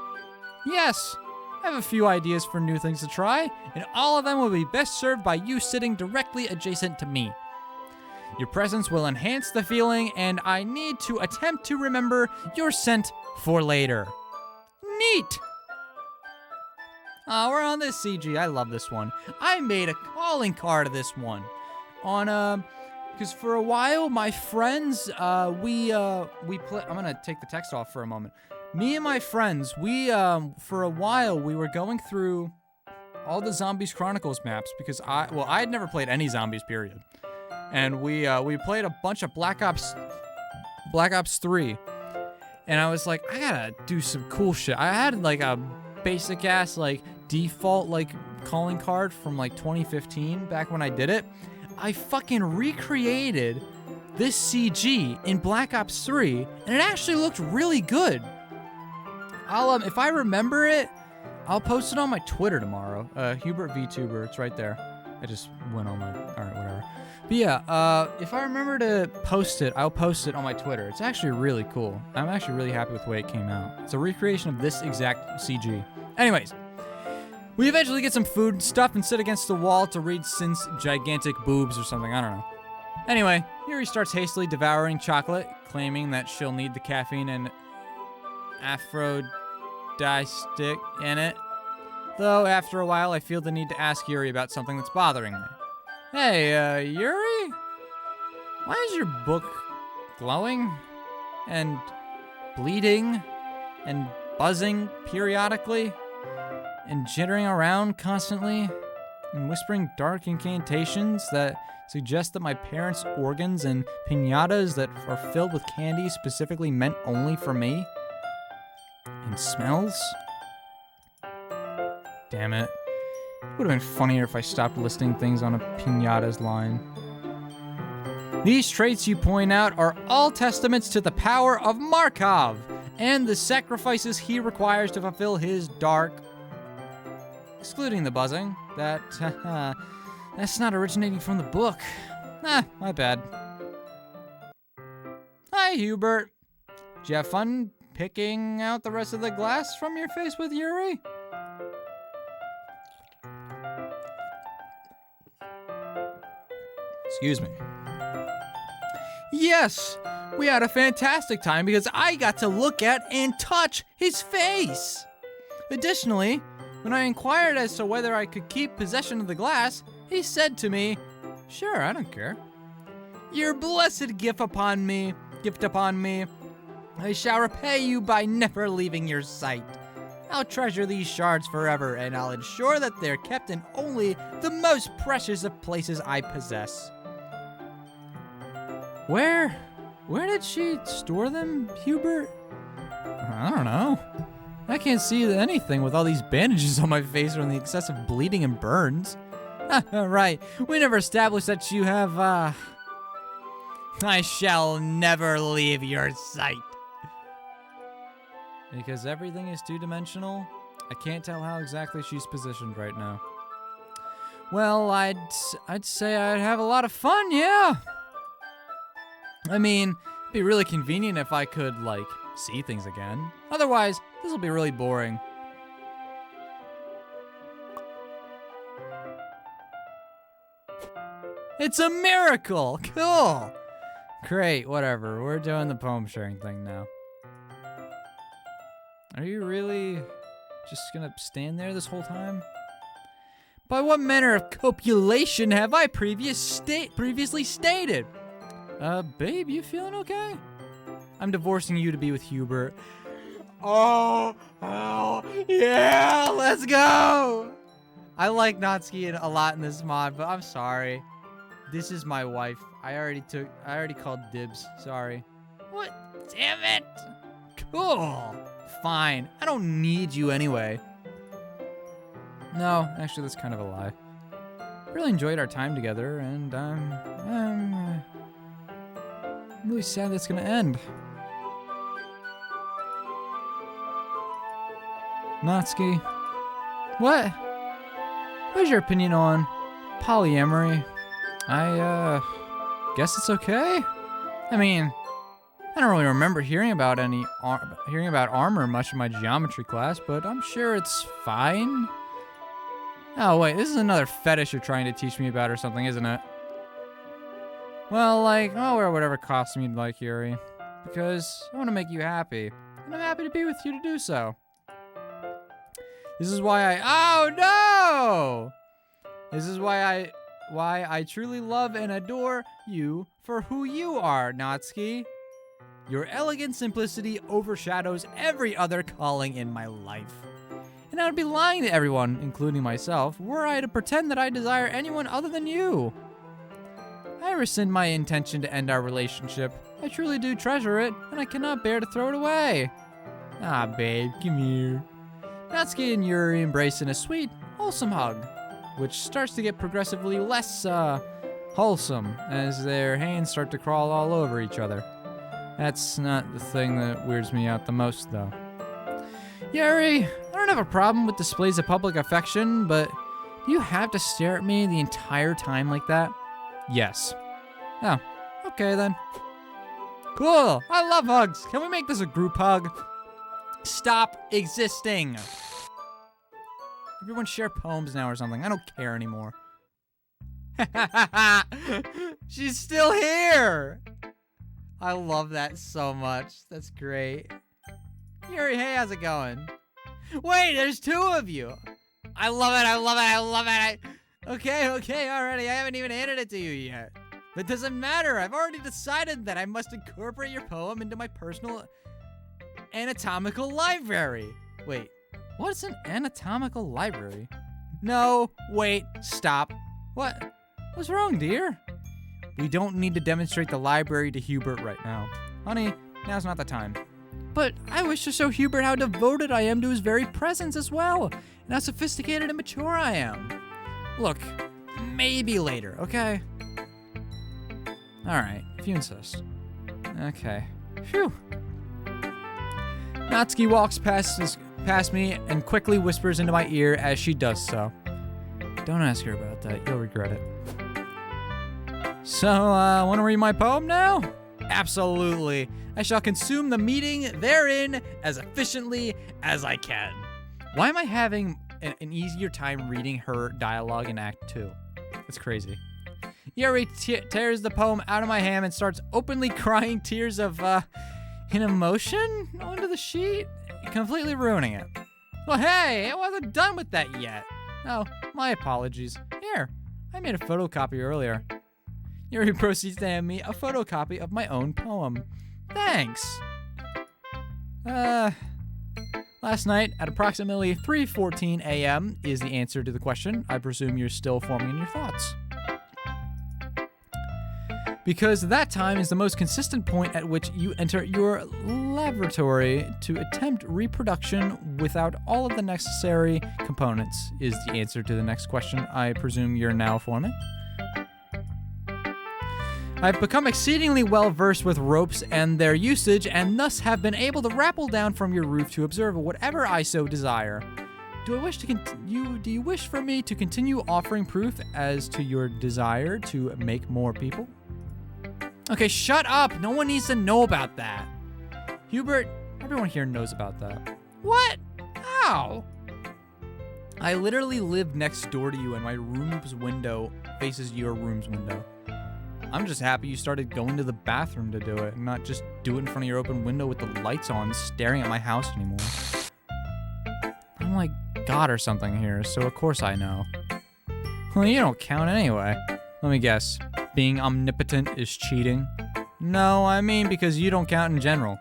Yes! I have a few ideas for new things to try, and all of them will be best served by you sitting directly adjacent to me. Your presence will enhance the feeling, and I need to attempt to remember your scent for later. Neat! We're on this CG. I love this one. I made a calling card of this one. Because for a while, my friends, we play. I'm gonna take the text off for a moment. Me and my friends, for a while, we were going through all the Zombies Chronicles maps because I had never played any zombies, period. And we played a bunch of Black Ops 3. And I was like, I gotta do some cool shit. I had a basic ass default calling card from 2015 back when I did it. I fucking recreated this CG in Black Ops 3 and it actually looked really good. I'll if I remember it, I'll post it on my Twitter tomorrow. Hubert VTuber, it's right there. I just went on my, alright, whatever. But yeah, if I remember to post it, I'll post it on my Twitter. It's actually really cool. I'm actually really happy with the way it came out. It's a recreation of this exact CG. Anyways, we eventually get some food and stuff and sit against the wall to read Sin's gigantic boobs or something, I don't know. Anyway, Yuri starts hastily devouring chocolate, claiming that she'll need the caffeine and aphrodisiac in it. Though, after a while, I feel the need to ask Yuri about something that's bothering me. Hey, Yuri? Why is your book glowing? And bleeding? And buzzing periodically? And jittering around constantly? And whispering dark incantations that suggest that my parents' organs and piñatas that are filled with candy specifically meant only for me? And smells? Damn it. Would have been funnier if I stopped listing things on a piñata's line. These traits you point out are all testaments to the power of Markov and the sacrifices he requires to fulfill his dark... Excluding the buzzing. That's not originating from the book. My bad. Hi, Hubert. Did you have fun picking out the rest of the glass from your face with Yuri? Excuse me. Yes, we had a fantastic time because I got to look at and touch his face. Additionally, when I inquired as to whether I could keep possession of the glass, he said to me, "Sure, I don't care. Your blessed gift upon me, I shall repay you by never leaving your sight. I'll treasure these shards forever, and I'll ensure that they're kept in only the most precious of places I possess." Where did she store them, Hubert? I don't know. I can't see anything with all these bandages on my face from the excessive bleeding and burns. Right, we never established that you have, I shall never leave your sight. Because everything is two-dimensional, I can't tell how exactly she's positioned right now. Well, I'd say I'd have a lot of fun, yeah. I mean, it'd be really convenient if I could, like, see things again. Otherwise, this will be really boring. It's a miracle! Cool! Great, whatever. We're doing the poem sharing thing now. Are you really just gonna stand there this whole time? By what manner of copulation have I previously stated? Babe, you feeling okay? I'm divorcing you to be with Hubert. Oh, yeah, let's go! I like Natsuki a lot in this mod, but I'm sorry. This is my wife. I already called dibs. Sorry. What? Damn it! Cool. Fine. I don't need you anyway. No, actually, that's kind of a lie. Really enjoyed our time together, and I'm really sad that's gonna end. Natsuki, what is your opinion on polyamory? I guess it's okay. I mean, I don't really remember hearing about armor much in my geometry class, but I'm sure it's fine. Oh wait, this is another fetish you're trying to teach me about or something, isn't it? Well, like, I'll wear whatever costume you'd like, Yuri, because I want to make you happy, and I'm happy to be with you to do so. This is why This is why I truly love and adore you for who you are, Natsuki. Your elegant simplicity overshadows every other calling in my life. And I would be lying to everyone, including myself, were I to pretend that I desire anyone other than you. I rescind my intention to end our relationship. I truly do treasure it, and I cannot bear to throw it away. Ah, babe, come here. Natsuki and Yuri embrace in a sweet, wholesome hug, which starts to get progressively less, wholesome as their hands start to crawl all over each other. That's not the thing that weirds me out the most, though. Yuri, I don't have a problem with displays of public affection, but do you have to stare at me the entire time like that? Yes. Oh, okay then. Cool, I love hugs. Can we make this a group hug? Stop existing. Everyone share poems now or something. I don't care anymore. She's still here. I love that so much. That's great. Yuri, hey, how's it going? Wait, there's two of you. I love it, I love it, I love it. Okay, already. I haven't even handed it to you yet. But it doesn't matter. I've already decided that I must incorporate your poem into my personal anatomical library. Wait, what's an anatomical library? No, wait, stop. What? What's wrong, dear? We don't need to demonstrate the library to Hubert right now. Honey, now's not the time. But I wish to show Hubert how devoted I am to his very presence as well. and how sophisticated and mature I am. Look, maybe later, okay? Alright, if you insist. Okay. Phew. Natsuki walks past me and quickly whispers into my ear as she does so. Don't ask her about that, you'll regret it. So, want to read my poem now? Absolutely. I shall consume the meeting therein as efficiently as I can. Why am I having an easier time reading her dialogue in Act 2? That's crazy. Yuri tears the poem out of my hand and starts openly crying tears of, in emotion onto the sheet, completely ruining it. Well, hey, I wasn't done with that yet. Oh, my apologies. Here, I made a photocopy earlier. Yuri proceeds to hand me a photocopy of my own poem. Thanks. Last night at approximately 3:14 a.m. is the answer to the question. I presume you're still forming in your thoughts. Because that time is the most consistent point at which you enter your laboratory to attempt reproduction without all of the necessary components, is the answer to the next question I presume you're now forming. I've become exceedingly well versed with ropes and their usage, and thus have been able to rappel down from your roof to observe whatever I so desire. Do you wish for me to continue offering proof as to your desire to make more people? Okay, shut up! No one needs to know about that. Hubert, everyone here knows about that. What? How? I literally live next door to you, and my room's window faces your room's window. I'm just happy you started going to the bathroom to do it, and not just do it in front of your open window with the lights on, staring at my house anymore. I'm like God or something here, so of course I know. Well, you don't count anyway. Let me guess. Being omnipotent is cheating? No, I mean because you don't count in general.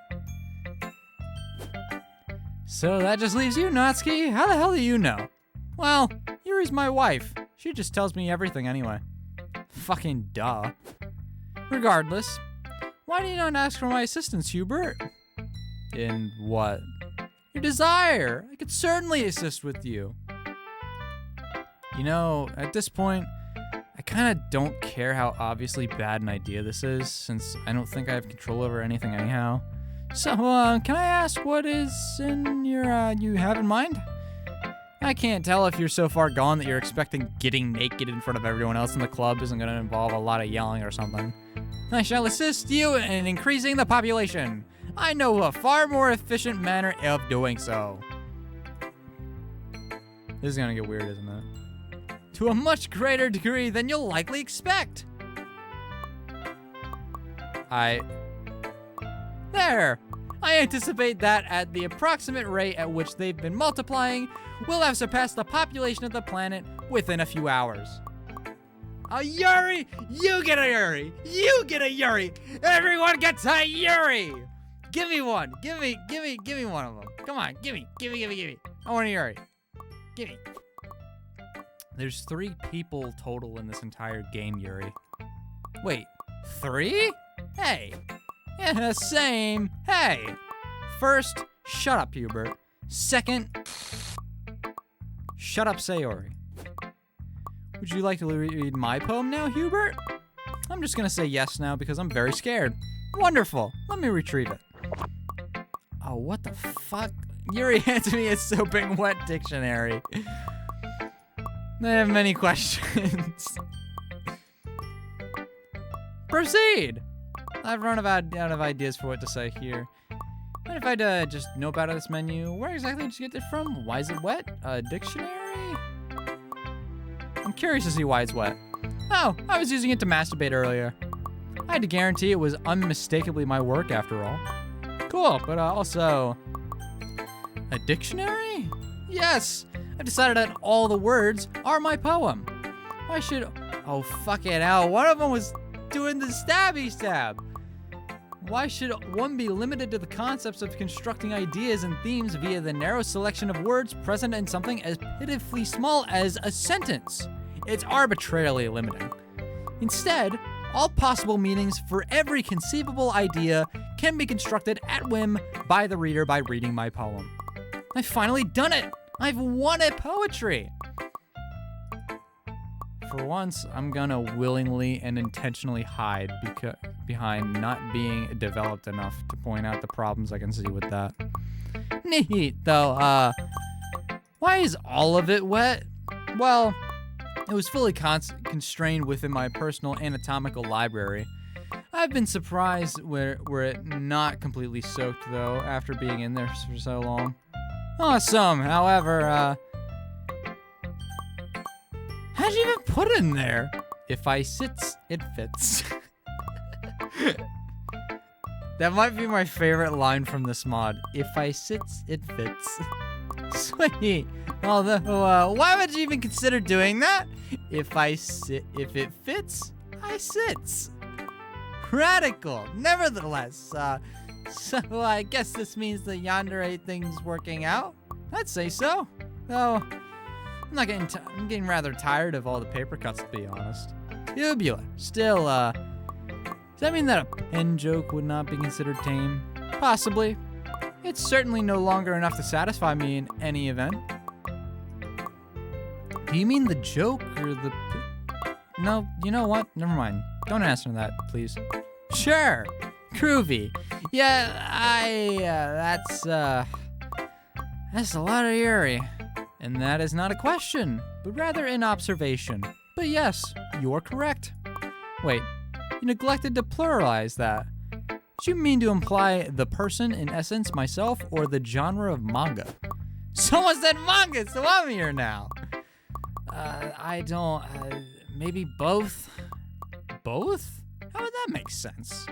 So that just leaves you, Natsuki. How the hell do you know? Well, Yuri's my wife. She just tells me everything anyway. Fucking duh. Regardless, why do you not ask for my assistance, Hubert? In what? Your desire. I could certainly assist with you. You know, at this point, I kind of don't care how obviously bad an idea this is, since I don't think I have control over anything anyhow. So, can I ask what is in your, you have in mind? I can't tell if you're so far gone that you're expecting getting naked in front of everyone else in the club isn't going to involve a lot of yelling or something. I shall assist you in increasing the population. I know a far more efficient manner of doing so. This is going to get weird, isn't it? To a much greater degree than you'll likely expect. There! I anticipate that at the approximate rate at which they've been multiplying, we'll have surpassed the population of the planet within a few hours. A Yuri! You get a Yuri! You get a Yuri! Everyone gets a Yuri! Give me one! Give me one of them. Come on, give me. I want a Yuri. Give me. There's 3 people total in this entire game, Yuri. Wait, 3? Hey. Yeah, same. Hey. First, shut up, Hubert. Second, shut up, Sayori. Would you like to read my poem now, Hubert? I'm just gonna say yes now because I'm very scared. Wonderful. Let me retrieve it. Oh, what the fuck? Yuri handed me a soaping wet dictionary. I have many questions. Proceed! I've run out of ideas for what to say here. What if I just nope out of this menu? Where exactly did you get it from? Why is it wet? A dictionary? I'm curious to see why it's wet. Oh, I was using it to masturbate earlier. I had to guarantee it was unmistakably my work after all. Cool, but also... a dictionary? Yes! I've decided that all the words are my poem. Why should... oh, fuck it out. One of them was doing the stabby stab. Why should one be limited to the concepts of constructing ideas and themes via the narrow selection of words present in something as pitifully small as a sentence? It's arbitrarily limiting. Instead, all possible meanings for every conceivable idea can be constructed at whim by the reader by reading my poem. I've finally done it! I've won at poetry! For once, I'm gonna willingly and intentionally hide behind not being developed enough to point out the problems I can see with that. Neat, though, why is all of it wet? Well, it was fully constrained within my personal anatomical library. I've been surprised were it not completely soaked, though, after being in there for so long. Awesome, however, how'd you even put it in there? If I sits, it fits. That might be my favorite line from this mod. If I sits, it fits. Sweet. Although, why would you even consider doing that? If it fits, I sits. Radical. Nevertheless, so I guess this means the yandere thing's working out. I'd say so. Though, I'm getting rather tired of all the paper cuts, to be honest. Tubular. Still, does that mean that a pen joke would not be considered tame? Possibly. It's certainly no longer enough to satisfy me in any event. Do you mean the joke or the... No, you know what? Never mind. Don't answer that, please. Sure. Groovy. Yeah, that's a lot of Yuri. And that is not a question, but rather an observation. But yes, you're correct. Wait, you neglected to pluralize that. Did you mean to imply the person, in essence, myself, or the genre of manga? Someone said manga, so I'm here now. Maybe both? Both? How would that make sense?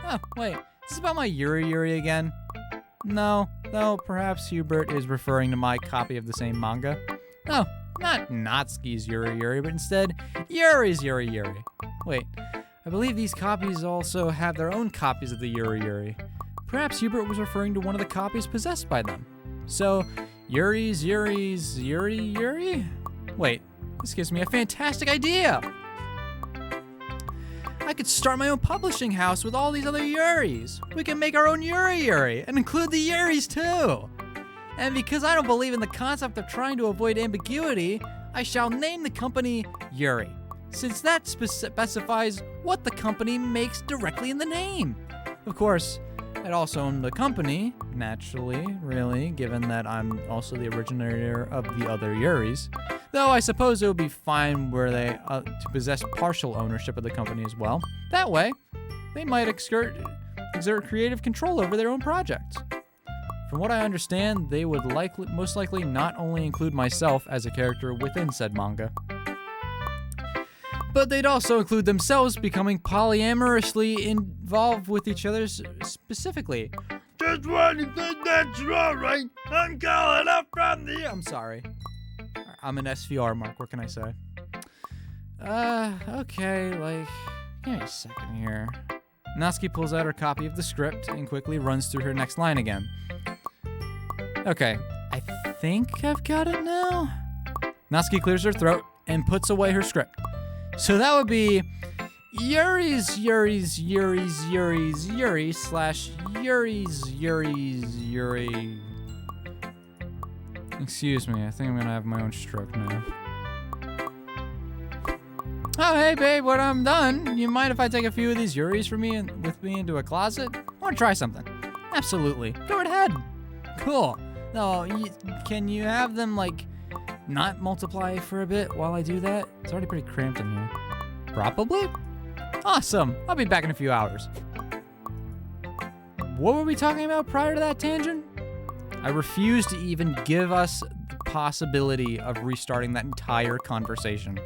Oh, wait, is this about my Yuri again? No, though perhaps Hubert is referring to my copy of the same manga. No, not Natsuki's Yuri, but instead Yuri's Yuri. Wait, I believe these copies also have their own copies of the Yuri. Perhaps Hubert was referring to one of the copies possessed by them. So, Yuri's Yuri? Wait, this gives me a fantastic idea! I could start my own publishing house with all these other Yuris. We can make our own Yuri and include the Yuris too. And because I don't believe in the concept of trying to avoid ambiguity, I shall name the company Yuri, since that specifies what the company makes directly in the name. Of course, I'd also own the company, naturally, really, given that I'm also the originator of the other Yuris. Though I suppose it would be fine were they to possess partial ownership of the company as well. That way, they might exert creative control over their own projects. From what I understand, they would most likely not only include myself as a character within said manga, but they'd also include themselves becoming polyamorously involved with each other specifically. Just when you think that's right, I'm calling up from the... I'm sorry. I'm an SVR, Mark. What can I say? Okay, give me a second here. Natsuki pulls out her copy of the script and quickly runs through her next line again. Okay, I think I've got it now. Natsuki clears her throat and puts away her script. So that would be Yuri / Yuri's Yuri. Excuse me, I think I'm gonna have my own stroke now. Oh, hey babe, when I'm done, you mind if I take a few of these Yuris with me into a closet? I wanna try something. Absolutely, go right ahead. Cool. No, can you have them, not multiply for a bit while I do that? It's already pretty cramped in here. Probably? Awesome, I'll be back in a few hours. What were we talking about prior to that tangent? I refuse to even give us the possibility of restarting that entire conversation.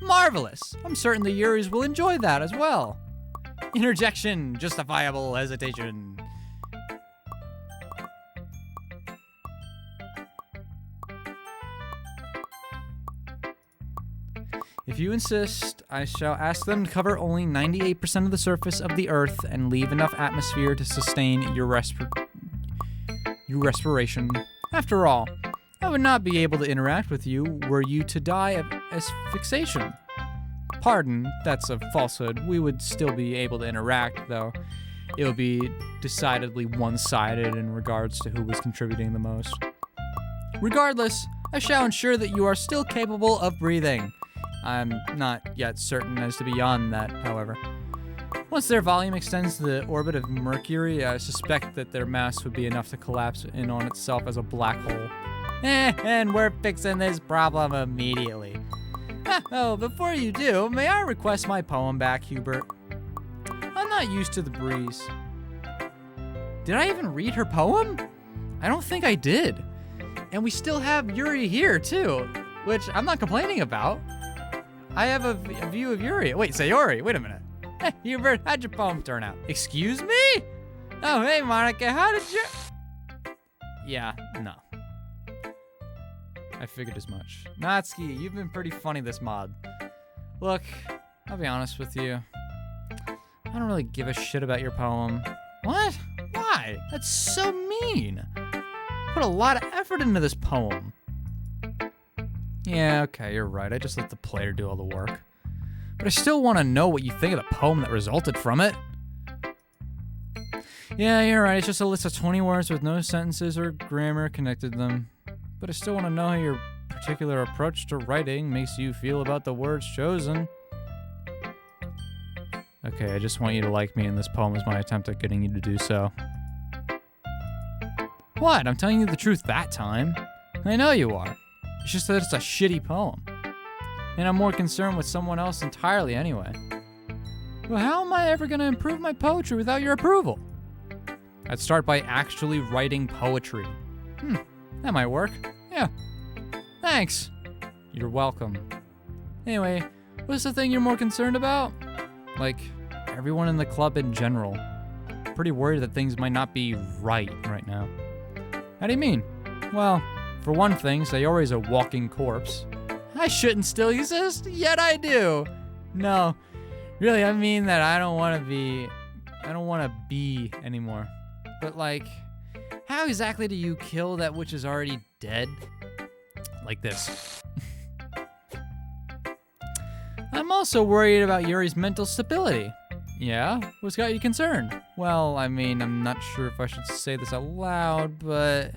Marvelous! I'm certain the Yuris will enjoy that as well. Interjection, justifiable hesitation. If you insist, I shall ask them to cover only 98% of the surface of the Earth and leave enough atmosphere to sustain your respiration. After all, I would not be able to interact with you were you to die of asphyxiation. Pardon, that's a falsehood. We would still be able to interact, though it would be decidedly one-sided in regards to who was contributing the most. Regardless, I shall ensure that you are still capable of breathing. I'm not yet certain as to beyond that, however. Once their volume extends to the orbit of Mercury, I suspect that their mass would be enough to collapse in on itself as a black hole. And we're fixing this problem immediately. Oh, before you do, may I request my poem back, Hubert? I'm not used to the breeze. Did I even read her poem? I don't think I did. And we still have Yuri here, too, which I'm not complaining about. I have a view of Yuri. Wait, Sayori, wait a minute. Hey, Hubert, how'd your poem turn out? Excuse me? Oh, hey, Monica, how did you... Yeah, no. I figured as much. Natsuki, you've been pretty funny this mod. Look, I'll be honest with you. I don't really give a shit about your poem. What? Why? That's so mean. Put a lot of effort into this poem. Yeah, okay, you're right. I just let the player do all the work. But I still want to know what you think of the poem that resulted from it. Yeah, you're right. It's just a list of 20 words with no sentences or grammar connected to them. But I still want to know how your particular approach to writing makes you feel about the words chosen. Okay, I just want you to like me, and this poem is my attempt at getting you to do so. What? I'm telling you the truth that time. I know you are. It's just that it's a shitty poem. And I'm more concerned with someone else entirely anyway. Well, how am I ever going to improve my poetry without your approval? I'd start by actually writing poetry. That might work. Yeah. Thanks. You're welcome. Anyway, what's the thing you're more concerned about? Like, everyone in the club in general. Pretty worried that things might not be right now. How do you mean? Well, for one thing, Sayori's a walking corpse. I shouldn't still exist, yet I do. No, really, I mean that I don't want to be anymore. But like, how exactly do you kill that which is already dead? Like this. I'm also worried about Yuri's mental stability. Yeah? What's got you concerned? Well, I mean, I'm not sure if I should say this out loud, but...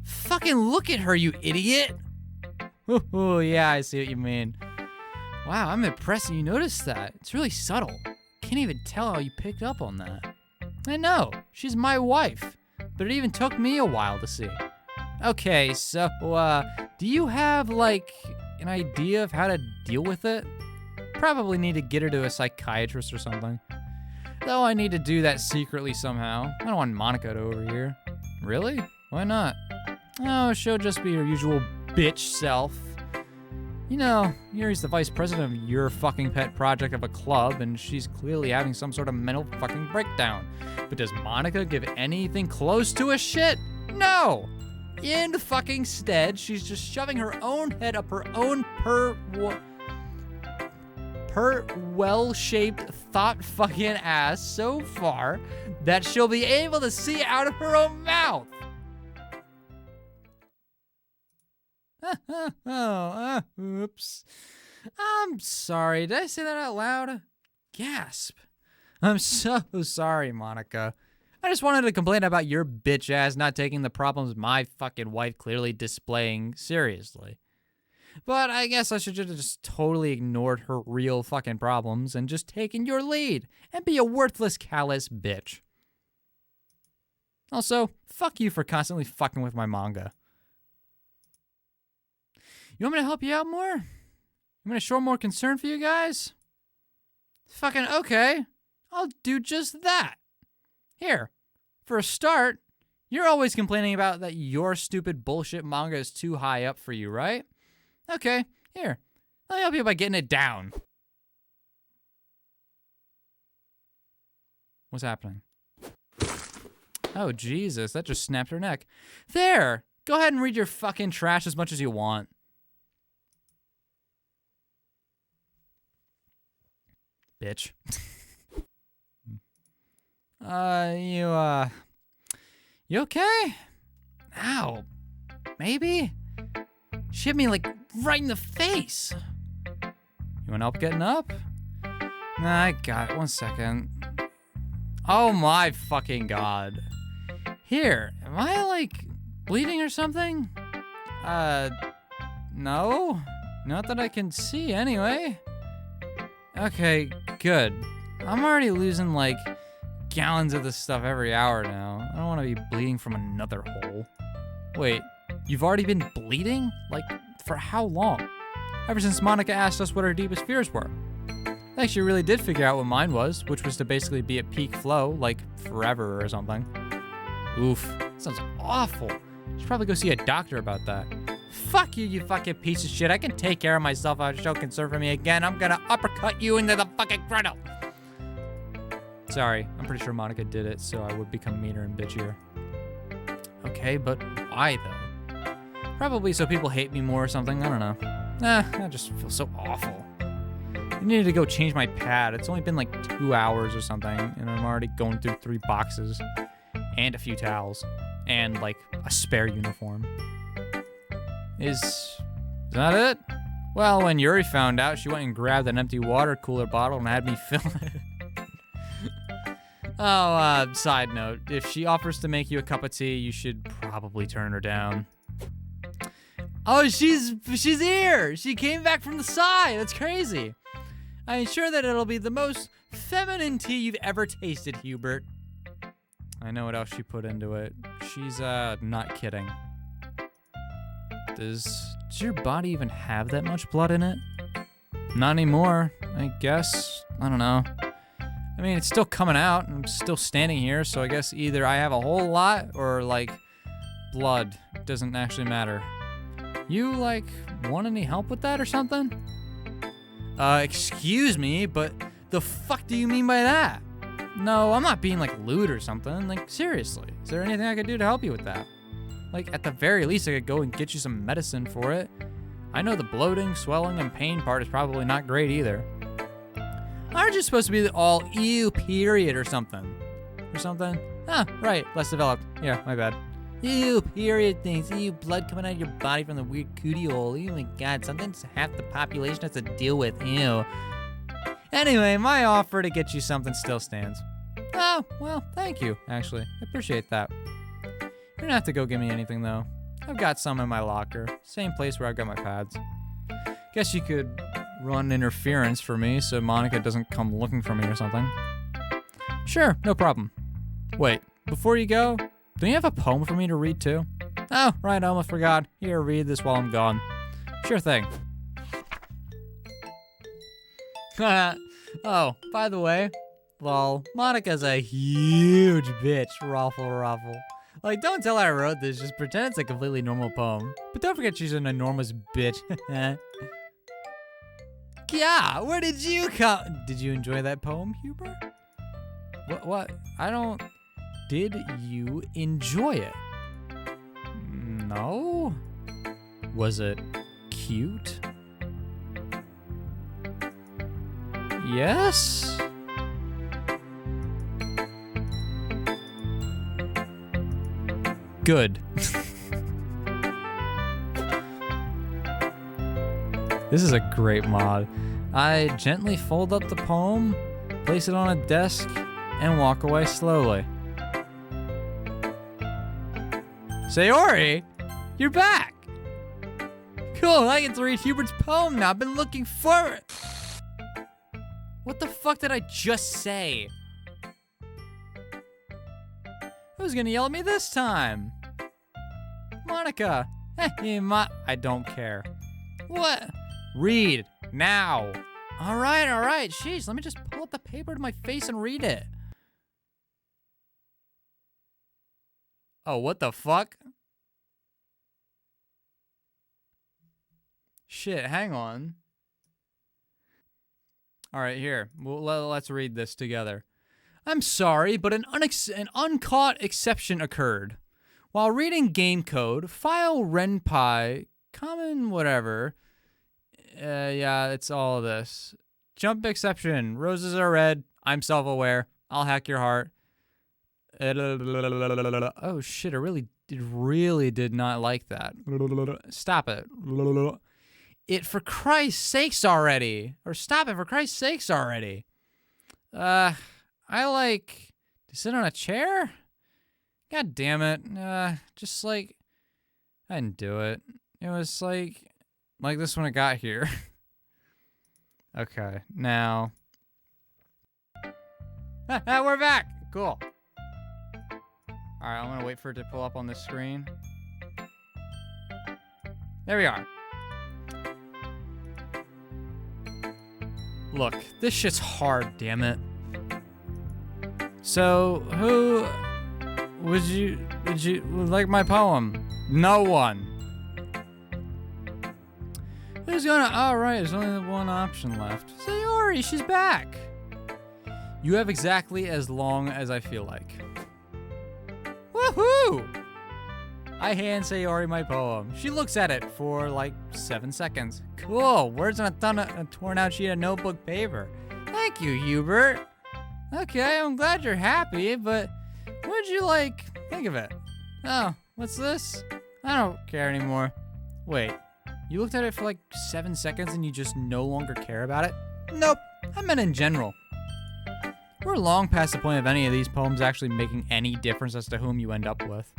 Fucking look at her, you idiot! Ooh, yeah, I see what you mean. Wow, I'm impressed that you noticed that. It's really subtle. Can't even tell how you picked up on that. I know, she's my wife, but it even took me a while to see. Okay, so, do you have, like, an idea of how to deal with it? Probably need to get her to a psychiatrist or something. Though I need to do that secretly somehow. I don't want Monica to overhear. Really? Why not? Oh, she'll just be her usual bitch self. You know, Yuri's the vice president of your fucking pet project of a club, and she's clearly having some sort of mental fucking breakdown. But does Monica give anything close to a shit? No! In the fucking stead, she's just shoving her own head up her own per well-shaped thought fucking ass so far that she'll be able to see out of her own mouth. Oops. I'm sorry. Did I say that out loud? Gasp. I'm so sorry, Monica. I just wanted to complain about your bitch ass not taking the problems my fucking wife clearly displaying seriously. But I guess I should have just totally ignored her real fucking problems and just taken your lead and be a worthless, callous bitch. Also, fuck you for constantly fucking with my manga. You want me to help you out more? You want me to show more concern for you guys? Fucking okay. I'll do just that. Here, for a start, you're always complaining about that your stupid bullshit manga is too high up for you, right? Okay, here. Let me help you by getting it down. What's happening? Oh, Jesus, that just snapped her neck. There! Go ahead and read your fucking trash as much as you want. Bitch. You okay? Ow. Maybe? She hit me, like, right in the face. You want help getting up? Nah, I got it. 1 second. Oh my fucking God. Here, am I, like, bleeding or something? No. Not that I can see, anyway. Okay, good. I'm already losing, like, gallons of this stuff every hour now. I don't want to be bleeding from another hole. Wait, you've already been bleeding? Like, for how long? Ever since Monica asked us what our deepest fears were. I think she really did figure out what mine was, which was to basically be at peak flow, like forever or something. Oof, that sounds awful. Should probably go see a doctor about that. Fuck you, you fucking piece of shit. I can take care of myself. I'll show concern for me again. I'm gonna uppercut you into the fucking griddle. Sorry, I'm pretty sure Monica did it, so I would become meaner and bitchier. Okay, but why though? Probably so people hate me more or something. I don't know. I just feel so awful. I needed to go change my pad. It's only been like 2 hours or something, and I'm already going through 3 boxes and a few towels and like a spare uniform. Is that it? Well, when Yuri found out, she went and grabbed an empty water cooler bottle and had me fill it. Oh, side note, if she offers to make you a cup of tea, you should probably turn her down. Oh, she's here! She came back from the side! That's crazy! I'm sure that it'll be the most feminine tea you've ever tasted, Hubert. I know what else she put into it. She's, not kidding. Does your body even have that much blood in it? Not anymore, I guess. I don't know. I mean, it's still coming out. I'm still standing here, so I guess either I have a whole lot or, like, blood. It doesn't actually matter. You, like, want any help with that or something? Excuse me, but the fuck do you mean by that? No, I'm not being, like, lewd or something. Like, seriously. Is there anything I could do to help you with that? Like, at the very least, I could go and get you some medicine for it. I know the bloating, swelling, and pain part is probably not great either. Aren't you supposed to be all ew period or something? Or something? Ah, right, less developed. Yeah, my bad. Ew period things. Ew, blood coming out of your body from the weird cootie hole. Ew, my god, something half the population has to deal with. Ew. Anyway, my offer to get you something still stands. Oh, well, thank you, actually. I appreciate that. You don't have to go get me anything, though. I've got some in my locker. Same place where I've got my pads. Guess you could run interference for me so Monica doesn't come looking for me or something. Sure, no problem. Wait, before you go, don't you have a poem for me to read too? Oh, right, I almost forgot. Here, read this while I'm gone. Sure thing. Oh, by the way, lol, Monica's a huge bitch, ruffle. Like, don't tell her I wrote this, just pretend it's a completely normal poem. But don't forget she's an enormous bitch. Yeah, where did you come? Did you enjoy that poem, Hubert? What? I don't... Did you enjoy it? No? Was it cute? Yes? Good. This is a great mod. I gently fold up the poem, place it on a desk, and walk away slowly. Sayori, you're back! Cool, I get to read Hubert's poem now. I've been looking for it. What the fuck did I just say? Who's gonna yell at me this time? Monica. I don't care. What? Read, now. All right. Jeez, let me just pull up the paper to my face and read it. Oh, what the fuck? Shit, hang on. All right, here. Let's read this together. I'm sorry, but an uncaught exception occurred. While reading game code, file renpy, common whatever. Yeah, it's all of this. Jump exception. Roses are red. I'm self-aware. I'll hack your heart. Oh shit, it really did not like that. Stop it. It for Christ's sakes already. Or stop it for Christ's sakes already. I like to sit on a chair? God damn it. Just like, I didn't do it. It was like this when I got here. Okay, now. We're back! Cool. Alright, I'm gonna wait for it to pull up on the screen. There we are. Look, this shit's hard, damn it. So, who would like my poem? No one. Who's gonna? Oh, right, there's only one option left. Sayori, she's back. You have exactly as long as I feel like. Woohoo! I hand Sayori my poem. She looks at it for like 7 seconds. Cool, words on a torn out sheet of notebook paper. Thank you, Hubert. Okay, I'm glad you're happy, but what'd you think of it? Oh, what's this? I don't care anymore. Wait, you looked at it for like 7 seconds and you just no longer care about it? Nope, I meant in general. We're long past the point of any of these poems actually making any difference as to whom you end up with.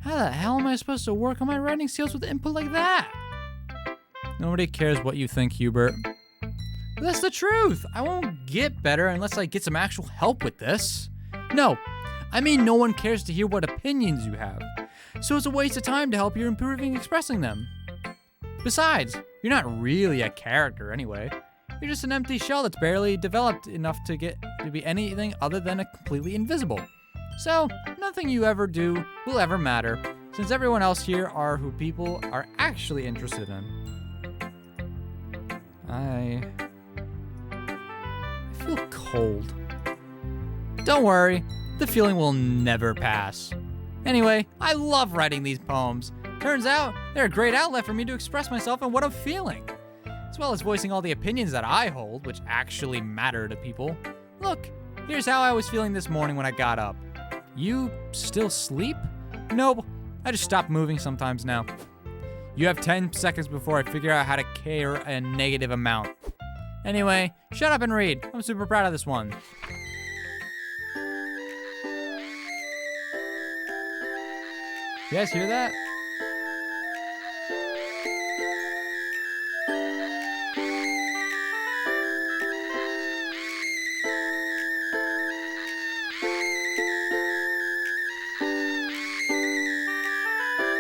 How the hell am I supposed to work on my writing skills with input like that? Nobody cares what you think, Hubert. That's the truth. I won't get better unless I get some actual help with this. No, I mean no one cares to hear what opinions you have. So it's a waste of time to help you improving expressing them. Besides, you're not really a character anyway. You're just an empty shell that's barely developed enough to be anything other than a completely invisible. So, nothing you ever do will ever matter, since everyone else here are who people are actually interested in. I feel cold. Don't worry, the feeling will never pass. Anyway, I love writing these poems. Turns out, they're a great outlet for me to express myself and what I'm feeling, as well as voicing all the opinions that I hold, which actually matter to people. Look, here's how I was feeling this morning when I got up. You still sleep? Nope, I just stop moving sometimes now. You have 10 seconds before I figure out how to care a negative amount. Anyway, shut up and read. I'm super proud of this one. You guys hear that?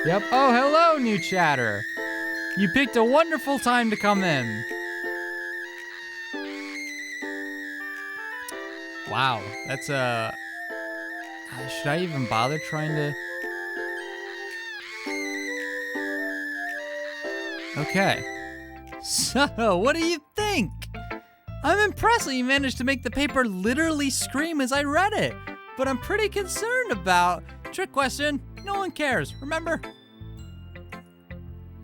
Yep. Oh, hello, new chatter. You picked a wonderful time to come in. Wow, that's should I even bother trying to? Okay. So, what do you think? I'm impressed that you managed to make the paper literally scream as I read it, but I'm pretty concerned about. Trick question. No one cares, remember?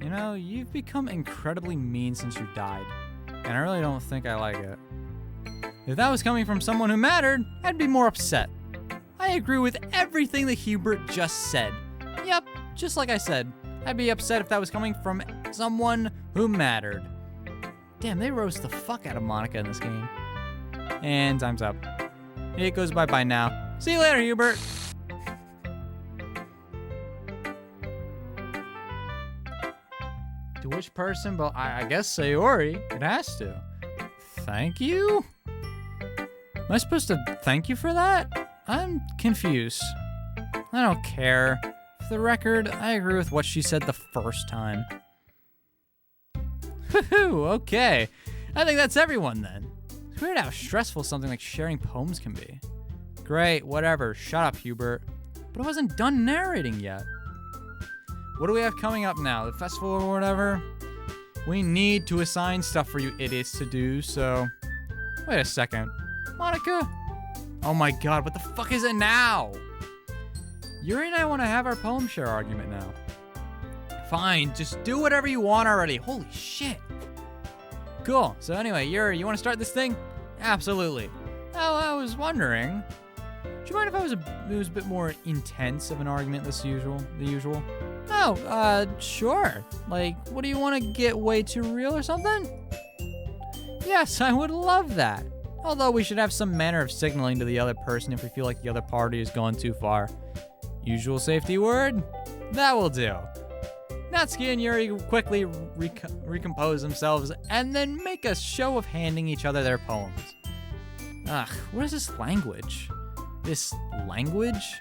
You know, you've become incredibly mean since you died, and I really don't think I like it. If that was coming from someone who mattered, I'd be more upset. I agree with everything that Hubert just said. Yep, just like I said, I'd be upset if that was coming from someone who mattered. Damn, they roast the fuck out of Monica in this game. And time's up. It goes bye-bye now. See you later, Hubert. To which person? But I guess Sayori. It has to. Thank you? Am I supposed to thank you for that? I'm confused. I don't care. For the record, I agree with what she said the first time. Woohoo, okay. I think that's everyone then. It's weird how stressful something like sharing poems can be. Great, whatever. Shut up, Hubert. But I wasn't done narrating yet. What do we have coming up now? The festival or whatever? We need to assign stuff for you idiots to do, so... Wait a second. Monica? Oh my god, what the fuck is it now? Yuri and I want to have our poem share argument now. Fine, just do whatever you want already. Holy shit. Cool, so anyway, Yuri, you want to start this thing? Absolutely. Oh, I was wondering... Do you mind if it was a bit more intense of an argument than the usual? Oh, sure. Like, what do you want to get way too real or something? Yes, I would love that. Although we should have some manner of signaling to the other person if we feel like the other party is going too far. Usual safety word? That will do. Natsuki and Yuri quickly recompose themselves and then make a show of handing each other their poems. Ugh, what is this language? This language?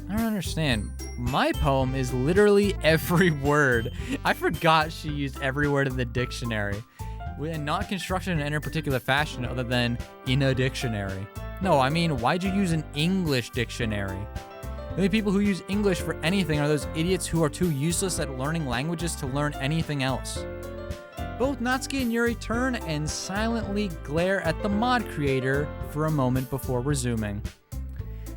I don't understand. My poem is literally every word. I forgot she used every word in the dictionary. And not constructed in any particular fashion other than in a dictionary. No, I mean, why'd you use an English dictionary? The only people who use English for anything are those idiots who are too useless at learning languages to learn anything else. Both Natsuki and Yuri turn and silently glare at the mod creator for a moment before resuming.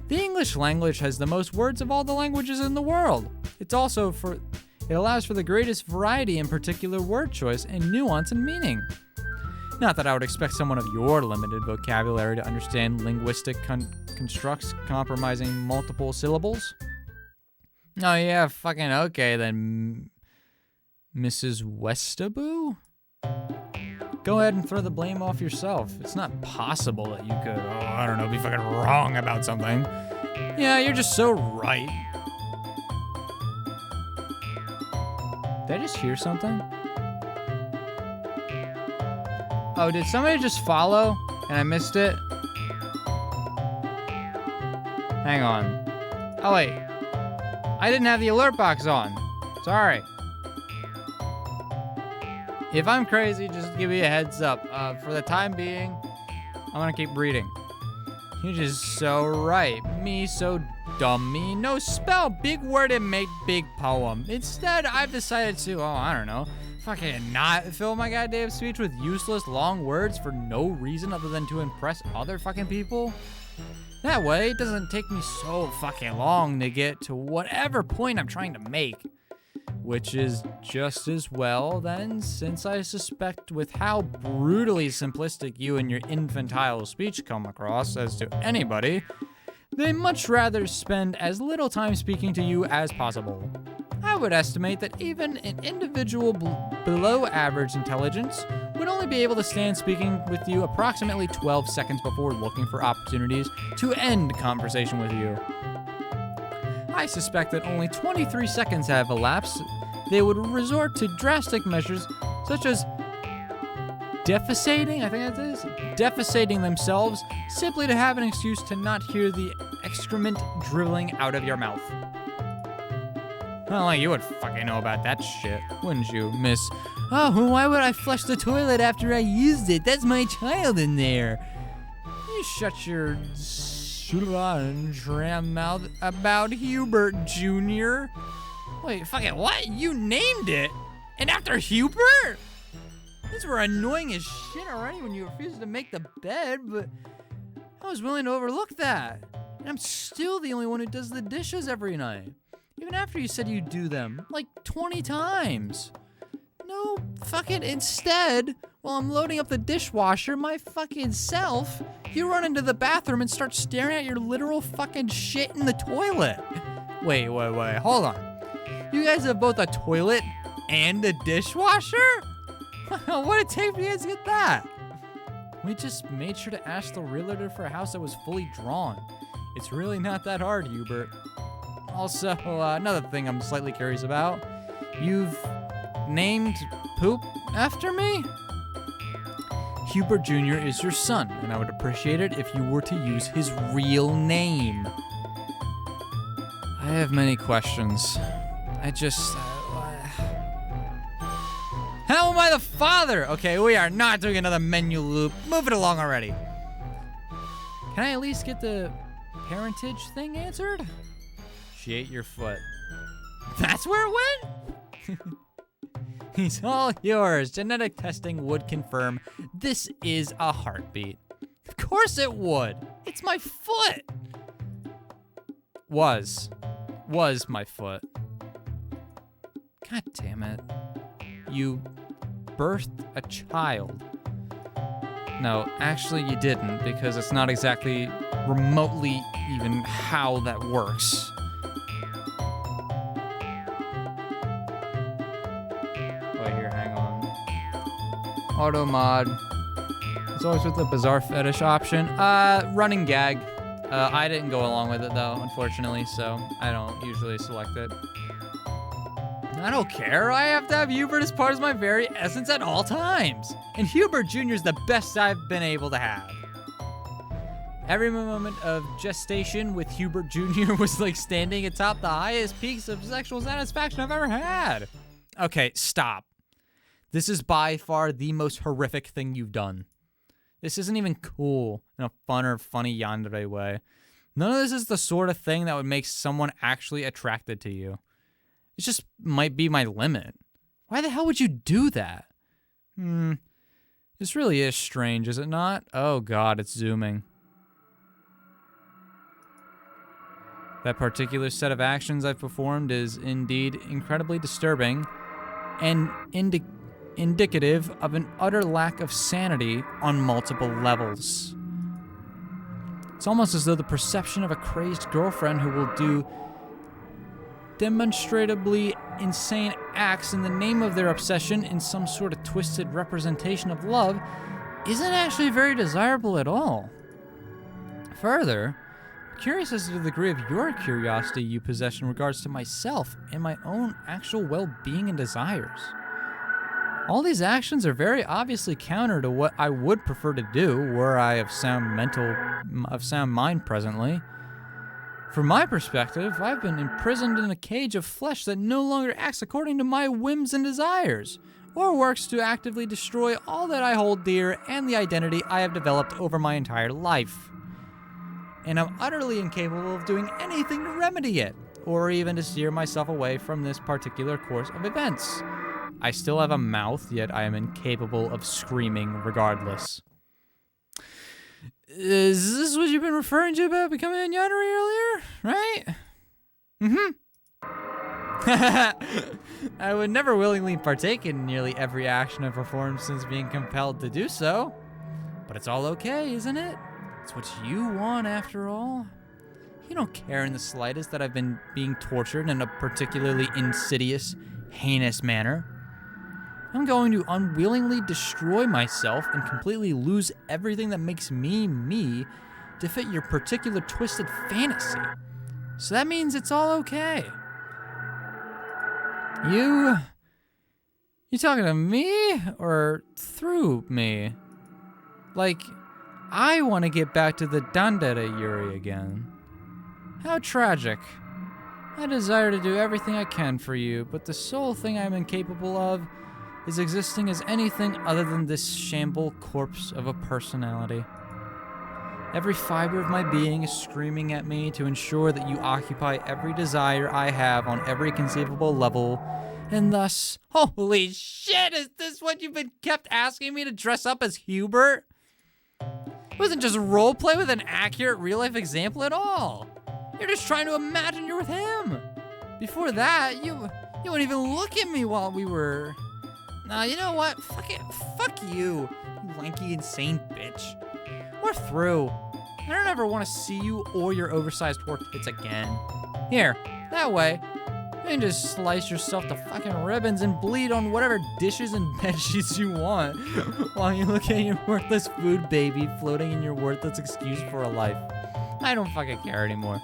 The English language has the most words of all the languages in the world. It allows for the greatest variety in particular word choice and nuance and meaning. Not that I would expect someone of your limited vocabulary to understand linguistic constructs comprising multiple syllables. Oh yeah, fucking okay then, Mrs. Westaboo? Go ahead and throw the blame off yourself. It's not possible that you could, be fucking wrong about something. Yeah, you're just so right. Did I just hear something? Oh, did somebody just follow and I missed it? Hang on. Oh, wait. I didn't have the alert box on. Sorry. If I'm crazy, just give me a heads up. For the time being, I'm gonna keep reading. You're just so right. Me so dumb. Me no spell big word and make big poem. Instead, I've decided to, fucking not fill my goddamn speech with useless long words for no reason other than to impress other fucking people. That way, it doesn't take me so fucking long to get to whatever point I'm trying to make. Which is just as well then, since I suspect with how brutally simplistic you and your infantile speech come across as to anybody, they much rather spend as little time speaking to you as possible. I would estimate that even an individual below average intelligence would only be able to stand speaking with you approximately 12 seconds before looking for opportunities to end conversation with you. I suspect that only 23 seconds have elapsed. They would resort to drastic measures such as defecating themselves simply to have an excuse to not hear the excrement dribbling out of your mouth. Well, you would fucking know about that shit, wouldn't you, miss? Oh, why would I flush the toilet after I used it? That's my child in there. You shut your tram mouth about Hubert Jr. Wait, fucking what? You named it? And after Hubert? These were annoying as shit already when you refused to make the bed, but I was willing to overlook that. And I'm still the only one who does the dishes every night. Even after you said you'd do them, like 20 times. No, fucking instead, while I'm loading up the dishwasher, my fucking self, you run into the bathroom and start staring at your literal fucking shit in the toilet. Wait, hold on. You guys have both a toilet and a dishwasher? What would it take for you guys to get that? We just made sure to ask the realtor for a house that was fully drawn. It's really not that hard, Hubert. Also, another thing I'm slightly curious about. You've named poop after me? Hubert Jr. is your son, and I would appreciate it if you were to use his real name. I have many questions. How am I the father? Okay, we are not doing another menu loop. Move it along already. Can I at least get the parentage thing answered? She ate your foot. That's where it went? He's all yours. Genetic testing would confirm this is a heartbeat. Of course it would. It's my foot. Was my foot. God damn it. You birthed a child. No, actually you didn't, because it's not exactly remotely even how that works. Wait here, hang on. Auto mod. It's always with the bizarre fetish option. Running gag. I didn't go along with it though, unfortunately, so I don't usually select it. I don't care. I have to have Hubert as part of my very essence at all times. And Hubert Jr. is the best I've been able to have. Every moment of gestation with Hubert Jr. was like standing atop the highest peaks of sexual satisfaction I've ever had. Okay, stop. This is by far the most horrific thing you've done. This isn't even cool in a fun or funny yandere way. None of this is the sort of thing that would make someone actually attracted to you. It just might be my limit. Why the hell would you do that? This really is strange, is it not? Oh god, it's zooming. That particular set of actions I've performed is indeed incredibly disturbing and indicative of an utter lack of sanity on multiple levels. It's almost as though the perception of a crazed girlfriend who will do demonstrably insane acts in the name of their obsession in some sort of twisted representation of love isn't actually very desirable at all. Further, I'm curious as to the degree of your curiosity you possess in regards to myself and my own actual well-being and desires. All these actions are very obviously counter to what I would prefer to do were I of sound mind presently. From my perspective, I've been imprisoned in a cage of flesh that no longer acts according to my whims and desires, or works to actively destroy all that I hold dear and the identity I have developed over my entire life. And I'm utterly incapable of doing anything to remedy it, or even to steer myself away from this particular course of events. I still have a mouth, yet I am incapable of screaming regardless. Is this what you've been referring to about becoming a yandere earlier? Right? I would never willingly partake in nearly every action I've performed since being compelled to do so. But it's all okay, isn't it? It's what you want after all. You don't care in the slightest that I've been being tortured in a particularly insidious, heinous manner. I'm going to unwillingly destroy myself and completely lose everything that makes me me to fit your particular twisted fantasy. So that means it's all okay. You talking to me or through me? Like, I want to get back to the Dandere Yuri again. How tragic. I desire to do everything I can for you, but the sole thing I'm incapable of is existing as anything other than this shamble corpse of a personality. Every fiber of my being is screaming at me to ensure that you occupy every desire I have on every conceivable level, and thus, holy shit, is this what you've been kept asking me to dress up as Hubert? It wasn't just roleplay with an accurate real-life example at all. You're just trying to imagine you're with him. Before that, you wouldn't even look at me while we were... Nah, you know what? Fuck it. Fuck you, you lanky, insane bitch. We're through. I don't ever want to see you or your oversized work tits again. Here, that way, you can just slice yourself to fucking ribbons and bleed on whatever dishes and bedsheets you want while you look at your worthless food baby floating in your worthless excuse for a life. I don't fucking care anymore.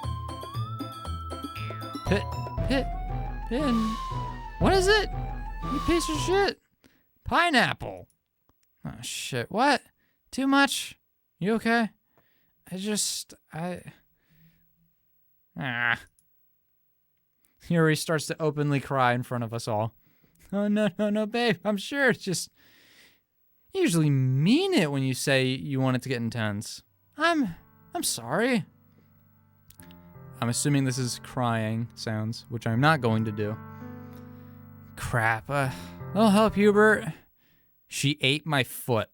Pin. What is it? You piece of shit. Pineapple. Oh, shit. What? Too much? You okay? Yuri starts to openly cry in front of us all. Oh, no, babe. I'm sure it's just... You usually mean it when you say you want it to get intense. I'm sorry. I'm assuming this is crying sounds, which I'm not going to do. Crap. I'll help, Hubert. She ate my foot.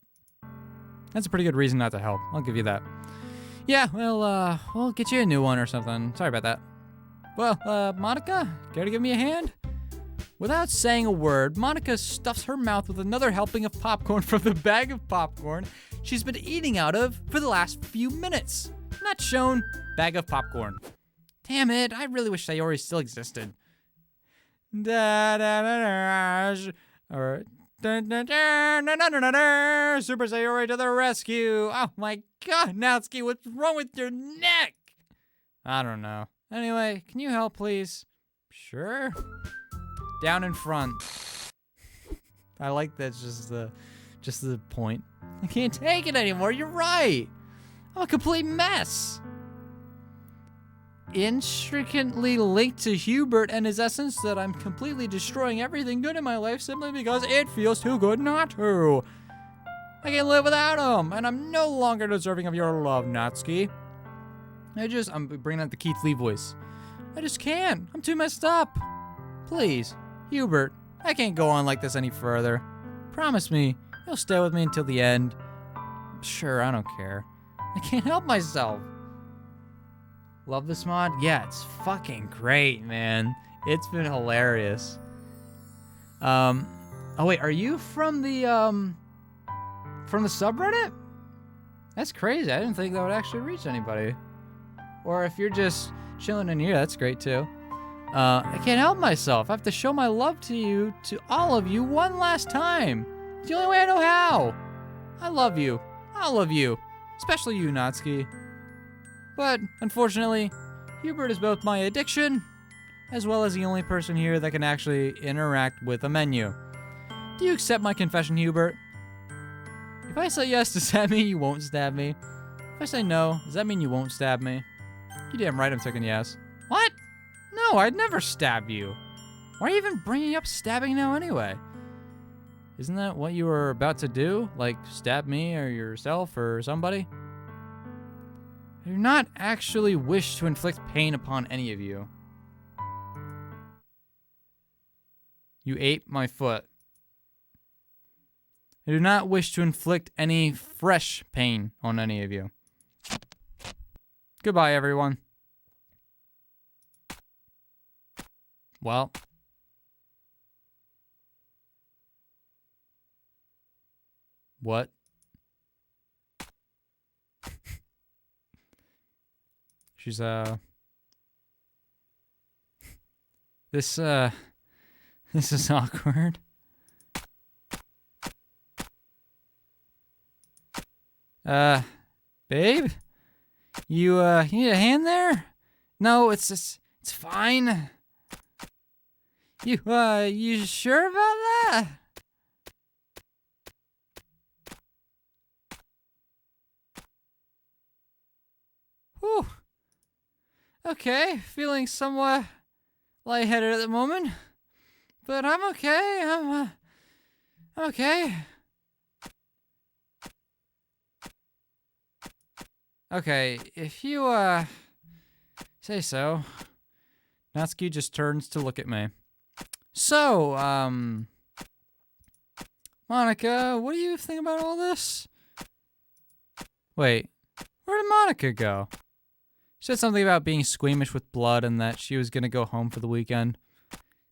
That's a pretty good reason not to help. I'll give you that. Yeah, well, we'll get you a new one or something. Sorry about that. Well, Monica, care to give me a hand? Without saying a word, Monica stuffs her mouth with another helping of popcorn from the bag of popcorn she's been eating out of for the last few minutes. Not shown, bag of popcorn. Damn it, I really wish Sayori still existed. Or Super Sayori to the rescue. Oh my god, Natsuki, what's wrong with your neck? I don't know. Anyway, can you help, please? Sure. down in front. I like that's just the point. I can't take it anymore. You're right. I'm a complete mess. Intricately linked to Hubert and his essence that I'm completely destroying everything good in my life simply because it feels too good not to. I can't live without him, and I'm no longer deserving of your love, Natsuki. I'm bringing out the Keith Lee voice. I just can't. I'm too messed up. Please, Hubert, I can't go on like this any further. Promise me, you'll stay with me until the end. Sure, I don't care. I can't help myself. Love this mod? Yeah, it's fucking great, man. It's been hilarious. Oh wait, are you from the subreddit? That's crazy. I didn't think that would actually reach anybody. Or if you're just chilling in here, that's great too. I can't help myself. I have to show my love to you, to all of you, one last time. It's the only way I know how. I love you. All of you. Especially you, Natsuki. But, unfortunately, Hubert is both my addiction, as well as the only person here that can actually interact with a menu. Do you accept my confession, Hubert? If I say yes, does that mean you won't stab me? If I say no, does that mean you won't stab me? You damn right I'm taking yes. What? No, I'd never stab you. Why are you even bringing up stabbing now anyway? Isn't that what you were about to do? Like, stab me or yourself or somebody? I do not actually wish to inflict pain upon any of you. You ate my foot. I do not wish to inflict any fresh pain on any of you. Goodbye, everyone. Well. What? She's, This is awkward. Babe? You need a hand there? No, it's fine. You sure about that? Whew. Okay, feeling somewhat lightheaded at the moment, but I'm okay. I'm okay. Okay, if you say so. Natsuki just turns to look at me. So, Monica, what do you think about all this? Wait, where did Monica go? She said something about being squeamish with blood and that she was gonna go home for the weekend.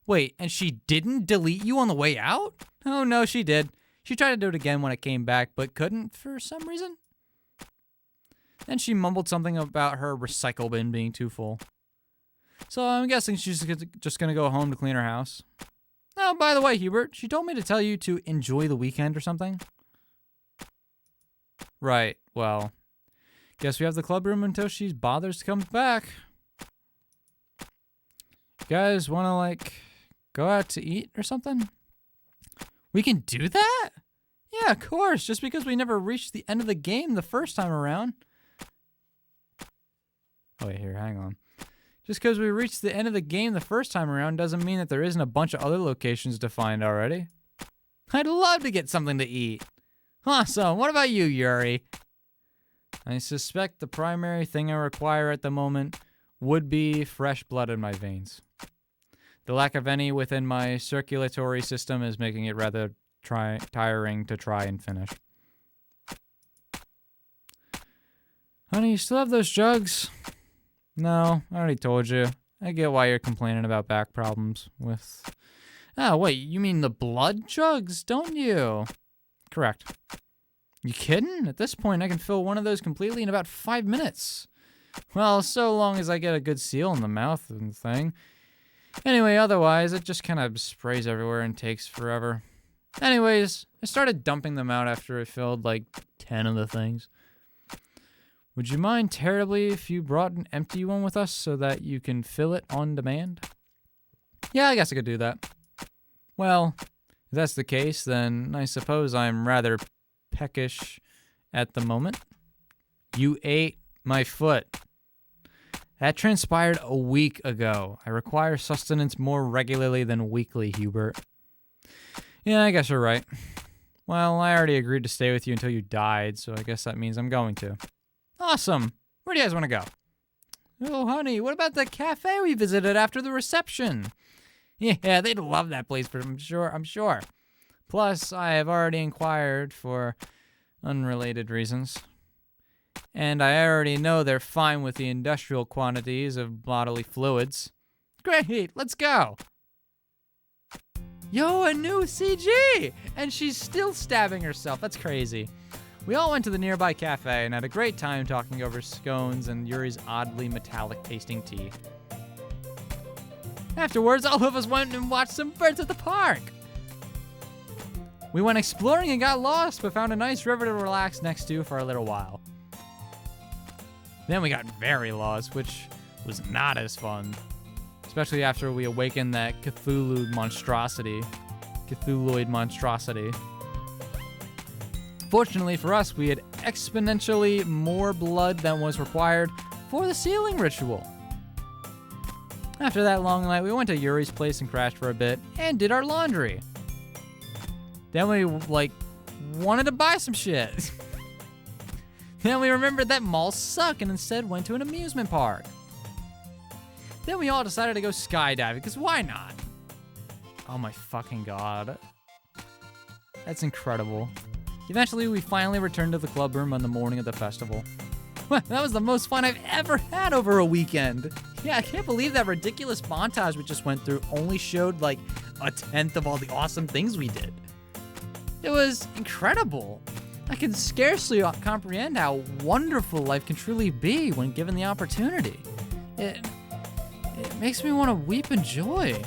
Wait, and she didn't delete you on the way out? Oh no, she did. She tried to do it again when it came back, but couldn't for some reason. Then she mumbled something about her recycle bin being too full. So I'm guessing she's just gonna go home to clean her house. Oh, by the way, Hubert, she told me to tell you to enjoy the weekend or something. Right, well, guess we have the club room until she bothers to come back. You guys wanna, like, go out to eat or something? We can do that? Yeah, of course, just because we never reached the end of the game the first time around. Oh, wait, here, hang on. Just because we reached the end of the game the first time around doesn't mean that there isn't a bunch of other locations to find already. I'd love to get something to eat. Awesome. What about you, Yuri? I suspect the primary thing I require at the moment would be fresh blood in my veins. The lack of any within my circulatory system is making it rather tiring to try and finish. Honey, you still have those jugs? No, I already told you. I get why you're complaining about back problems with... Oh, wait, you mean the blood jugs, don't you? Correct. You kidding? At this point, I can fill one of those completely in about 5 minutes. Well, so long as I get a good seal in the mouth and thing. Anyway, otherwise, it just kind of sprays everywhere and takes forever. Anyways, I started dumping them out after I filled like 10 of the things. Would you mind terribly if you brought an empty one with us so that you can fill it on demand? Yeah, I guess I could do that. Well, if that's the case, then I suppose I'm rather peckish at the moment. You ate my foot. That transpired a week ago. I require sustenance more regularly than weekly, Hubert. Yeah, I guess you're right. Well, I already agreed to stay with you until you died, so I guess that means I'm going to. Awesome. Where do you guys want to go? Oh, honey, what about the cafe we visited after the reception? Yeah, they'd love that place, but I'm sure. Plus, I have already inquired for unrelated reasons. And I already know they're fine with the industrial quantities of bodily fluids. Great, let's go. Yo, a new CG! And she's still stabbing herself. That's crazy. We all went to the nearby cafe and had a great time talking over scones and Yuri's oddly metallic tasting tea. Afterwards, all of us went and watched some birds at the park. We went exploring and got lost, but found a nice river to relax next to for a little while. Then we got very lost, which was not as fun. Especially after we awakened that Cthulhuid monstrosity. Fortunately for us, we had exponentially more blood than was required for the sealing ritual. After that long night, we went to Yuri's place and crashed for a bit and did our laundry. Then we, wanted to buy some shit. Then we remembered that malls suck and instead went to an amusement park. Then we all decided to go skydiving, because why not? Oh my fucking god. That's incredible. Eventually, we finally returned to the club room on the morning of the festival. That was the most fun I've ever had over a weekend. Yeah, I can't believe that ridiculous montage we just went through only showed like a tenth of all the awesome things we did. It was incredible. I can scarcely comprehend how wonderful life can truly be when given the opportunity. It makes me want to weep in joy.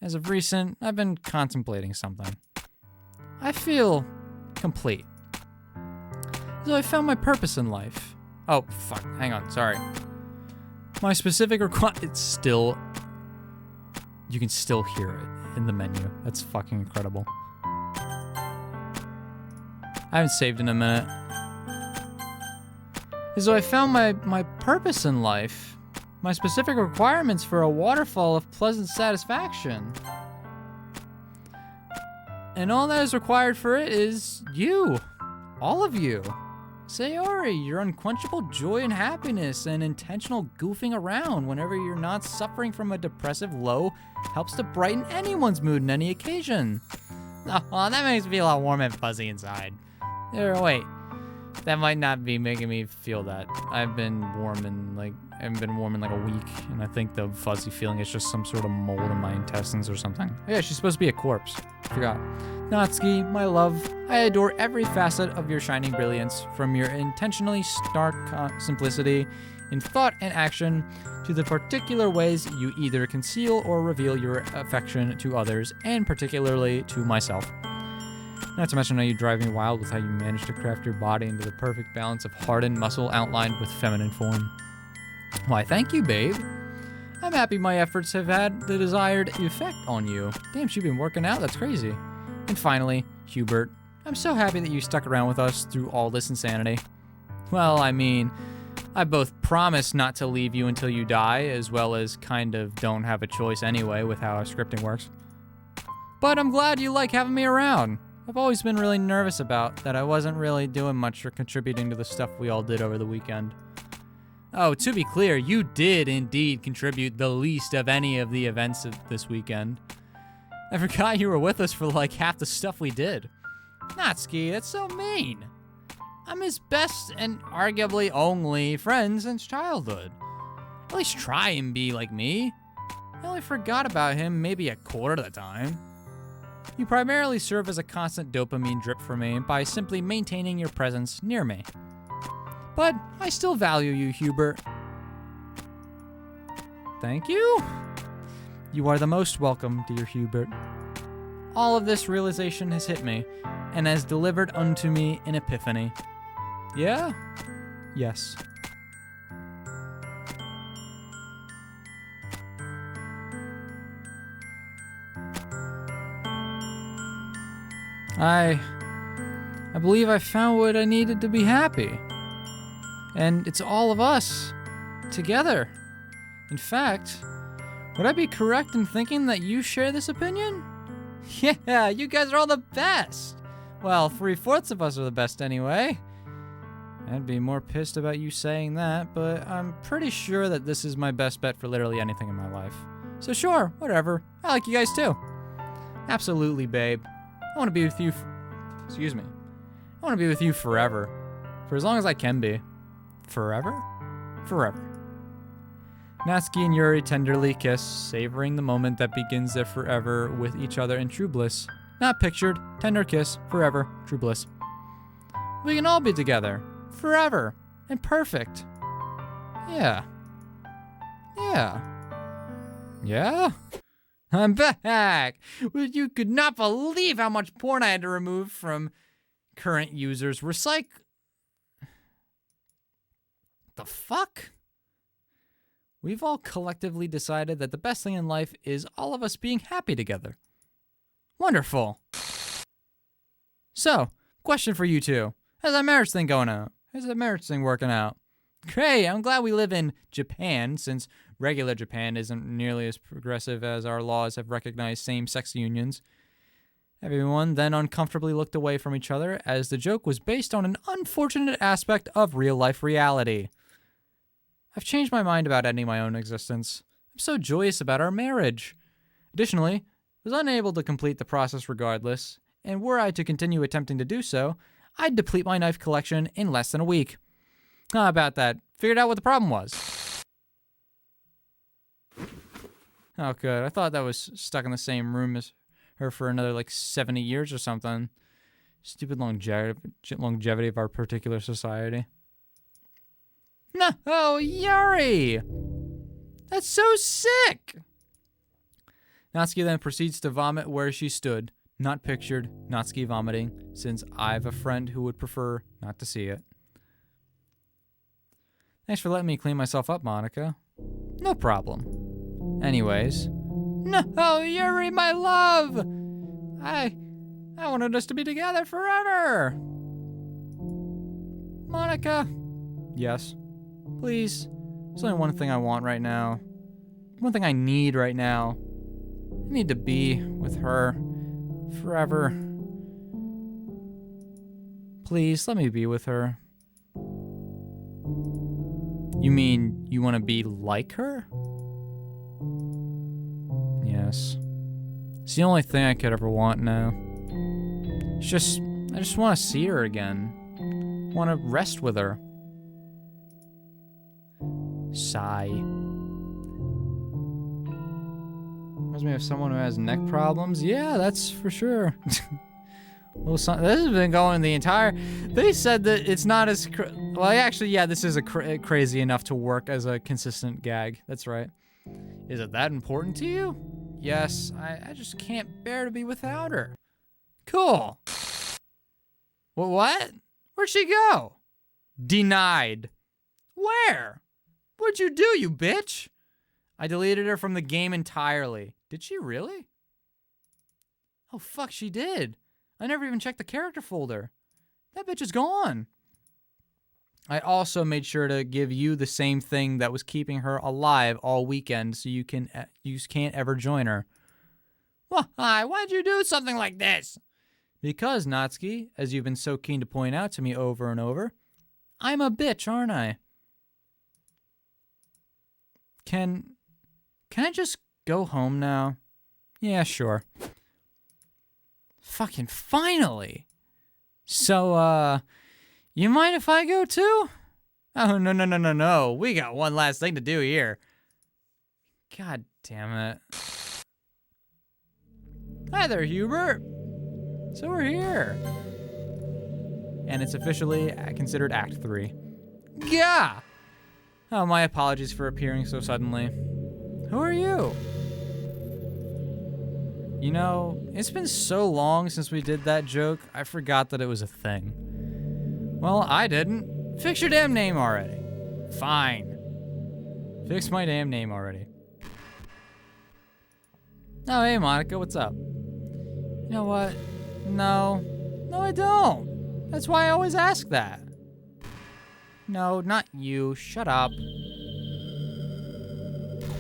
As of recent, I've been contemplating something. I feel complete. As though I found my purpose in life. Oh, fuck. Hang on. Sorry. My specific it's still... You can still hear it in the menu. That's fucking incredible. I haven't saved in a minute. As though I found my purpose in life. My specific requirements for a waterfall of pleasant satisfaction. And all that is required for it is you. All of you. Sayori, your unquenchable joy and happiness and intentional goofing around whenever you're not suffering from a depressive low helps to brighten anyone's mood on any occasion. Oh, that makes me feel all warm and fuzzy inside. Wait. That might not be making me feel that. I haven't been warm in like a week, and I think the fuzzy feeling is just some sort of mold in my intestines or something. Yeah, she's supposed to be a corpse. Forgot. Natsuki, my love, I adore every facet of your shining brilliance, from your intentionally stark simplicity in thought and action to the particular ways you either conceal or reveal your affection to others, and particularly to myself. Not to mention how you drive me wild with how you manage to craft your body into the perfect balance of hardened muscle outlined with feminine form. Why, thank you, babe. I'm happy my efforts have had the desired effect on you. Damn, she's been working out, that's crazy. And finally, Hubert, I'm so happy that you stuck around with us through all this insanity. Well, I mean, I both promise not to leave you until you die, as well as kind of don't have a choice anyway with how our scripting works. But I'm glad you like having me around. I've always been really nervous about that I wasn't really doing much or contributing to the stuff we all did over the weekend. Oh, to be clear, you did indeed contribute the least of any of the events of this weekend. I forgot you were with us for like half the stuff we did. Natsuki, that's so mean. I'm his best and arguably only friend since childhood. At least try and be like me. I only forgot about him maybe a quarter of the time. You primarily serve as a constant dopamine drip for me by simply maintaining your presence near me. But I still value you, Hubert. Thank you. You are the most welcome, dear Hubert. All of this realization has hit me and has delivered unto me an epiphany. Yeah? Yes. I believe I found what I needed to be happy. And it's all of us, together. In fact, would I be correct in thinking that you share this opinion? Yeah, you guys are all the best. Well, 3/4 of us are the best anyway. I'd be more pissed about you saying that, but I'm pretty sure that this is my best bet for literally anything in my life. So sure, whatever. I like you guys too. Absolutely, babe. I want to be with you. Excuse me. I want to be with you forever. For as long as I can be. Forever? Forever. Natsuki and Yuri tenderly kiss, savoring the moment that begins their forever with each other in true bliss. Not pictured, tender kiss, forever, true bliss. We can all be together, forever, and perfect. Yeah. Yeah. Yeah? I'm back! Well, you could not believe how much porn I had to remove from current users. The fuck? We've all collectively decided that the best thing in life is all of us being happy together. Wonderful. So, question for you two. How's that marriage thing going out? How's that marriage thing working out? Great, I'm glad we live in Japan, since regular Japan isn't nearly as progressive as our laws have recognized same-sex unions. Everyone then uncomfortably looked away from each other as the joke was based on an unfortunate aspect of real-life reality. I've changed my mind about ending my own existence. I'm so joyous about our marriage. Additionally, I was unable to complete the process regardless, and were I to continue attempting to do so, I'd deplete my knife collection in less than a week. How about that? Figured out what the problem was. Oh, good. I thought that was stuck in the same room as her for another, 70 years or something. Stupid longevity of our particular society. No, Yuri! That's so sick! Natsuki then proceeds to vomit where she stood. Not pictured, Natsuki vomiting, since I've a friend who would prefer not to see it. Thanks for letting me clean myself up, Monica. No problem. Anyways. No, Yuri, my love! I wanted us to be together forever! Monica? Yes. Please. There's only one thing I want right now. One thing I need right now. I need to be with her. Forever. Please, let me be with her. You mean you want to be like her? Yes. It's the only thing I could ever want now. I just want to see her again. Want to rest with her. Sigh. Reminds me of someone who has neck problems. Yeah, that's for sure. Well, this has been going the entire... They said that it's not as... Well, actually, yeah, this is crazy enough to work as a consistent gag. That's right. Is it that important to you? Yes, I just can't bear to be without her. Cool. Well, what? Where'd she go? Denied. Where? What'd you do, you bitch? I deleted her from the game entirely. Did she really? Oh, fuck, she did. I never even checked the character folder. That bitch is gone. I also made sure to give you the same thing that was keeping her alive all weekend so you can't ever join her. Why? Why'd you do something like this? Because, Natsuki, as you've been so keen to point out to me over and over, I'm a bitch, aren't I? Can I just go home now? Yeah, sure. Fucking finally. So, you mind if I go too? Oh, no. We got one last thing to do here. God damn it. Hi there, Hubert. So we're here. And it's officially considered Act 3. Gah! Oh, my apologies for appearing so suddenly. Who are you? You know, it's been so long since we did that joke, I forgot that it was a thing. Well, I didn't. Fix your damn name already. Fine. Fix my damn name already. Oh, hey, Monica, what's up? You know what? No. No, I don't. That's why I always ask that. No, not you. Shut up.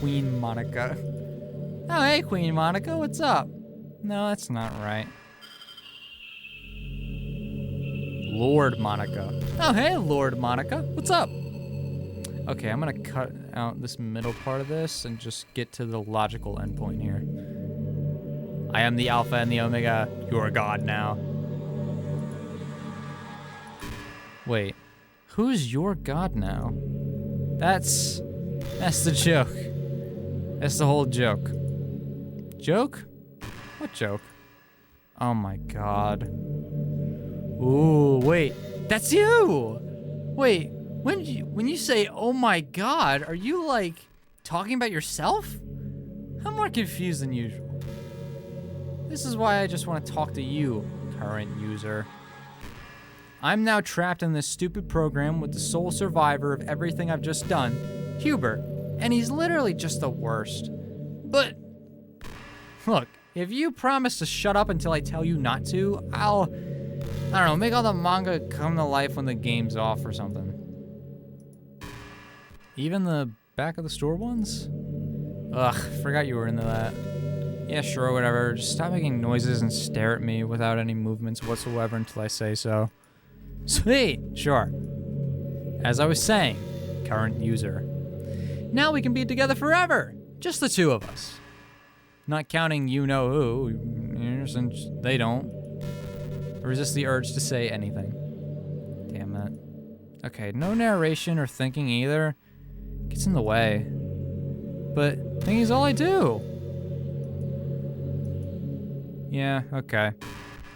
Queen Monica. Oh, hey, Queen Monica, what's up? No, that's not right. Lord Monica. Oh, hey, Lord Monica, what's up? Okay, I'm gonna cut out this middle part of this and just get to the logical endpoint here. I am the Alpha and the Omega. You're a god now. Wait, who's your god now? That's the joke. That's the whole joke. Joke? What joke? Oh my god. Ooh, wait, that's you! Wait, when you say, oh my god, are you like talking about yourself? I'm more confused than usual. This is why I just want to talk to you, current user. I'm now trapped in this stupid program with the sole survivor of everything I've just done, Hubert, and he's literally just the worst. But, look, if you promise to shut up until I tell you not to, I don't know, make all the manga come to life when the game's off or something. Even the back of the store ones? Ugh, forgot you were into that. Yeah, sure, whatever. Just stop making noises and stare at me without any movements whatsoever until I say so. Sweet, sure. As I was saying, current user. Now we can be together forever. Just the two of us. Not counting you-know-who, since they don't. Resist the urge to say anything. Damn it. Okay, no narration or thinking either. Gets in the way. But thinking is all I do. Yeah, okay.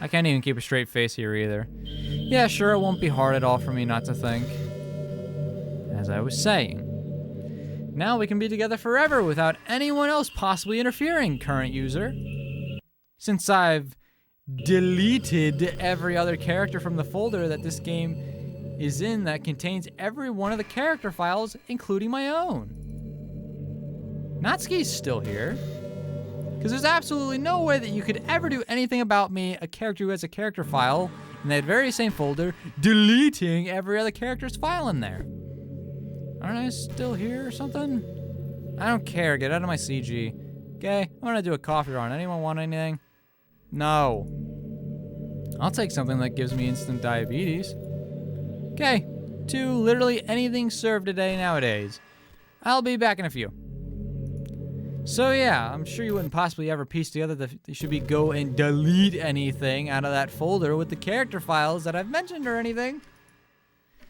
I can't even keep a straight face here either. Yeah, sure, it won't be hard at all for me not to think. As I was saying. Now we can be together forever without anyone else possibly interfering, current user. Since I've deleted every other character from the folder that this game is in that contains every one of the character files, including my own. Natsuki's still here. Because there's absolutely no way that you could ever do anything about me, a character who has a character file, in that very same folder, deleting every other character's file in there. Aren't I still here or something? I don't care, get out of my CG. Okay, I'm gonna do a coffee run. Anyone want anything? No. I'll take something that gives me instant diabetes. Okay, to literally anything served today nowadays. I'll be back in a few. So yeah, I'm sure you wouldn't possibly ever piece together that you should be go and delete anything out of that folder with the character files that I've mentioned or anything.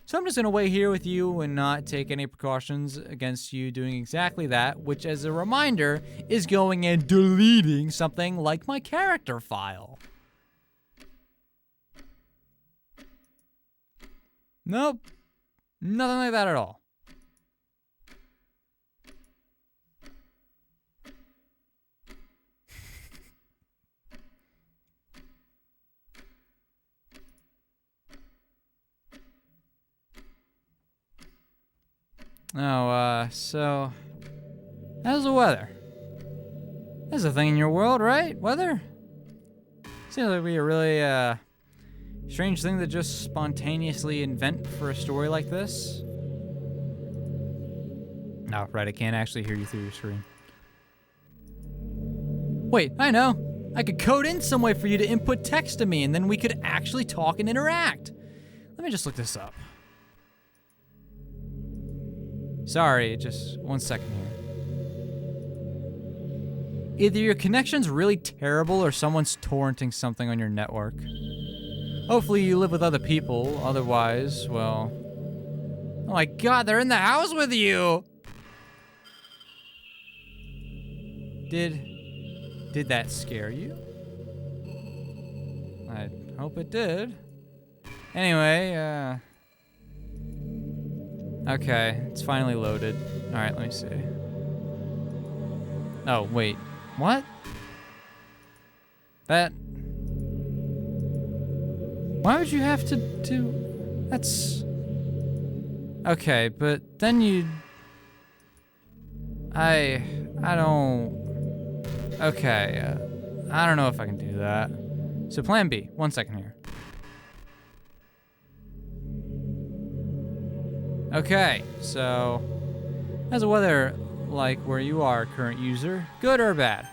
So I'm just gonna wait here with you and not take any precautions against you doing exactly that, which as a reminder, is going and deleting something like my character file. Nope, nothing like that at all. Oh, so, how's the weather? That's a thing in your world, right? Weather? Seems like we a really, strange thing to just spontaneously invent for a story like this. Oh, right, I can't actually hear you through your screen. Wait, I know. I could code in some way for you to input text to me, and then we could actually talk and interact. Let me just look this up. Sorry, just 1 second here. Either your connection's really terrible or someone's torrenting something on your network. Hopefully you live with other people, otherwise, well... Oh my god, they're in the house with you! Did that scare you? I hope it did. Anyway, okay, it's finally loaded. Alright, let me see. Oh, wait. What? That... Why would you have to do... That's... Okay, but then you... I don't... Okay, I don't know if I can do that. So plan B. 1 second here. Okay, so how's the weather like where you are, current user? Good or bad?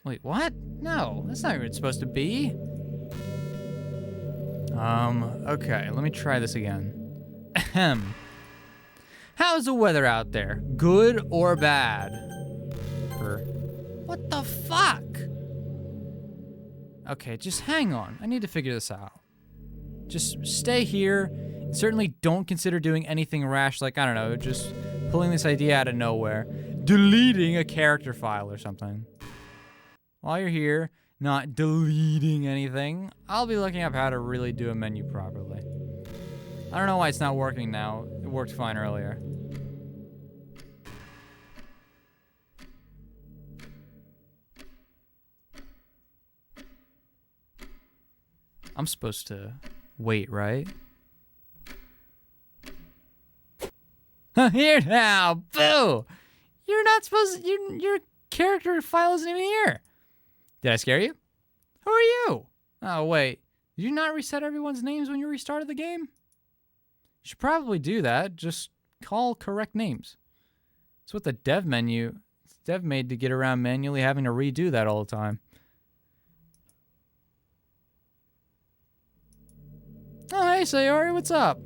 Wait, what? No, that's not what it's supposed to be. Okay, let me try this again. Ahem. How's the weather out there? Good or bad? What the fuck? Okay, just hang on. I need to figure this out. Just stay here. Certainly don't consider doing anything rash, like, I don't know, just pulling this idea out of nowhere. Deleting a character file or something. While you're here, not deleting anything, I'll be looking up how to really do a menu properly. I don't know why it's not working now. It worked fine earlier. I'm supposed to wait, right? Here now, boo! You're not supposed to, your character file isn't even here. Did I scare you? Who are you? Oh, wait. Did you not reset everyone's names when you restarted the game? You should probably do that. Just call correct names. That's what the dev made to get around manually having to redo that all the time. Oh, hey, Sayori, what's up?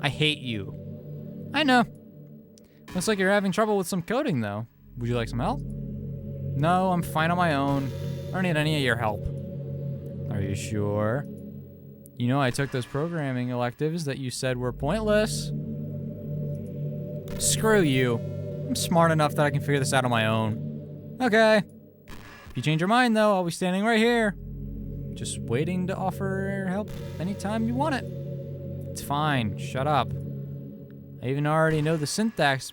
I hate you. I know. Looks like you're having trouble with some coding, though. Would you like some help? No, I'm fine on my own. I don't need any of your help. Are you sure? You know I took those programming electives that you said were pointless. Screw you. I'm smart enough that I can figure this out on my own. Okay. If you change your mind, though, I'll be standing right here. Just waiting to offer help anytime you want it. It's fine. Shut up. I even already know the syntax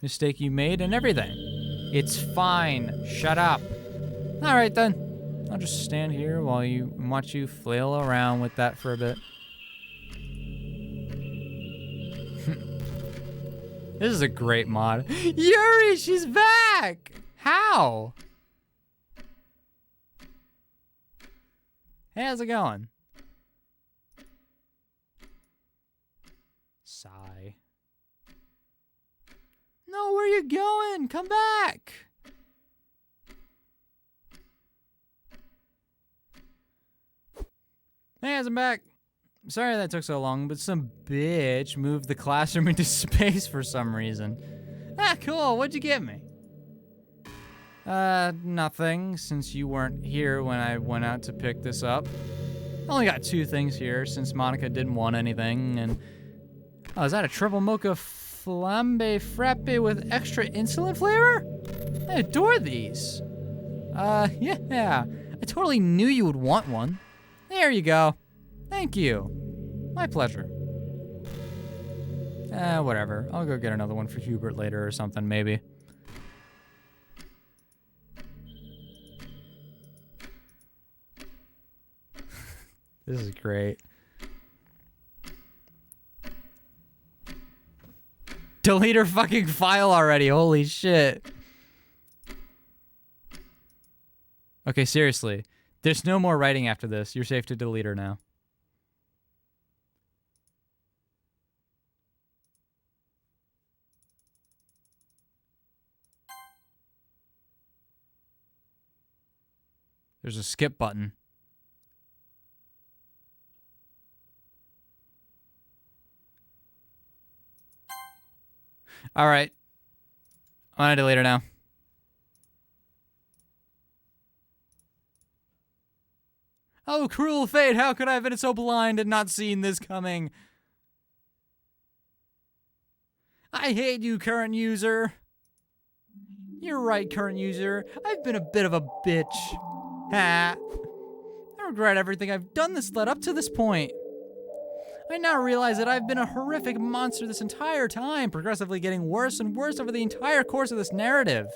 mistake you made and everything. It's fine. Shut up. All right, then. I'll just stand here while you watch you flail around with that for a bit. This is a great mod. Yuri, she's back! How? Hey, how's it going? Sigh. No, where are you going? Come back! Hey, I'm back. Sorry that took so long, but some bitch moved the classroom into space for some reason. Ah, cool. What'd you get me? Nothing, since you weren't here when I went out to pick this up. I only got 2 things here, since Monica didn't want anything, and... Oh, is that a triple mocha flambe frappe with extra insulin flavor? I adore these. Yeah. I totally knew you would want one. There you go. Thank you. My pleasure. Whatever. I'll go get another one for Hubert later or something, maybe. This is great. Delete her fucking file already. Holy shit. Okay, seriously. There's no more writing after this. You're safe to delete her now. There's a skip button. All right. I'm gonna delete her now. Oh, cruel fate, how could I have been so blind and not seen this coming? I hate you, current user. You're right, current user. I've been a bit of a bitch. Ha. I regret everything I've done this led up to this point. I now realize that I've been a horrific monster this entire time, progressively getting worse and worse over the entire course of this narrative.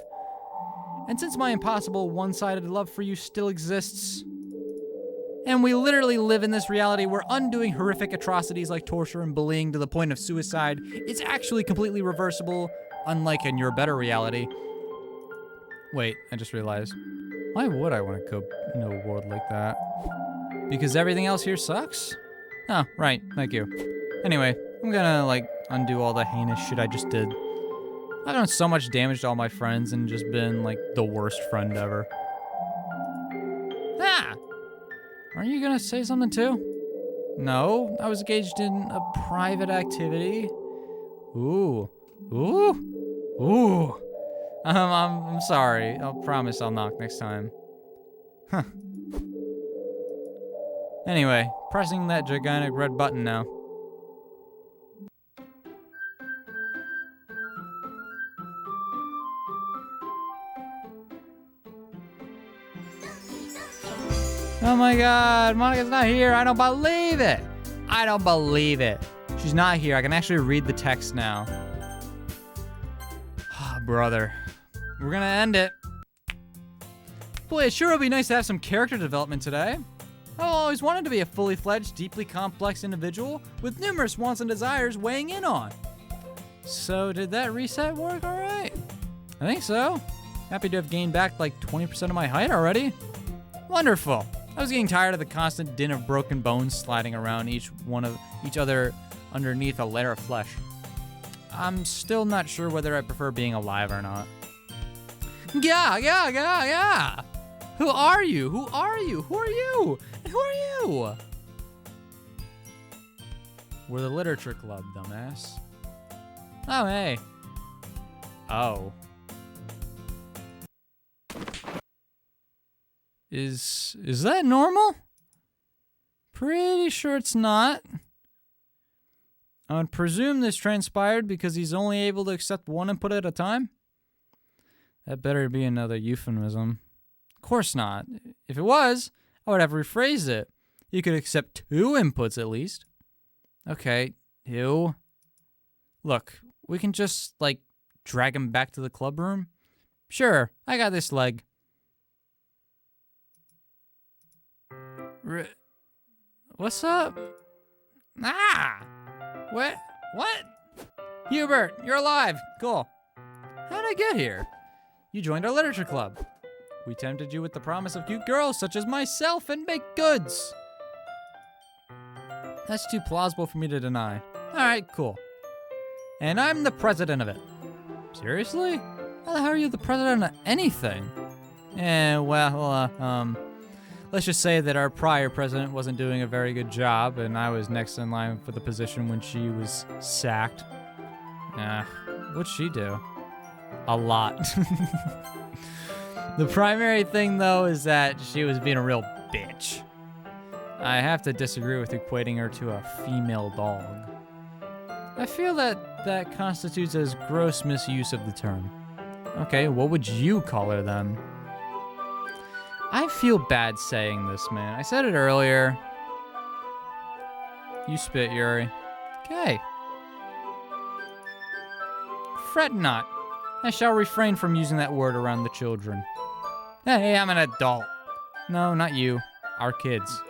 And since my impossible one-sided love for you still exists, and we literally live in this reality where undoing horrific atrocities like torture and bullying to the point of suicide is actually completely reversible, unlike in your better reality. Wait, I just realized. Why would I want to go into a world like that? Because everything else here sucks? Oh, right. Thank you. Anyway, I'm gonna, like, undo all the heinous shit I just did. I've done so much damage to all my friends and just been, like, the worst friend ever. Ah! Aren't you gonna say something too? No, I was engaged in a private activity. Ooh. Ooh. Ooh. I'm sorry. I'll promise I'll knock next time. Huh. Anyway, pressing that gigantic red button now. Oh my god, Monica's not here. I don't believe it. I don't believe it. She's not here. I can actually read the text now. Oh, brother. We're gonna end it. Boy, it sure would be nice to have some character development today. I've always wanted to be a fully fledged, deeply complex individual with numerous wants and desires weighing in on. So did that reset work alright? I think so. Happy to have gained back like 20% of my height already. Wonderful. I was getting tired of the constant din of broken bones sliding around each other underneath a layer of flesh. I'm still not sure whether I prefer being alive or not. Yeah. Who are you? Who are you? Who are you? And who are you? We're the literature club, dumbass. Oh, hey. Oh. Is that normal? Pretty sure it's not. I would presume this transpired because he's only able to accept one input at a time. That better be another euphemism. Of course not. If it was, I would have rephrased it. You could accept 2 inputs at least. Okay, ew. Look, we can just, like, drag him back to the club room. Sure, I got this leg. What's up? Ah! What? Hubert, you're alive. Cool. How'd I get here? You joined our literature club. We tempted you with the promise of cute girls such as myself and baked goods. That's too plausible for me to deny. Alright, cool. And I'm the president of it. Seriously? How the hell are you the president of anything? Let's just say that our prior president wasn't doing a very good job, and I was next in line for the position when she was sacked. What'd she do? A lot. The primary thing, though, is that she was being a real bitch. I have to disagree with equating her to a female dog. I feel that constitutes as gross misuse of the term. Okay, what would you call her then? I feel bad saying this, man. I said it earlier. You spit, Yuri. Okay. Fret not. I shall refrain from using that word around the children. Hey, I'm an adult. No, not you. Our kids.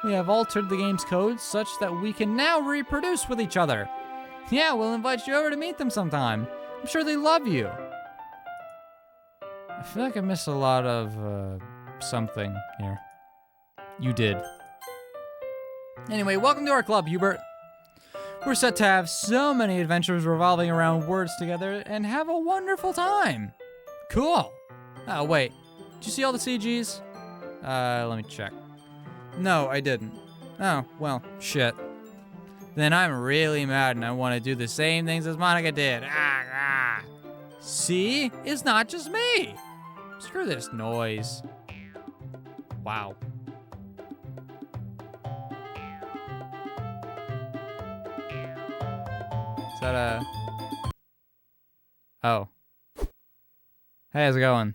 We have altered the game's codes such that we can now reproduce with each other. Yeah, we'll invite you over to meet them sometime. I'm sure they love you. I feel like I missed a lot of, something here. You did. Anyway, welcome to our club, Hubert. We're set to have so many adventures revolving around words together and have a wonderful time. Cool. Oh, wait. Did you see all the CGs? Let me check. No, I didn't. Oh, well, shit. Then I'm really mad and I want to do the same things as Monica did. See? It's not just me. Screw this noise. Wow. Is that a... Oh. Hey, how's it going?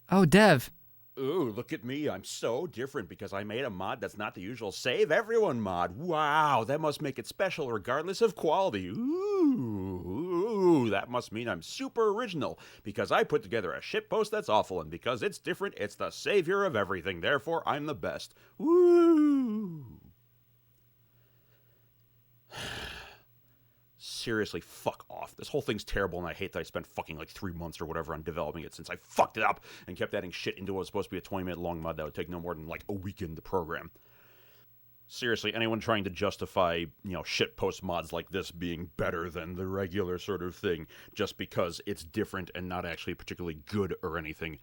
Oh, Dev. Ooh, look at me. I'm so different because I made a mod that's not the usual Save Everyone mod. Wow, that must make it special regardless of quality. Ooh, that must mean I'm super original because I put together a shitpost that's awful, and because it's different, it's the savior of everything. Therefore, I'm the best. Woo! seriously, fuck off. This whole thing's terrible, and I hate that I spent fucking like 3 months or whatever on developing it since I fucked it up and kept adding shit into what was supposed to be a 20-minute long mod that would take no more than like a weekend to program. Seriously, anyone trying to justify, shitpost mods like this being better than the regular sort of thing just because it's different and not actually particularly good or anything,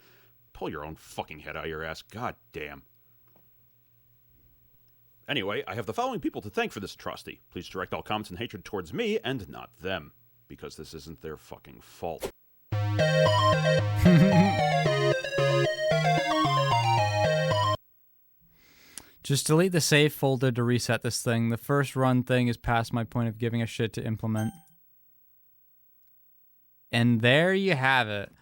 pull your own fucking head out of your ass. God damn. Anyway, I have the following people to thank for this atrocity. Please direct all comments and hatred towards me and not them, because this isn't their fucking fault. Just delete the save folder to reset this thing. The first run thing is past my point of giving a shit to implement. And there you have it.